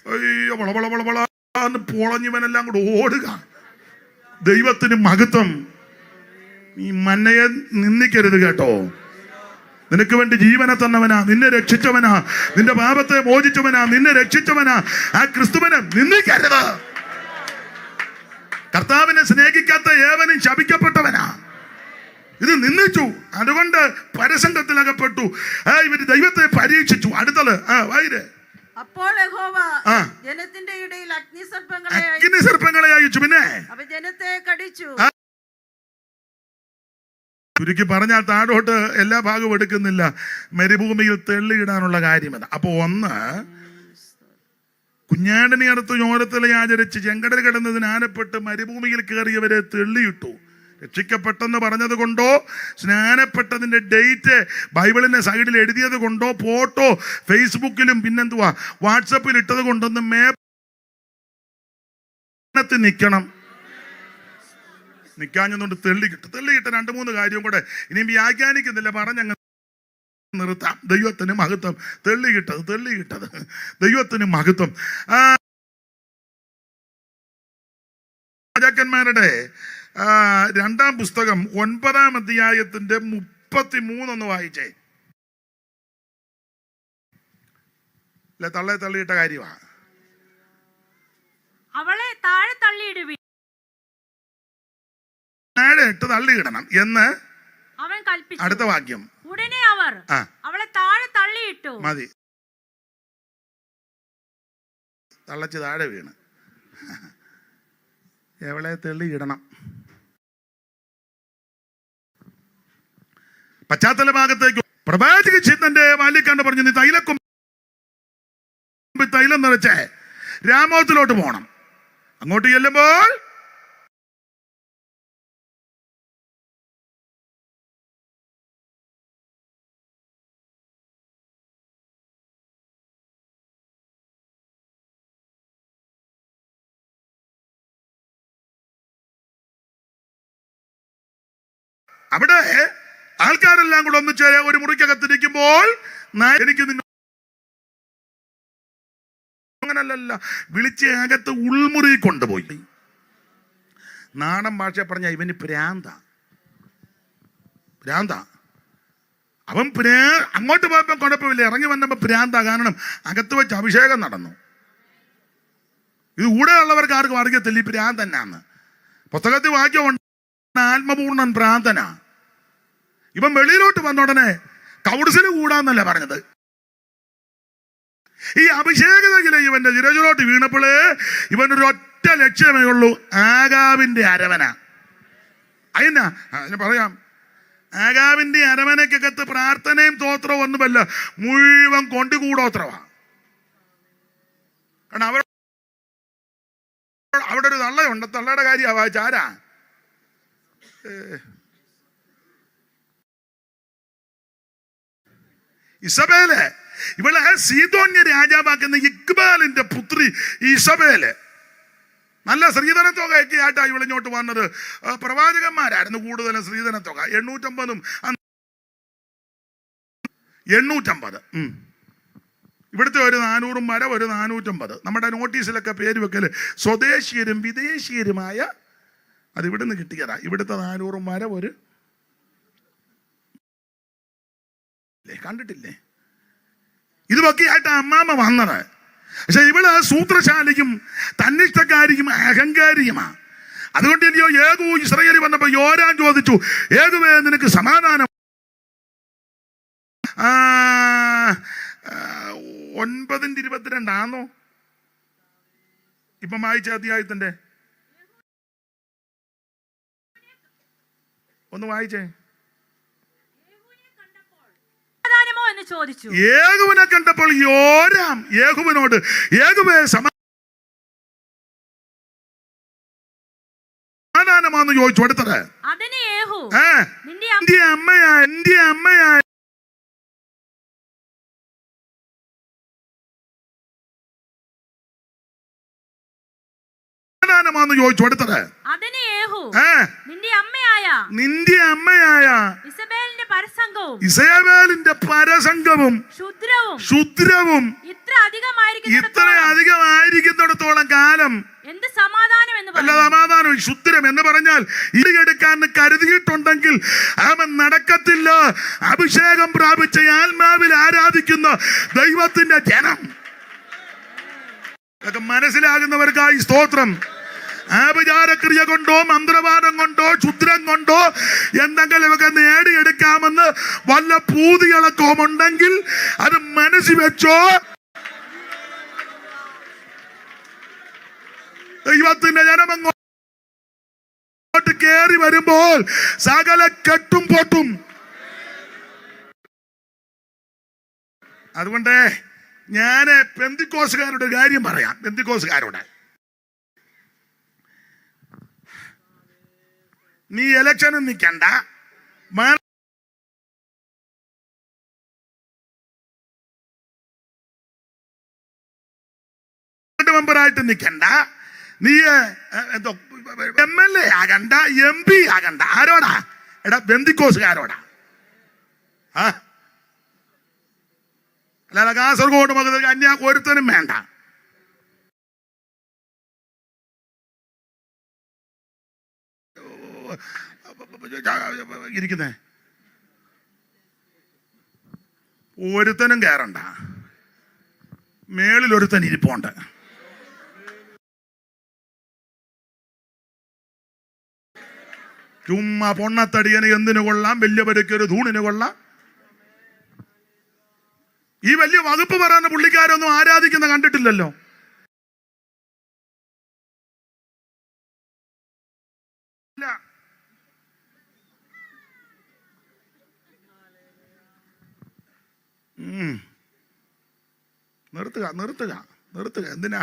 അയ്യോ വളവളവളവളന്ന് പൊളഞ്ഞവനെല്ലാം കൂടെ ഓടുക. ദൈവത്തിന് മഹത്വം. ഈ മന്നയെ നിന്ദിക്കരുത് കേട്ടോ. നിനക്ക് വേണ്ടി ജീവനെ തന്നവനാ, നിന്നെ രക്ഷിച്ചവനാ, നിന്റെ പാപത്തെ മോചിച്ചവനാ, നിന്നെ രക്ഷിച്ചവനാ. ആ ക്രിസ്തുവിനെ നിന്ദിക്കരുത്. കർത്താവിനെ സ്നേഹിക്കാത്ത ഏവനും ശപിക്കപ്പെട്ടവനാ. ഇത് നിന്ദിച്ചു. അതുകൊണ്ട് പരസംഗത്തിലകപ്പെട്ടു. ഇവര് ദൈവത്തെ പരീക്ഷിച്ചു. അടുത്തത് വൈര്. അപ്പോൾ യഹോവ ജനത്തിന്റെ ഇടയിൽ അഗ്നിസർപ്പങ്ങളെ അയച്ചു. പിന്നെ ജനത്തെ കടിച്ചു. ചുരുക്കി പറഞ്ഞാൽ താഴോട്ട് എല്ലാ ഭാഗവും എടുക്കുന്നില്ല. മരുഭൂമിയിൽ തെള്ളിയിടാനുള്ള കാര്യം അത്. അപ്പൊ ഒന്ന്, കുഞ്ഞാടിനെ അടുത്ത് ചോരത്തിലെ ആചരിച്ച് ചെങ്കടൽ കിടന്നതിന് ആനപ്പെട്ട് മരുഭൂമിയിൽ കയറിയവരെ തെള്ളിയിട്ടു. രക്ഷിക്കപ്പെട്ടെന്ന് പറഞ്ഞത് കൊണ്ടോ, സ്നാനപ്പെട്ടതിന്റെ ഡേറ്റ് ബൈബിളിന്റെ സൈഡിൽ എഴുതിയത് കൊണ്ടോ, ഫോട്ടോ ഫേസ്ബുക്കിലും പിന്നെന്തുവാ വാട്സപ്പിൽ ഇട്ടത് കൊണ്ടൊന്നും നിൽക്കണം. നിൽക്കാഞ്ഞതുകൊണ്ട് തെള്ളിക്കിട്ട് 2-3 കാര്യവും കൂടെ ഇനിയും വ്യാഖ്യാനിക്കുന്നില്ല, പറഞ്ഞങ്ങ് നിർത്താം. ദൈവത്തിന് മഹത്വം. തെള്ളിക്കിട്ടത് ദൈവത്തിന് മഹത്വം. രാജാക്കന്മാരുടെ 2-ാം പുസ്തകം 9-ാം അധ്യായത്തിന്റെ 33 ഒന്ന് വായിച്ചേ. അല്ലെ തള്ളിയിട്ട കാര്യമാ. അവളെ താഴെ തള്ളിയിടുവീൻ, താഴെ ഇട്ട് തള്ളിയിടണം എന്ന് അവൻ കൽപ്പിച്ചു. അടുത്ത വാക്യം. ഉടനെ അവർ അവളെ താഴെ തള്ളിയിട്ടു. മതി, തള്ളച്ച് താഴെ വീണ്. എവളെ തെള്ളിയിടണം. പശ്ചാത്തല ഭാഗത്തേക്ക് പ്രവാചക ചിന്തന്റെ വാല്യക്കാണ്ട് പറഞ്ഞു, നീ തൈലം നിറച്ച് രാമോത്തിലോട്ട് പോകണം. അങ്ങോട്ട് ചെല്ലുമ്പോൾ അവിടെ ആൾക്കാരെല്ലാം കൂടെ ഒന്നിച്ച് ഒരു മുറിക്കകത്തിരിക്കുമ്പോൾ എനിക്ക് നിന്നെ അങ്ങനല്ല, വിളിച്ച് അകത്ത് ഉൾമുറി കൊണ്ടുപോയി. നാടൻ ഭാഷ പറഞ്ഞ ഇവന് ഭ്രാന്ത. അവൻ അങ്ങോട്ട് പോയപ്പോൾ കുഴപ്പമില്ല, ഇറങ്ങി വന്നപ്പോൾ ഭ്രാന്ത. കാരണം അകത്ത് വെച്ച് അഭിഷേകം നടന്നു. ഇത് കൂടെ ഉള്ളവർക്ക് ആർക്കും അറിയത്തില്ല ഈ ഭ്രാന്ത് തന്നെയാന്ന്. പുസ്തകത്തിൽ വാക്യമുണ്ട്, ആത്മപൂർണ്ണൻ ഭ്രാന്തനാ. ഇവൻ വെളിയിലോട്ട് വന്ന ഉടനെ കൗൺസില് കൂടാന്നല്ല പറഞ്ഞത്. ഈ അഭിഷേകതയിലെ ഇവന്റെ ചിരചിലോട്ട് വീണപ്പോഴേ ഇവനൊരു ഒറ്റ ലക്ഷ്യമേ ഉള്ളൂ, ആഗാവിന്റെ അരവന. അതിന് പറയാം, ആഗാവിന്റെ അരവനക്കകത്ത് പ്രാർത്ഥനയും തോത്രവും ഒന്നുമല്ല, മുഴുവൻ കൊണ്ടുകൂടോത്രവാ. കാരണം അവിടെ ഒരു തള്ളയുണ്ട്, തള്ളയുടെ കാര്യമാ വായിച്ചാരാ? ഇസബേല്. ഇവളെ സീതോന്യ രാജാവാക്കുന്ന ഇക്ബാലിന്റെ പുത്രി ഇസബേല്. നല്ല സ്ത്രീധനത്തുക ഒക്കെ ആയിട്ടാ ഇവളിങ്ങോട്ട് വന്നത്. പ്രവാചകന്മാരായിരുന്നു കൂടുതലും സ്ത്രീധനത്തുക. 850 ഇവിടുത്തെ ഒരു 400 മര, ഒരു 450. നമ്മുടെ നോട്ടീസിലൊക്കെ പേര് വെക്കല് സ്വദേശീയരും വിദേശീയരുമായ, അത് ഇവിടുന്ന് കിട്ടിയതാ. ഇവിടുത്തെ 400 മര ഒരു കണ്ടിട്ടില്ലേ? ഇതുമൊക്കെ ആയിട്ട് അമ്മാമ്മ വന്നത്. പക്ഷെ ഇവള് സൂത്രശാലിയും തന്നിഷ്ടക്കാരിയും അഹങ്കാരിയുമാ. അതുകൊണ്ട് ഇനിയോ ഏകു ഇസ്രായേലി വന്നപ്പോ യോരാൻ ചോദിച്ചു, ഏകുവേ നിനക്ക് സമാധാനം? 9:22 ആണോ ഇപ്പം വായിച്ച അധ്യായത്തിന്റെ? ഒന്ന് വായിച്ചേ. യേഹൂവിനെ കണ്ടപ്പോൾ യോരാം യേഹൂവിനോട്, യേഹൂവേ സമാധാനമാണെന്ന് ചോദിച്ചു. അടുത്തത് എന്റെ അമ്മയായ സമാധാനമാണെന്ന് ചോദിച്ചു. അടുത്തത് നിന്റെ അമ്മയായ ഇസബേലിന്റെ പരസംഗവും ശുദ്രവും ഇത്ര അധികമായിരിക്കുന്നിടത്തോളം കാലം സമാധാനം. ശുദ്രം എന്ന് പറഞ്ഞാൽ ഇടിയെടുക്കാൻ കരുതിയിട്ടുണ്ടെങ്കിൽ അവൻ നടക്കത്തില്ല. അഭിഷേകം പ്രാപിച്ച ആത്മാവിൽ ആരാധിക്കുന്ന ദൈവത്തിന്റെ ജനം. അതൊക്കെ മനസ്സിലാകുന്നവർക്കായി സ്തോത്രം. ആഭിചാരക്രിയ കൊണ്ടോ മന്ത്രവാദം കൊണ്ടോ ക്ഷുദ്രം കൊണ്ടോ എന്തെങ്കിലുമൊക്കെ നേടിയെടുക്കാമെന്ന് വല്ല പൂതികളക്കവുമുണ്ടെങ്കിൽ അത് മനസ്സിൽ വെച്ചോ. ദൈവത്തിന്റെ ജനമങ്ങോട്ട് കേറി വരുമ്പോൾ സകല കെട്ടും പൊട്ടും. അതുകൊണ്ട് ഞാന് പെന്തിക്കോസുകാരുടെ കാര്യം പറയാം. പെന്തിക്കോസുകാരോട്, നീ ഇലക്ഷനും നിൽക്കണ്ട, മെമ്പറായിട്ട് നിൽക്കണ്ട, നീ MLA ആകണ്ട, MP ആകണ്ട. ആരോടാ? എടാ ബന്ധിക്കോസുകാരോടാ. അല്ലാതെ കാസർഗോഡ് മുതൽ ഒരുത്തനും വേണ്ട. ഇരിക്കുന്നേ ഒരുത്തനും കയറണ്ട. മേളിലൊരുത്തൻ ഇരിപ്പുണ്ട്. ചുമ്മാ പൊണ്ണത്തടിയന് എന്തിനു കൊള്ളാം, വലിയ പരിക്കൊരു ധൂണിന് കൊള്ളാം. ഈ വലിയ വകുപ്പ് പറയുന്ന പുള്ളിക്കാരൊന്നും ആരാധിക്കുന്ന കണ്ടിട്ടില്ലല്ലോ. നിർത്തുക. എന്തിനാ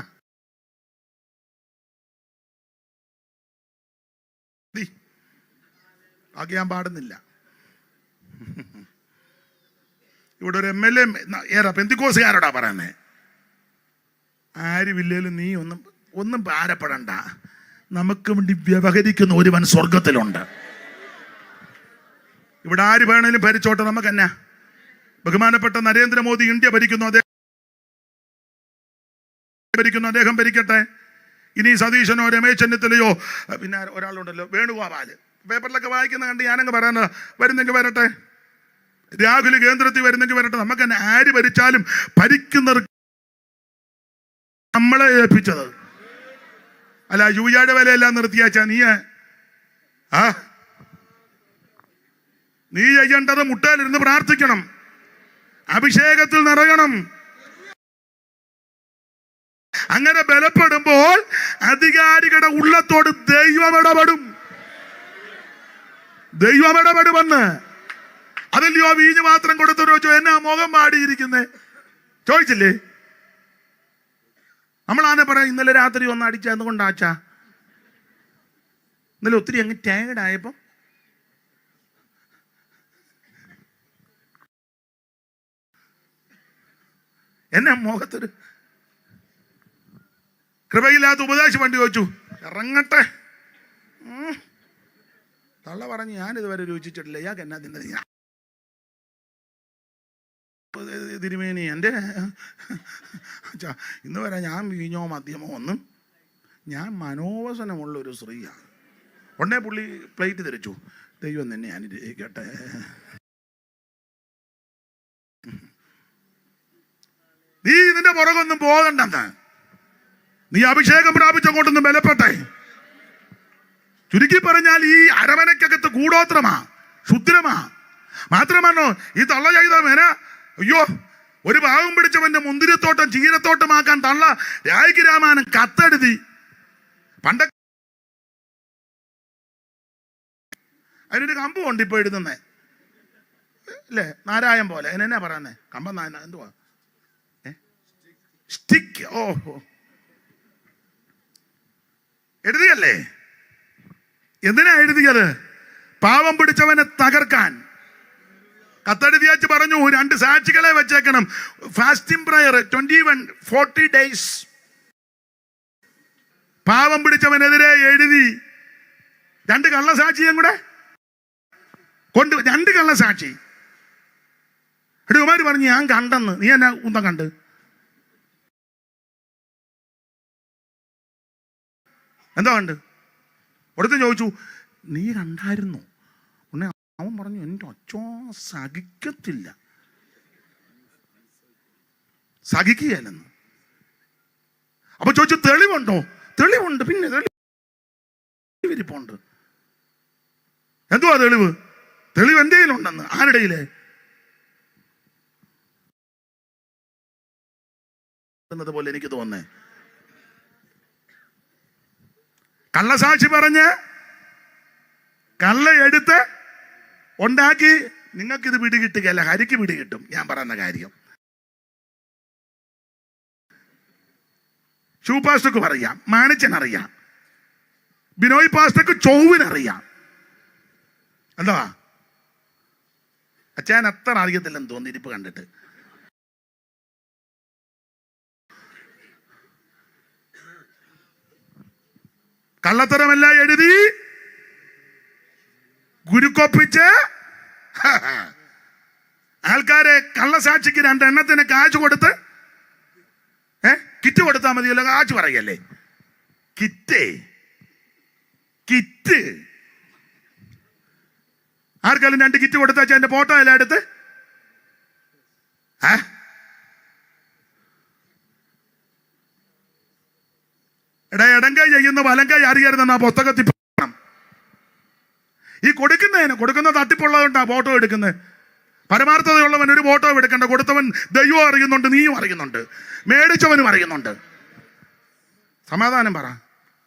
ആക്കിയാൻ പാടുന്നില്ല. ഇവിടെ ഒരു MLA പെന്തിക്കോസുകാരോടാ പറയുന്നേ. ആരുമില്ലേലും നീ ഒന്നും ഭാരപ്പെടണ്ട. നമുക്ക് വേണ്ടി വ്യവഹരിക്കുന്ന ഒരുവൻ സ്വർഗത്തിലുണ്ട്. ഇവിടെ ആര് വേണേലും ഭരിച്ചോട്ടെ, നമുക്ക് എന്നാ. ബഹുമാനപ്പെട്ട നരേന്ദ്രമോദി ഇന്ത്യ ഭരിക്കുന്നു, അദ്ദേഹം ഭരിക്കട്ടെ. ഇനി സതീശനോ രമേശ് ചെന്നിത്തലയോ പിന്നെ ഒരാളുണ്ടല്ലോ വേണുഗോപാൽ, പേപ്പറിലൊക്കെ വായിക്കുന്ന കണ്ട് ഞാനങ്ങ് പറയാനോ, വരുന്നെങ്കിൽ വരട്ടെ. രാഹുൽ കേന്ദ്രത്തിൽ വരുന്നെങ്കിൽ വരട്ടെ. നമുക്ക് തന്നെ ആര് ഭരിച്ചാലും ഭരിക്കുന്നവർ നമ്മളെ ഏൽപ്പിച്ചത്. അല്ല യൂയാടെ വിലയെല്ലാം നിർത്തിയാച്ചാ നീ ചെയ്യേണ്ടത് മുട്ടയിലിരുന്ന് പ്രാർത്ഥിക്കണം, അഭിഷേകത്തിൽ നിറയണം. അങ്ങനെ ബലപ്പെടുമ്പോൾ അധികാരികളുടെ ഉള്ളത്തോട് ദൈവമിടപെടുമെന്ന്. അതല്ലയോ വീഞ്ഞ് മാത്രം കൊടുത്തൊരു എന്നാ മുഖം പാടിയിരിക്കുന്നേ ചോദിച്ചില്ലേ? നമ്മളാനെ പറയാം ഇന്നലെ രാത്രി ഒന്ന് അടിച്ച എന്തുകൊണ്ടാച്ചാ, ഇന്നലെ ഒത്തിരി അങ്ങ് ടയേർഡായപ്പോ എന്നാ മുഖത്തൊരു കൃപയില്ലാത്ത ഉപദേശം വണ്ടി ചോദിച്ചു, ഇറങ്ങട്ടെ. തള്ള പറഞ്ഞ് ഞാനിതുവരെ രുചിച്ചിട്ടില്ല, ഇയാൾക്ക് എന്നാ തിന്നത്? തിരുമേനി എൻ്റെ ഇന്ന് വരെ ഞാൻ വീഞ്ഞോ മദ്യമോ ഒന്നും, ഞാൻ മനോവസനമുള്ളൊരു സ്ത്രീയാണ്. ഉടനെ പുള്ളി പ്ലേറ്റ് തിരിച്ചു, ദൈവം തന്നെ അനുഗ്രഹിക്കട്ടെ. നീ ഇതിന്റെ പുറകൊന്നും പോകണ്ടെന്ന്, നീ അഭിഷേകം പ്രാപിച്ചങ്ങോട്ടൊന്നും ബലപ്പെട്ടെ. ചുരുക്കി പറഞ്ഞാൽ ഈ അരമനക്കകത്ത് കൂടോത്രമാ, ക്ഷുദ്രമാ. മാത്രമാണോ ഈ തള്ള ചെയ്ത മേന? അയ്യോ, ഒരു ഭാഗം പിടിച്ചവന്റെ മുന്തിരിത്തോട്ടം ചീരത്തോട്ടമാക്കാൻ തള്ള രായിക്ക് രാമായണം കത്തെഴുതി. പണ്ട അതിനൊരു കമ്പ് കൊണ്ട് ഇപ്പൊ എഴുതുന്നേ അല്ലേ, നാരായം പോലെ. അതിനെന്നാ പറയുന്നേ? കമ്പം എന്തുവാ? സ്റ്റിക്ക്. ഓഹോ, എഴുതിയല്ലേ? എന്തിനാ എഴുതിയത്? പാവം പിടിച്ചവനെ തകർക്കാൻ. കത്തെഴുതിയാച്ച് പറഞ്ഞു 2 സാക്ഷികളെ വെച്ചേക്കണം. Fasting prayer 40 days. പാവം പിടിച്ചവനെതിരെ എഴുതി 2 കള്ളസാക്ഷിയും കൂടെ കൊണ്ട് 2 കള്ളസാക്ഷി. ഇടുമാര് പറഞ്ഞു ഞാൻ കണ്ടെന്ന്. നീ എന്നാ ഉന്തം കണ്ട്? എന്താ കണ്ട്? ഒടുത്ത് ചോദിച്ചു നീ കണ്ടായിരുന്നു? ഉടനെ അവൻ പറഞ്ഞു എൻ്റെ അച്ഛോ സഹിക്കത്തില്ല, സഹിക്കുകയല്ലെന്ന്. അപ്പൊ ചോദിച്ചു തെളിവുണ്ടോ? തെളിവുണ്ട്, പിന്നെ തെളിവിരിപ്പുണ്ട്. എന്തുവാ തെളിവ്? തെളിവ് എൻ്റെ കയ്യിലുണ്ടെന്ന്. ആരുടെ കയ്യിലെ? പോലെ എനിക്ക് തോന്നേ. കള്ളസാക്ഷി പറഞ്ഞ് കള്ള എടുത്ത് ഉണ്ടാക്കി. നിങ്ങൾക്കിത് പിടികിട്ടുകയല്ല, ഹരിക്ക് പിടികിട്ടും ഞാൻ പറയുന്ന കാര്യം. ഷൂ പാസ്റ്റർക്ക് അറിയാം, മാണിച്ചനറിയാം, ബിനോയ് പാസ്റ്റർക്ക് ചൊവ്വിനറിയാം. എന്താ അച്ഛൻ അത്ര അറിയത്തില്ലെന്ന് തോന്നി ഇരിപ്പ് കണ്ടിട്ട്. കള്ളത്തരമെല്ലാം എഴുതി ഗുരുക്കൊപ്പിച്ച് ആൾക്കാരെ കള്ളസാക്ഷിക്ക് 2 എണ്ണത്തിന് കാശ് കൊടുത്ത് കിറ്റ് കൊടുത്താൽ മതിയല്ലോ. കാശ് പറയല്ലേ, കിറ്റ്. ആർക്കാലും 2 കിറ്റ് കൊടുത്താൽ എന്റെ ഫോട്ടോ എല്ലാം എടുത്ത് ഇടങ്കൈ ചെയ്യുന്ന വലങ്കൈ അറിയരുതെന്നാ പുസ്തകത്തിൽ. ഈ കൊടുക്കുന്ന തട്ടിപ്പുള്ളതുകൊണ്ടാ ഫോട്ടോ എടുക്കുന്നത്. പരമാർത്ഥതയുള്ളവൻ ഒരു ഫോട്ടോ എടുക്കണ്ട. കൊടുത്തവൻ ദൈവം അറിയുന്നുണ്ട്, നീയും അറിയുന്നുണ്ട്, മേടിച്ചവനും അറിയുന്നുണ്ട്. സമാധാനം പറ,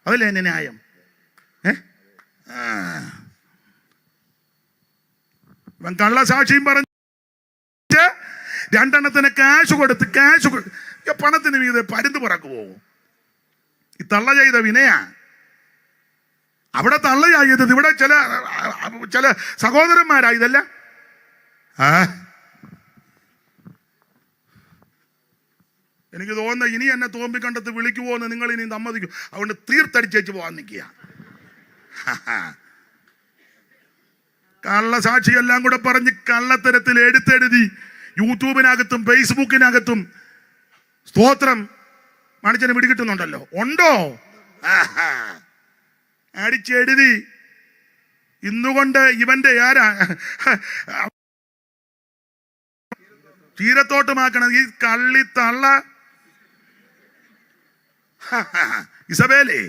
അതല്ലേ എന്നെ ന്യായം? കള്ളസാക്ഷിയും പറഞ്ഞ് 2 എണ്ണത്തിന് കാശ് കൊടുത്ത് പണത്തിന് മീതെ പരുന്ത് പറക്കുവോ? ഈ തള്ള ചെയ്ത വിനയാ. അവിടെ തള്ളയായത്, ഇവിടെ ചില സഹോദരന്മാരാ ഇതല്ല. എനിക്ക് തോന്നുന്ന ഇനി എന്നെ തോമ്പിക്കണ്ടത്ത് വിളിക്കുവോ എന്ന് നിങ്ങൾ ഇനി സമ്മതിക്കും. അതുകൊണ്ട് തീർത്തടിച്ചേച്ച് പോകാൻ നിൽക്കുക. കള്ളസാക്ഷി എല്ലാം കൂടെ പറഞ്ഞ് കള്ളത്തരത്തിൽ എടുത്തെഴുതി യൂട്യൂബിനകത്തും ഫേസ്ബുക്കിനകത്തും സ്തോത്രം മനുഷ്യന് പിടികിട്ടുന്നുണ്ടല്ലോ. ഉണ്ടോ? അടിച്ചെഴുതി ഇന്നുകൊണ്ട് ഇവന്റെ ആരാ ചീരത്തോട്ടമാക്കണം ഈ കള്ളി തള്ള ഇസബേലേ.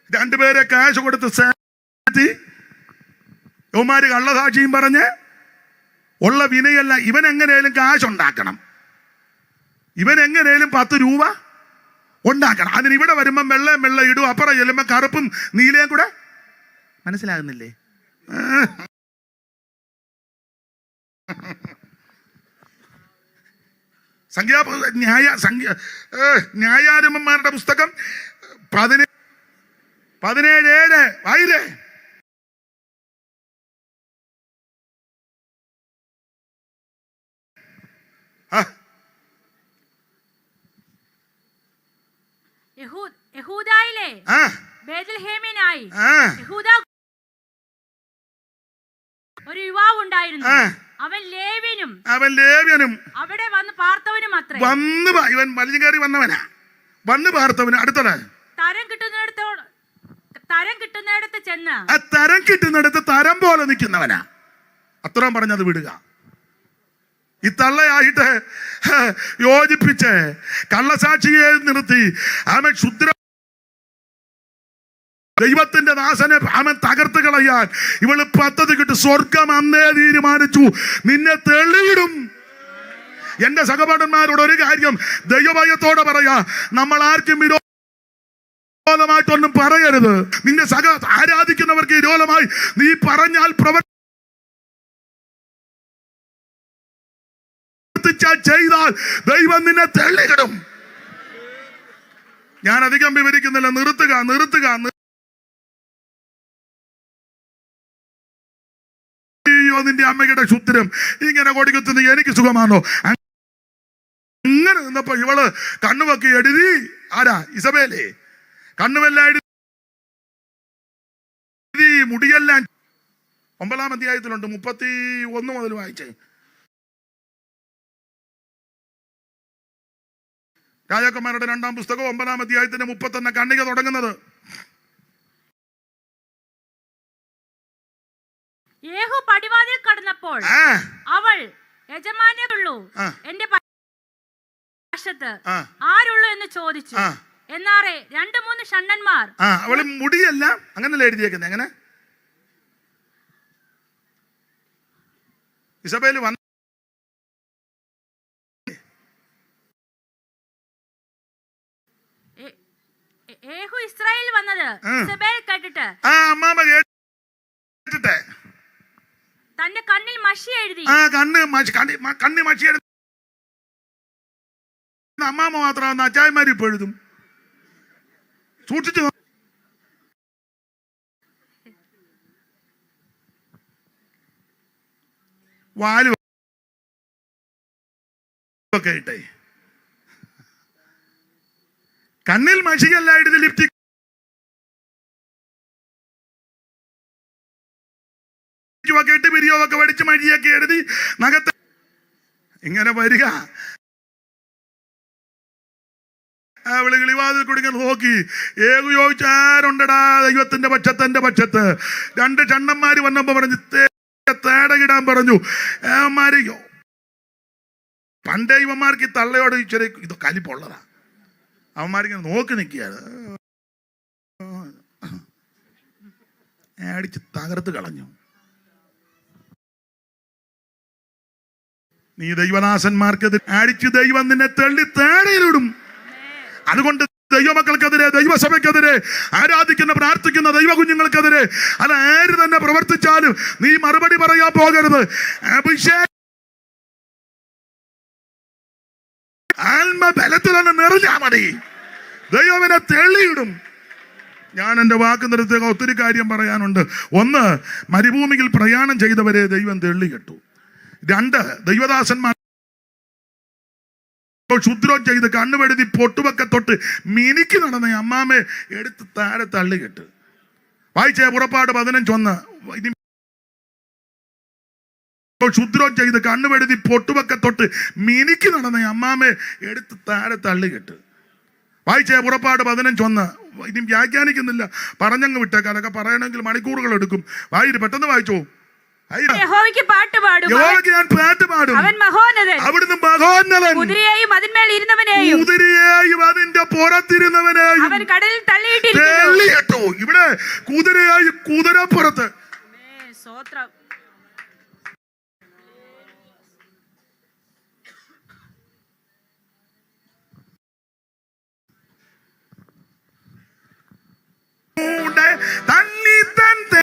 രണ്ടുപേരെ കാശ് കൊടുത്ത് യവന്മാര് കള്ളസാക്ഷിയും പറഞ്ഞ് ഉള്ള വിനയല്ല. ഇവൻ എങ്ങനെയാലും കാശുണ്ടാക്കണം, ഇവൻ എങ്ങനെയാലും 10 രൂപ ഉണ്ടാക്കണം. അതിന് ഇവിടെ വരുമ്പം വെള്ള ഇടും, അപ്പുറം ചെല്ലുമ്പോ കറുപ്പും നീലയും കൂടെ. മനസ്സിലാകുന്നില്ലേ? ന്യായാരംഭന്മാരുടെ പുസ്തകം 17:7 ആയില്ലേ? യഹൂദായിലെ ബേത്ലഹേമിനായി യഹൂദ ഒരു യുവാവ് ഉണ്ടായിരുന്നു. അവൻ ലേവ്യനും അവിടെ വന്ന് പാർത്തവനും അത്രേ. ഇവൻ വലിഞ്ഞു കയറി വന്നവനാ, വന്ന് പാർത്തവന്. അടുത്തത് തരം കിട്ടുന്നിടത്ത് ചെന്ന് ആ തരം കിട്ടുന്നിടത്ത് തരം പോലെ നിൽക്കുന്നവനാ. അത്രയും പറഞ്ഞത് വിടുക. ഈ തള്ളയായിട്ട് യോജിപ്പിച്ച് കള്ളസാക്ഷിയെ നിർത്തി അവൻ ശുദ്ര ദൈവത്തിന്റെ ദാസനെ അവൻ തകർത്ത് കളയാൻ ഇവള് പദ്ധതി കിട്ടും. സ്വർഗം അന്നേ തീരുമാനിച്ചു നിന്നെ തെളിയിടും. എന്റെ സഹപാഠന്മാരോട് ഒരു കാര്യം ദൈവഭയത്തോടെ പറയാ, നമ്മൾ ആർക്കും വിരോധമായിട്ടൊന്നും പറയരുത്. നിന്റെ ആരാധിക്കുന്നവർക്ക് വിരോധമായി നീ പറഞ്ഞാൽ ചെയ്താൽ ദൈവം നിന്നെ തെളിയിടും. ഞാൻ അധികം വിവരിക്കുന്നില്ല, നിർത്തുക. നിന്റെ അമ്മയുടെ ശുദ്രം ഇങ്ങനെ കൊടുക്കുന്നത് എനിക്ക് സുഖമാണോ? അങ്ങനെ നിന്നപ്പോ ഇവള് കണ്ണുവൊക്കെ എഴുതി. ആരാ? ഇസബേലേ. കണ്ണുമെല്ലാം എഴുതി, മുടിയെല്ലാം. 9-ാം അധ്യായത്തിലുണ്ട്, 31 മുതൽ വായിച്ചേ. രാജാക്കന്മാരുടെ 2-ാം പുസ്തകം 9-ാം അധ്യായത്തിന്റെ 31 കണ്ണിക തുടങ്ങുന്നത്. യേഹൂ പടിവാതിൽ കടന്നപ്പോൾ അവൾ യജമാനേയുള്ളൂ എന്റെ വശത്ത് ആരുള്ളൂ എന്ന് ചോദിച്ചു. എന്നാറേ 2-3 ഷണ്ണന്മാർ. അവള് മുടിയല്ല അങ്ങനല്ല എഴുതിയേക്കുന്നത്. എങ്ങനെ ഇസബേല് വന്ന യേഹൂ ഇസ്രായേൽ വന്നത് ഇസബേൽ കേട്ടിട്ട് അമ്മാമ കേട്ടിട്ട് തന്റെ കണ്ണിൽ മഷി എഴുതി. കണ്ണ് മഷി എഴുതി. അമ്മാമ മാത്രം അച്ചായന്മാർ ഇപ്പൊ എഴുതും. സൂക്ഷിച്ചു. വാല് ഒക്കെ ഇട്ടേ. കണ്ണിൽ മഷിയല്ല എഴുതി, ലിപ്റ്റിക് ഒക്കെ ഇട്ട് പിരിയൊക്കെ പഠിച്ച് മഴിയൊക്കെ എഴുതി നഖത്ത് ഇങ്ങനെ വരിക. അവള് കിളിവാതിൽ കൂടി ഇങ്ങനെ നോക്കി. ഏകു ചോദിച്ചാരുണ്ടടാ ദൈവത്തിന്റെ പക്ഷത്ത്. 2 ചണ്ണന്മാര് വന്നപ്പോ പറഞ്ഞു തേടകിടാൻ പറഞ്ഞു. ഏമാരിയോ പണ്ടേ ഇവന്മാർക്ക് ഈ തള്ളയോട് ചെറിയ ഇത് കലിപ്പുള്ളതാ. അവന്മാരിങ്ങനെ നോക്കി നിൽക്കുകയാണ്. അടിച്ച് തകർത്ത് കളഞ്ഞു. നീ ദൈവദാസന്മാർക്കെതിരെ അടിച്ച് ദൈവം നിന്നെ തള്ളി തേടയിലിടും. അതുകൊണ്ട് ദൈവമക്കൾക്കെതിരെ, ദൈവസഭയ്ക്കെതിരെ, ആരാധിക്കുന്ന പ്രാർത്ഥിക്കുന്ന ദൈവ കുഞ്ഞുങ്ങൾക്കെതിരെ അത് ആര് തന്നെ പ്രവർത്തിച്ചാലും നീ മറുപടി പറയാൻ പോകരുത്. അഭിഷേകം ആത്മബലത്തിൽ തന്നെ നിറഞ്ഞാ മതി. ദൈവനെ തെളിയിടും. ഞാൻ എൻ്റെ വാക്ക് നിർത്തുക. ഒത്തിരി കാര്യം പറയാനുണ്ട്. 1, മരുഭൂമിയിൽ പ്രയാണം ചെയ്തവരെ ദൈവം തെള്ളിയിട്ടു. 2, ദൈവദാസന്മാർ ക്ഷുദ്രം ചെയ്ത് കണ്ണുപെടുത്തി പൊട്ടുവൊക്കെ തൊട്ട് മിനിക്ക് നടന്ന അമ്മാമെ എടുത്ത് താഴെ തള്ളിക്കിട്ട്. വായിച്ചേ പുറപ്പാട് 15:1. ക്ഷുദ്രം ചെയ്ത് കണ്ണുപെടുത്തി പൊട്ടുവൊക്കെ തൊട്ട് മിനിക്ക് നടന്ന അമ്മാമ്മയെ എടുത്ത് താഴെ തള്ളിക്കിട്ട് വായിച്ചേ പുറപ്പാട് 15:1. ഇനി വ്യാഖ്യാനിക്കുന്നില്ല, പറഞ്ഞങ്ങ് വിട്ടേക്കാം. അതൊക്കെ പറയണമെങ്കിൽ മണിക്കൂറുകൾ എടുക്കും. വായിര് പെട്ടെന്ന് വായിച്ചോ. യഹോവയ്ക്ക് പാട്ട് പാടും, യഹോവയ്ക്ക് ഞാൻ പാട്ട് പാടും. അവൻ മഹോന്നതൻ, അവിടുന്ന് മഹോന്നതൻ. കുതിരയെയും അതിന്മേൽ ഇരുന്നവനെയും കുതിരയെയും അതിന്റെ പുറത്തിരുന്നവനെയും അവൻ കടലിൽ തള്ളിയിട്ടു. ഇവിടെ കുതിരയായി കുതിരപ്പുറത്ത്. സ്തോത്രം. തള്ളി തന്റെ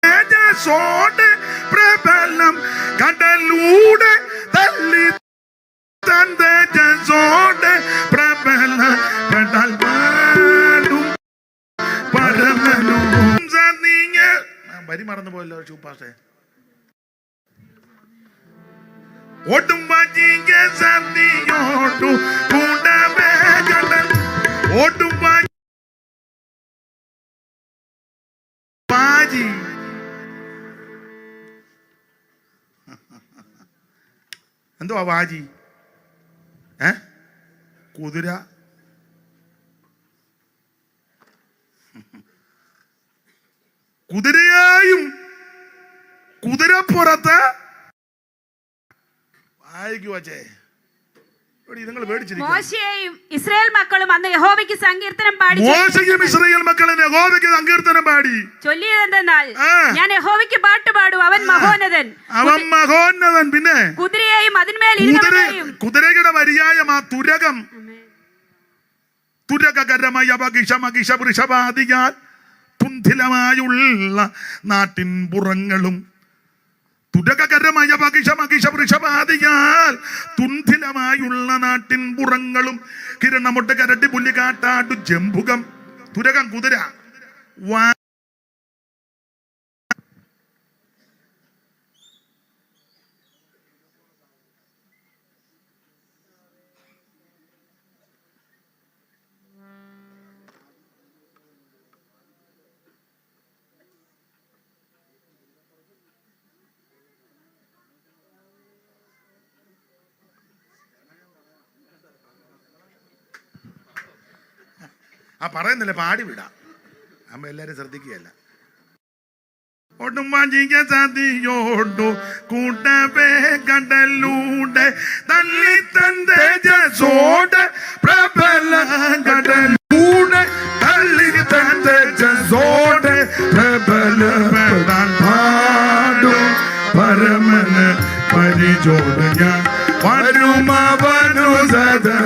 തേജസ്സോടെ പ്രബലം കടലൂടെ തള്ളി തന്റെ തേജസ്സോടെ പ്രബലം കടൽ പാടും പരമനും. വരി മറന്നു പോയല്ലോ ചൂപ്പാസേ. ഓട്ടും പാച്ചിങ്ക സന്ധിയോട്ടു കൂടവേ കടൽ ഓട്ടും പാജി. എന്തുവാ വാജി? കുതിര. കുതിരയായും കുതിരപ്പുറത്ത് വായിക്കുവച്ചേ. നിങ്ങൾ മോശയും ഇസ്രായേൽ മക്കളും അന്ന് യഹോവയ്ക്ക് സങ്കീർത്തനം പാടി. മോശയും ഇസ്രായേൽ മക്കളും യഹോവയ്ക്ക് സങ്കീർത്തനം പാടി ചൊല്ലിയതെന്നാൽ, ഞാൻ യഹോവയ്ക്ക് പാട്ട് പാടും, അവൻ മഹോന്നതൻ, അവൻ മഹോന്നതൻ. പിന്നെ കുതിരയെയും അതിന്മേൽ ഇരുന്നവനെയും. കുതിരയുടെ വരിയായ ആ തുരകം, തുരകരമായ വൃഷഭാദിയാൽ തുന്ധിലമായുള്ള നാട്ടിൻ പുറങ്ങളും, തുരകരമായ വൃഷഭാദിയാൽ തുന്ധിലമായുള്ള നാട്ടിൻ പുറങ്ങളും, കിരണമൊട്ട് കരട്ടി പുല്ലി കാട്ടാടു ജംബുകം. തുരകം കുതിര. പറയുന്നില്ല, പാടി വിടാം. അമ്മ എല്ലാരും ശ്രദ്ധിക്കുകയല്ല. ഒടുമ്പാഞ്ചിക്ക സതിയോടു കൂട്ടവേ കടലൂടെ തള്ളി തേജസ്സോടെ പ്രബല കടലൂടെ തള്ളി തേജസ്സോടെ പ്രബല പാടും പരമന് പരിചോട് ഞാൻ വരുമവനു സദാ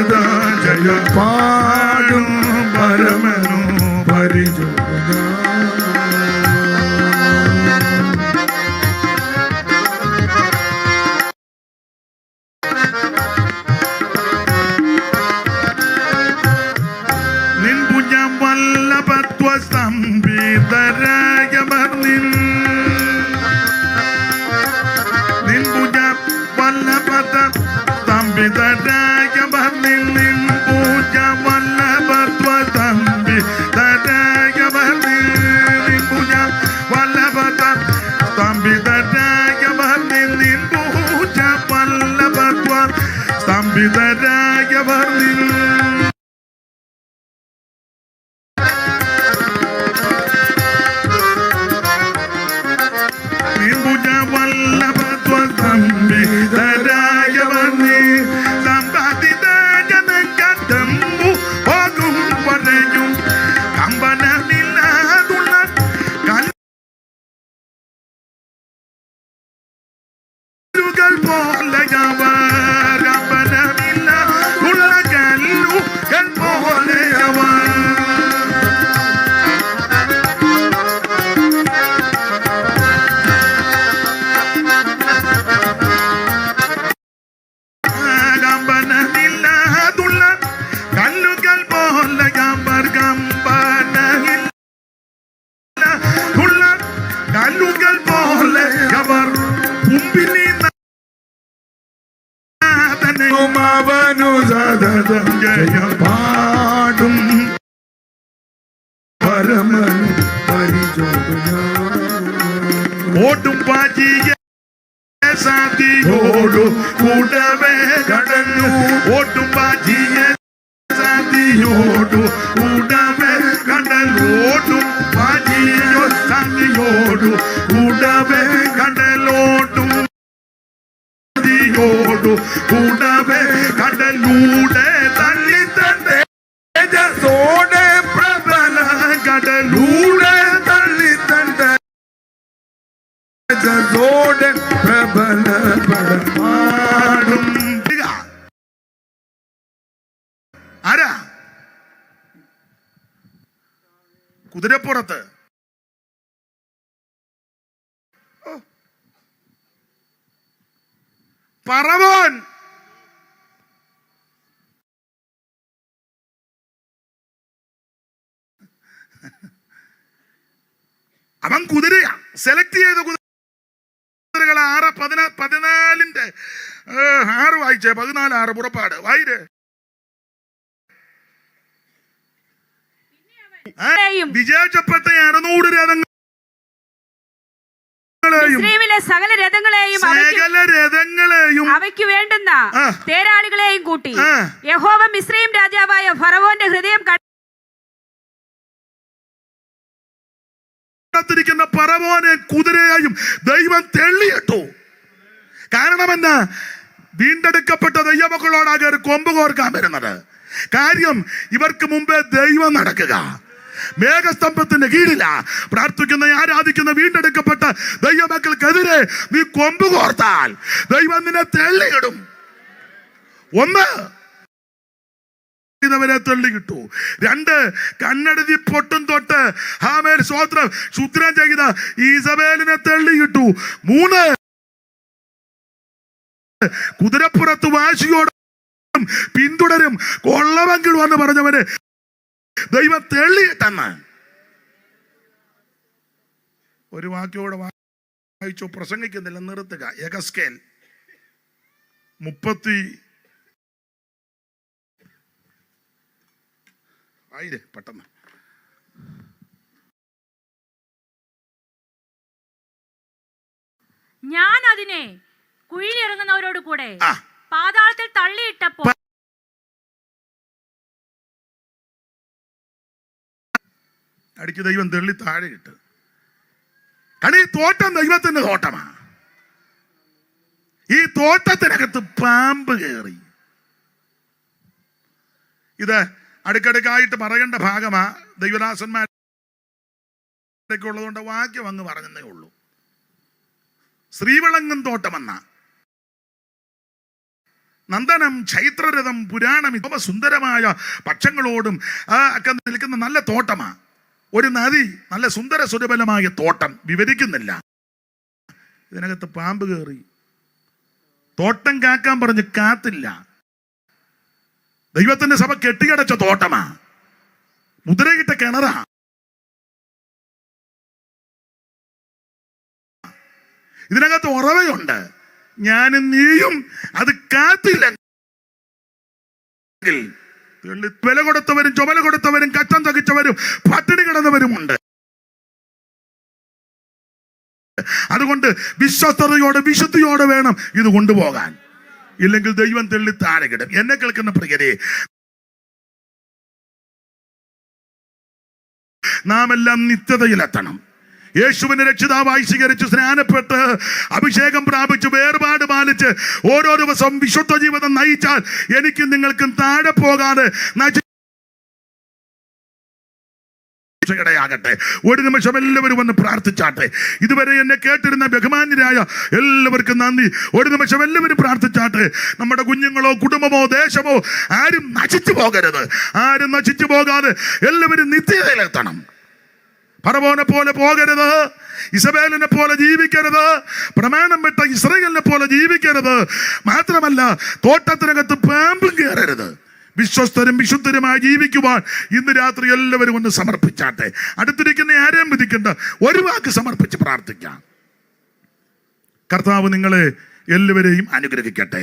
ജയ പാടും പരമനു പരിചോട്. നിൻപുജം വല്ലഭത്വ സ്തംഭിതരായ വർണ്ണിൻ, നിൻപുജം വല്ലഭത്വ സ്തംഭിതരായ വർണ്ണിൻ, നിൻപുജം വല്ലഭത്വ സ്തംഭിതരായ വർണ്ണിൻ, നിൻപുജം വല്ലഭത്വ സ്തംഭിതരായ വർണ്ണിൻ, നിൻപുജം വല്ലഭത്വ സ്തംഭിതരായ വർണ്ണിൻ. പാടും പരമൻ പരിചോദന ഓട്ടും ബാജിയെ സാധിയോടു കൂടവേ കടന്നു ഓട്ടും ബാജിയെ സാധിയോടു കൂടവേ കടലോട്ടും ബാജിയോ സാധിയോടു കൂടവേ കടലോട്ടും ോടു കൂടവേ കടലൂടെ തള്ളി തന്റെ തേജസ്സോടെ പ്രബല കടലൂടെ തള്ളി തന്റെ തേജസ്സോടെ പ്രബല പാടും. ആരാ? കുതിരപ്പുറത്ത് പറവോൻ. അവൻ കുതിരയാ സെലക്ട് ചെയ്ത കുതിരകൾ 14 വായിച്ചേ 14 പുറപ്പാട് വായിര്. വിജയിച്ചപ്പെട്ട 600 രഥങ്ങൾ സകല രഥങ്ങളെയും അവയ്ക്ക് വേണ്ടുന്ന തേരാളികളെയും കൂട്ടി യഹോവ മിസ്രയീം രാജാവായ ഫറവോന്റെ ഹൃദയം ിരിക്കുന്ന പറവോനെ കുതിരയായും ദൈവം തെള്ളിയിട്ടു. കാരണം എന്നാ? വീണ്ടെടുക്കപ്പെട്ട ദൈവമക്കളോടാകെ കൊമ്പ് കോർക്കാൻ വരുന്നത്. കാര്യം ഇവർക്ക് മുമ്പേ ദൈവം നടക്കുക. മേഘസ്തംഭത്തിന്റെ കീഴില പ്രാർത്ഥിക്കുന്ന ആരാധിക്കുന്ന വീണ്ടെടുക്കപ്പെട്ട ദൈവമക്കൾക്കെതിരെ നീ കൊമ്പ് കോർത്താൽ ദൈവം നിന്നെ തെള്ളിയിടും. ഒന്ന്, വരെ തള്ളിക്കിട്ടു. 2, കണ്ണെടുതി പൊട്ടും തൊട്ട് ഹാമേൽ സ്വോത്രം ശുദ്രം ചെയ്ത ഈസബേലിനെ തള്ളിയിട്ടു. 3, കുതിരപ്പുറത്ത് വാശിയോടും പിന്തുടരും കൊള്ളവങ്കിടുവെന്ന് പറഞ്ഞവന് ദൈവം തെള്ളിയിട്ടെന്ന്. ഒരു വാക്യോടെ വായിച്ചു പ്രസംഗിക്കുന്നില്ല, നിർത്തുക. യഹസ്കേൽ 30 പെട്ടെന്ന്. ഞാൻ അതിനെ കുഴിയിലിറങ്ങുന്നവരോട് കൂടെ പാതാളത്തിൽ തള്ളിയിട്ടപ്പോൾ അടിക്ക് ദൈവം തെള്ളി താഴെ ഇട്ട്. കാരണം ഈ തോട്ടം ദൈവത്തിന്റെ തോട്ടമാ. ഈ തോട്ടത്തിനകത്ത് പാമ്പ് കയറി. ഇത് അടുക്കടുക്കായിട്ട് പറയേണ്ട ഭാഗമാ. ദൈവദാസന്മാരൊക്കെ ഉള്ളതുകൊണ്ട് വാക്യം അങ്ങ് പറഞ്ഞതേ ഉള്ളൂ. ശ്രീവളങ്ങും തോട്ടമെന്ന നന്ദനം, ചൈത്രരഥം, പുരാണം, ഇവ സുന്ദരമായ പക്ഷങ്ങളോടും ഒക്കെ നിൽക്കുന്ന നല്ല തോട്ടമാ. ഒരു നദി, നല്ല സുന്ദര സുരബലമായ തോട്ടം. വിവരിക്കുന്നില്ല. ഇതിനകത്ത് പാമ്പ് കയറി. തോട്ടം കാക്കാൻ പറഞ്ഞ് കാത്തില്ല. ദൈവത്തിന്റെ സഭ കെട്ടിയടച്ച തോട്ടമാ. മുദ്രയിട്ട കിണറാ. ഇതിനകത്ത് ഉറവയുണ്ട്. ഞാനും നീയും അത് കാത്തില്ലെങ്കിൽ വില കൊടുത്തവരും ചുമല കൊടുത്തവരും കച്ചം തകിച്ചവരും പട്ടിണി കിടന്നവരുമുണ്ട്. അതുകൊണ്ട് വിശ്വസ്തയോടെ വിശുദ്ധിയോടെ വേണം ഇത് കൊണ്ടുപോകാൻ. ഇല്ലെങ്കിൽ ദൈവം തെള്ളി താഴെ കിടും. എന്നെ കേൾക്കുന്ന പ്രിയരെ, നാം എല്ലാം നിത്യതയിലെത്തണം. യേശുവിനെ രക്ഷിതാവായി സ്വീകരിച്ച് സ്നാനപ്പെട്ട് അഭിഷേകം പ്രാപിച്ച് വേർപാട് പാലിച്ച് ഓരോ ദിവസം വിശുദ്ധ ജീവിതം നയിച്ചാൽ എനിക്കും നിങ്ങൾക്കും താഴെ പോകാതെ ാകട്ടെ. ഒരു നിമിഷം എല്ലാവരും ഒന്ന് പ്രാർത്ഥിച്ചാട്ടെ. ഇതുവരെ എന്നെ കേട്ടിരുന്ന ബഹുമാന്യരായ എല്ലാവർക്കും നന്ദി. ഒരു നിമിഷം എല്ലാവരും പ്രാർത്ഥിച്ചാട്ടെ. നമ്മുടെ കുഞ്ഞുങ്ങളോ കുടുംബമോ ദേശമോ ആരും നശിച്ചു പോകരുത്. ആരും നശിച്ചു പോകാതെ എല്ലാവരും നിത്യതയിലെത്തണം. ഫറവോനെ പോലെ പോകരുത്. ഇസബേലിനെ പോലെ ജീവിക്കരുത്. പ്രമാണം വിട്ട ഇസ്രായേലിനെ പോലെ ജീവിക്കരുത്. മാത്രമല്ല തോട്ടത്തിനകത്ത് പാമ്പും കയറരുത്. വിശ്വസ്തരും വിശുദ്ധരുമായി ജീവിക്കുവാൻ ഇന്ന് രാത്രി എല്ലാവരും ഒന്ന് സമർപ്പിച്ചാട്ടെ. അടുത്തിരിക്കുന്ന ആരെയും വിധിക്കേണ്ട, ഒരു വാക്ക് സമർപ്പിച്ച് പ്രാർത്ഥിക്കാം. കർത്താവ് നിങ്ങളെ എല്ലാവരെയും അനുഗ്രഹിക്കട്ടെ.